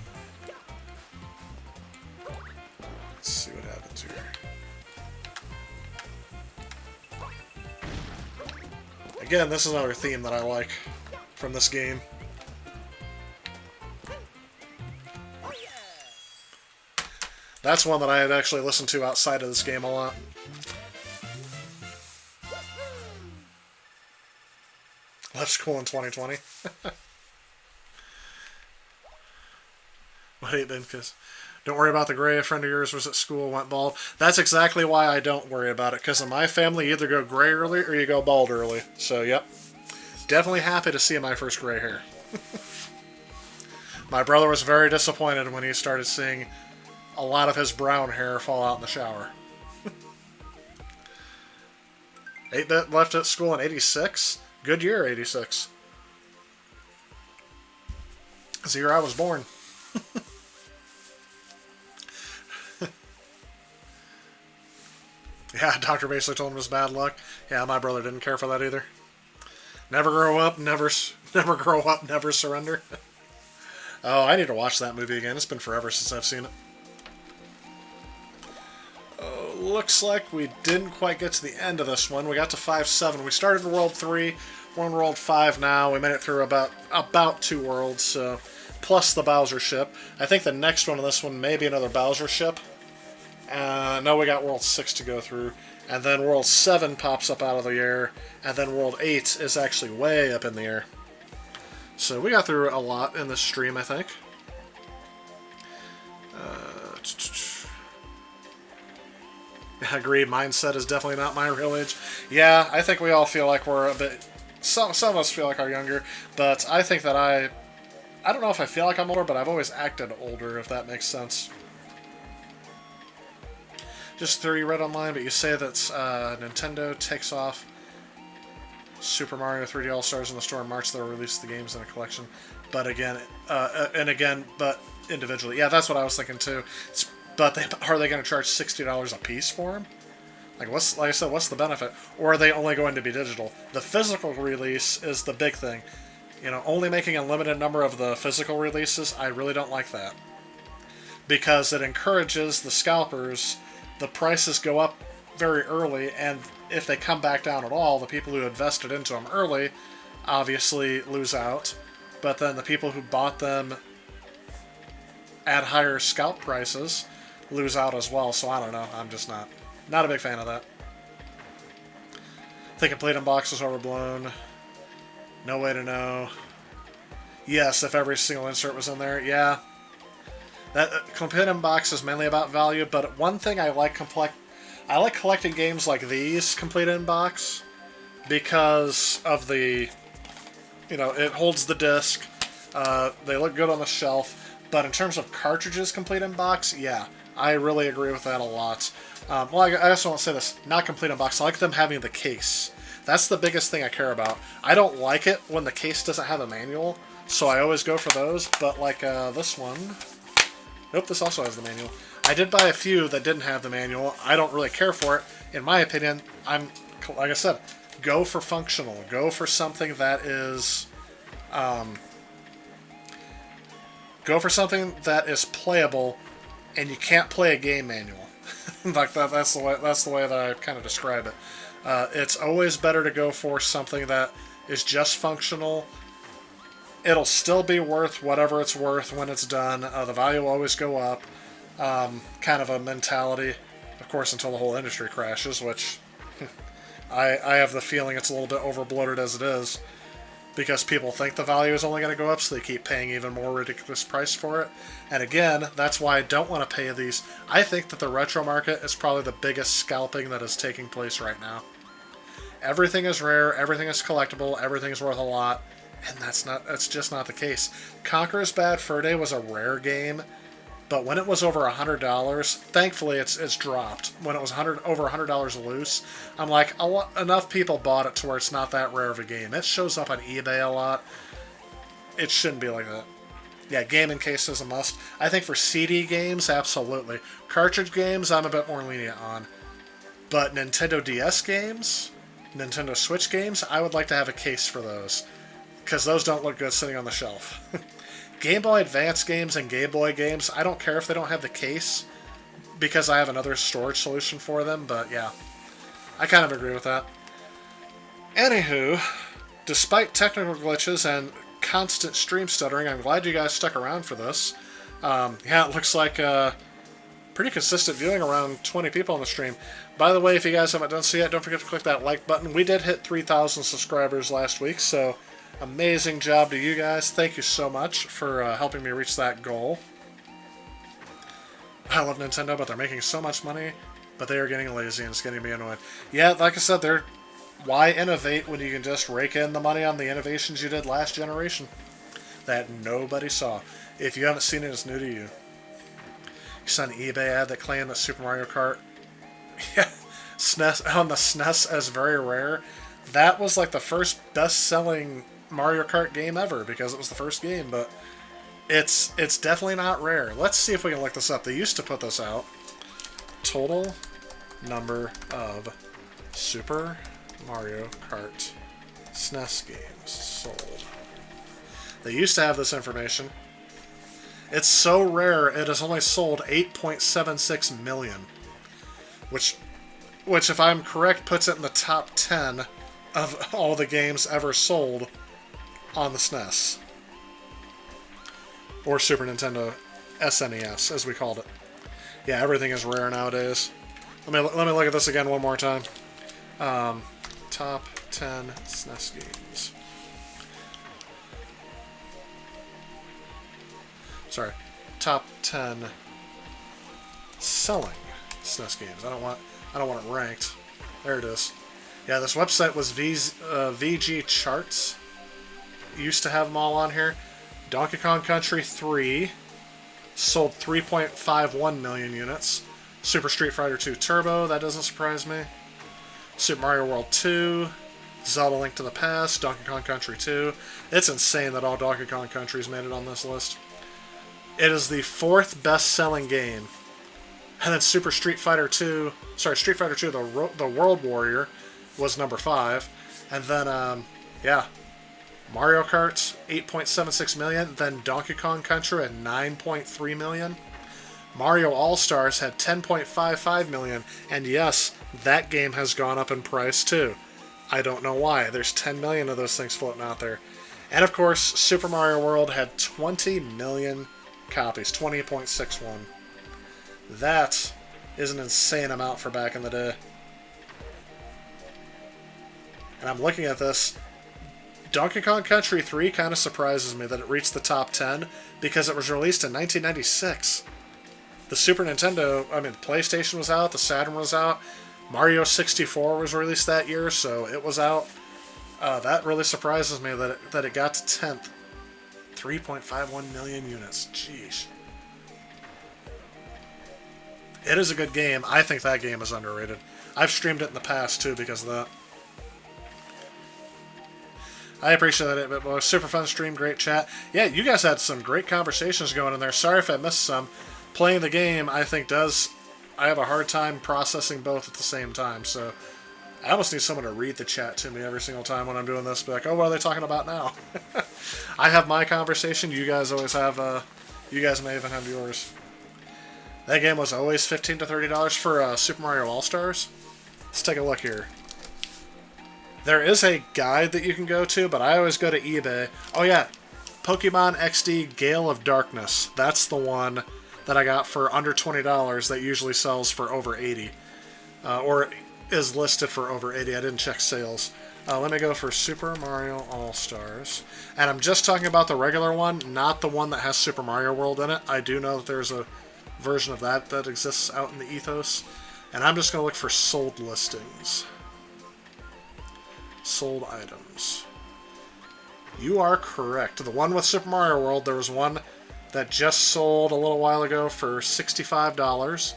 Let's see what happens here. Again, this is another theme that I like from this game. That's one that I had actually listened to outside of this game a lot. Left school in 2020. What ain't been, because don't worry about the gray. A friend of yours was at school, went bald. That's exactly why I don't worry about it, because in my family, you either go gray early or you go bald early. So, yep. Definitely happy to see my first gray hair. My brother was very disappointed when he started seeing a lot of his brown hair fall out in the shower. 8-bit left at school in 86. Good year, 86. It's the year I was born. Yeah, doctor basically told him it was bad luck. Yeah, my brother didn't care for that either. Never grow up, never grow up, never surrender. Oh, I need to watch that movie again. It's been forever since I've seen it. Looks like we didn't quite get to the end of this one. We got to 5-7. We started in World 3. We're on World 5 now. We made it through about 2 worlds, so plus the Bowser ship. I think the next one on this one may be another Bowser ship. No, we got World 6 to go through. And then World 7 pops up out of the air. And then World 8 is actually way up in the air. So we got through a lot in this stream, I think. I agree, mindset is definitely not my real age. Yeah, I think we all feel like we're a bit... Some of us feel like are younger, but I think that I don't know if I feel like I'm older, but I've always acted older, if that makes sense. Just 30 read online, but you say that Nintendo takes off Super Mario 3D All-Stars in the store in March. They'll release the games in a collection. But again, but individually. Yeah, that's what I was thinking too. But are they going to charge $60 a piece for them? Like I said, what's the benefit? Or are they only going to be digital? The physical release is the big thing. You know, only making a limited number of the physical releases, I really don't like that. Because it encourages the scalpers, the prices go up very early, and if they come back down at all, the people who invested into them early obviously lose out. But then the people who bought them at higher scalp prices lose out as well, so I don't know. I'm just not a big fan of that. I think complete unbox is overblown. No way to know. Yes, if every single insert was in there, yeah. That complete unbox is mainly about value, but one thing I like collecting games like these complete inbox because of the, you know, it holds the disc. They look good on the shelf, but in terms of cartridges complete inbox, yeah. I really agree with that a lot. Well, I also want to say this, not complete unbox. I like them having the case. That's the biggest thing I care about. I don't like it when the case doesn't have a manual, so I always go for those. But like this one, nope, this also has the manual. I did buy a few that didn't have the manual. I don't really care for it. In my opinion, like I said, go for functional. Go for something that is, go for something that is playable. And you can't play a game manual. Like that's the way that I kind of describe it. It's always better to go for something that is just functional. It'll still be worth whatever it's worth when it's done. The value will always go up. Kind of a mentality, of course, until the whole industry crashes, which I have the feeling it's a little bit overbloated as it is. because people think the value is only going to go up, so they keep paying even more ridiculous price for it. And again, that's why I don't want to pay these. I think that the retro market is probably the biggest scalping that is taking place right now. Everything is rare, everything is collectible, everything is worth a lot, and that's just not the case. Conker's Bad Fur Day was a rare game, but when it was over $100, thankfully it's dropped. When it was over $100 loose, I'm like, enough people bought it to where it's not that rare of a game. It shows up on eBay a lot. It shouldn't be like that. Yeah, gaming case is a must. I think for CD games, absolutely. Cartridge games, I'm a bit more lenient on. But Nintendo DS games, Nintendo Switch games, I would like to have a case for those, because those don't look good sitting on the shelf. Game Boy Advance games and Game Boy games, I don't care if they don't have the case, because I have another storage solution for them, but yeah, I kind of agree with that. Anywho, despite technical glitches and constant stream stuttering, I'm glad you guys stuck around for this. Yeah, it looks like pretty consistent viewing, around 20 people on the stream. By the way, if you guys haven't done so yet, don't forget to click that like button. We did hit 3,000 subscribers last week, so amazing job to you guys. Thank you so much for helping me reach that goal. I love Nintendo, but they're making so much money, but they are getting lazy and it's getting me annoyed. Yeah, like I said, why innovate when you can just rake in the money on the innovations you did last generation that nobody saw? If you haven't seen it, it's new to you. You saw an eBay ad that claimed that Super Mario Kart SNES, on the SNES as very rare. That was like the first best-selling Mario Kart game ever because it was the first game, but it's definitely not rare. Let's see if we can look this up. They used to put this out. Total number of Super Mario Kart SNES games sold. They used to have this information. It's so rare it has only sold 8.76 million, which if I'm correct puts it in the top 10 of all the games ever sold on the SNES. Or Super Nintendo SNES, as we called it. Yeah, everything is rare nowadays. Let me look at this again one more time. Top 10 SNES games. Sorry, top 10 selling SNES games. I don't want it ranked. There it is. Yeah, this website was VG Charts. Used to have them all on here. Donkey Kong Country 3 sold 3.51 million units. Super Street Fighter 2 Turbo, that doesn't surprise me. Super Mario World 2, Zelda Link to the Past, Donkey Kong Country 2. It's insane that all Donkey Kong Countries made it on this list. It is the 4th best-selling game. And then Street Fighter 2, the World Warrior, was number 5. And then, yeah, Mario Kart, 8.76 million. Then Donkey Kong Country at 9.3 million. Mario All-Stars had 10.55 million. And yes, that game has gone up in price too. I don't know why. There's 10 million of those things floating out there. And of course, Super Mario World had 20 million copies, 20.61. That is an insane amount for back in the day. And I'm looking at this. Donkey Kong Country 3 kind of surprises me that it reached the top 10 because it was released in 1996. The Super Nintendo, PlayStation was out, the Saturn was out, Mario 64 was released that year, so it was out. That really surprises me that it got to 10th. 3.51 million units. Jeez. It is a good game. I think that game is underrated. I've streamed it in the past, too, because of that. I appreciate it. It was super fun stream, great chat. Yeah, you guys had some great conversations going in there. Sorry if I missed some. Playing the game, I think, I have a hard time processing both at the same time, so I almost need someone to read the chat to me every single time when I'm doing this. Be like, oh, what are they talking about now? I have my conversation. You guys always have, you guys may even have yours. That game was always $15 to $30 for Super Mario All-Stars. Let's take a look here. There is a guide that you can go to, but I always go to eBay. Oh yeah, Pokemon XD Gale of Darkness. That's the one that I got for under $20 that usually sells for over $80. Or is listed for over $80. I didn't check sales. Let me go for Super Mario All-Stars. And I'm just talking about the regular one, not the one that has Super Mario World in it. I do know that there's a version of that that exists out in the ethos. And I'm just going to look for sold listings. Sold items. You are correct. The one with Super Mario World, there was one that just sold a little while ago for $65,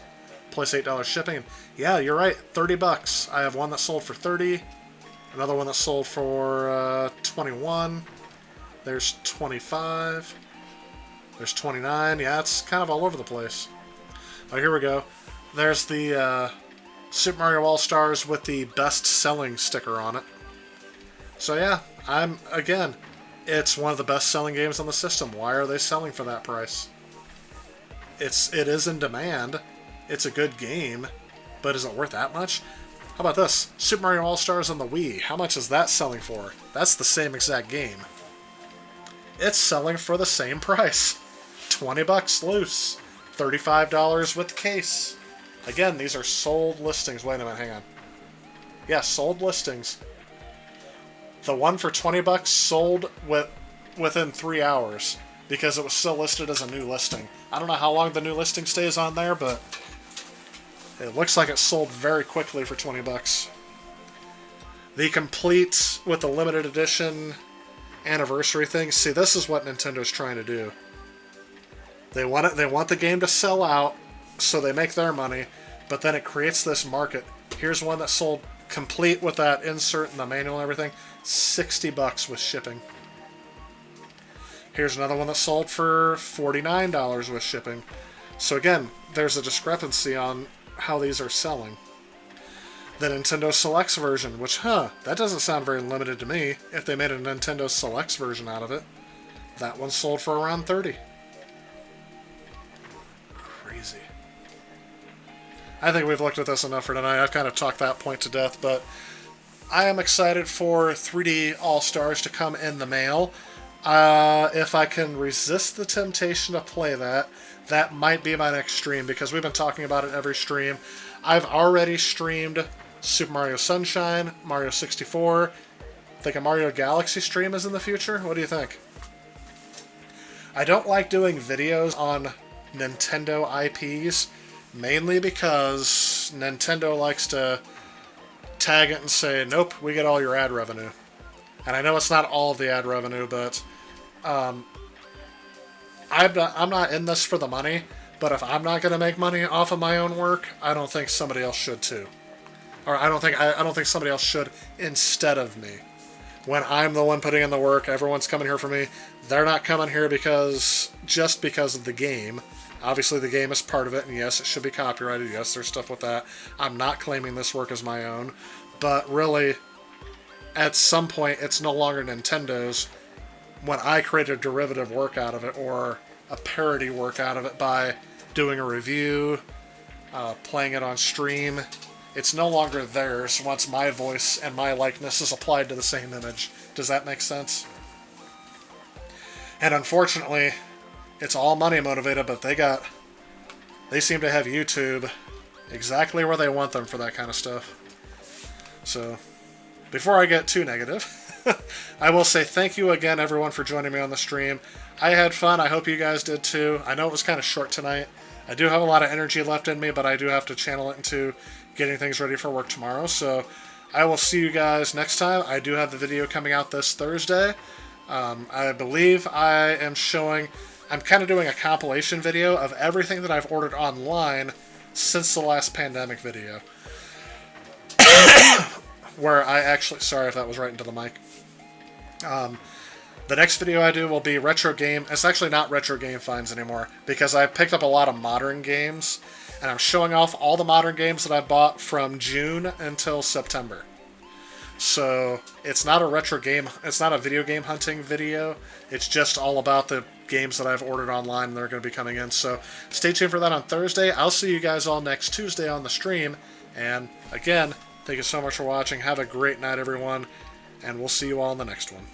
plus $8 shipping. Yeah, you're right, 30 bucks. I have one that sold for 30, another one that sold for 21. There's 25. There's 29. Yeah, it's kind of all over the place. Oh, here we go. There's the Super Mario All-Stars with the best-selling sticker on it. So yeah, again, it's one of the best-selling games on the system. Why are they selling for that price? It is in demand. It's a good game, but is it worth that much? How about this? Super Mario All-Stars on the Wii. How much is that selling for? That's the same exact game. It's selling for the same price. 20 bucks loose. $35 with the case. Again, these are sold listings. Wait a minute, hang on. Yeah, sold listings. The one for 20 bucks sold within 3 hours because it was still listed as a new listing. I don't know how long the new listing stays on there, but it looks like it sold very quickly for 20 bucks. The complete with the limited edition anniversary thing. See, this is what Nintendo's trying to do. They want the game to sell out so they make their money, but then it creates this market. Here's one that sold complete with that insert and the manual and everything, 60 bucks with shipping. Here's another one that sold for $49 with shipping. So again, there's a discrepancy on how these are selling. The Nintendo Selects version, which, that doesn't sound very limited to me. If they made a Nintendo Selects version out of it, that one sold for around 30. Crazy. I think we've looked at this enough for tonight. I've kind of talked that point to death, but I am excited for 3D All-Stars to come in the mail. If I can resist the temptation to play that, that might be my next stream, because we've been talking about it every stream. I've already streamed Super Mario Sunshine, Mario 64. I think a Mario Galaxy stream is in the future. What do you think? I don't like doing videos on Nintendo IPs, mainly because Nintendo likes to tag it and say, nope, we get all your ad revenue. And I know it's not all of the ad revenue, but I'm not in this for the money, but if I'm not going to make money off of my own work, I don't think somebody else should too. Or I don't think somebody else should instead of me. When I'm the one putting in the work, everyone's coming here for me. They're not coming here just because of the game. Obviously, the game is part of it, and yes, it should be copyrighted. Yes, there's stuff with that. I'm not claiming this work as my own, but really, at some point, it's no longer Nintendo's when I create a derivative work out of it or a parody work out of it by doing a review, playing it on stream. It's no longer theirs once my voice and my likeness is applied to the same image. Does that make sense? And unfortunately, it's all money motivated, but they seem to have YouTube exactly where they want them for that kind of stuff. So, before I get too negative, I will say thank you again, everyone, for joining me on the stream. I had fun. I hope you guys did too. I know it was kind of short tonight. I do have a lot of energy left in me, but I do have to channel it into getting things ready for work tomorrow. So, I will see you guys next time. I do have the video coming out this Thursday. I believe I am showing... I'm kind of doing a compilation video of everything that I've ordered online since the last pandemic video. Where I actually... Sorry if that was right into the mic. The next video I do will be retro game... It's actually not retro game finds anymore, because I picked up a lot of modern games, and I'm showing off all the modern games that I bought from June until September. So, it's not a retro game... It's not a video game hunting video. It's just all about the games that I've ordered online and they're going to be coming in. So, stay tuned for that on Thursday. I'll see you guys all next Tuesday on the stream. And, again, thank you so much for watching. Have a great night, everyone. And we'll see you all in the next one.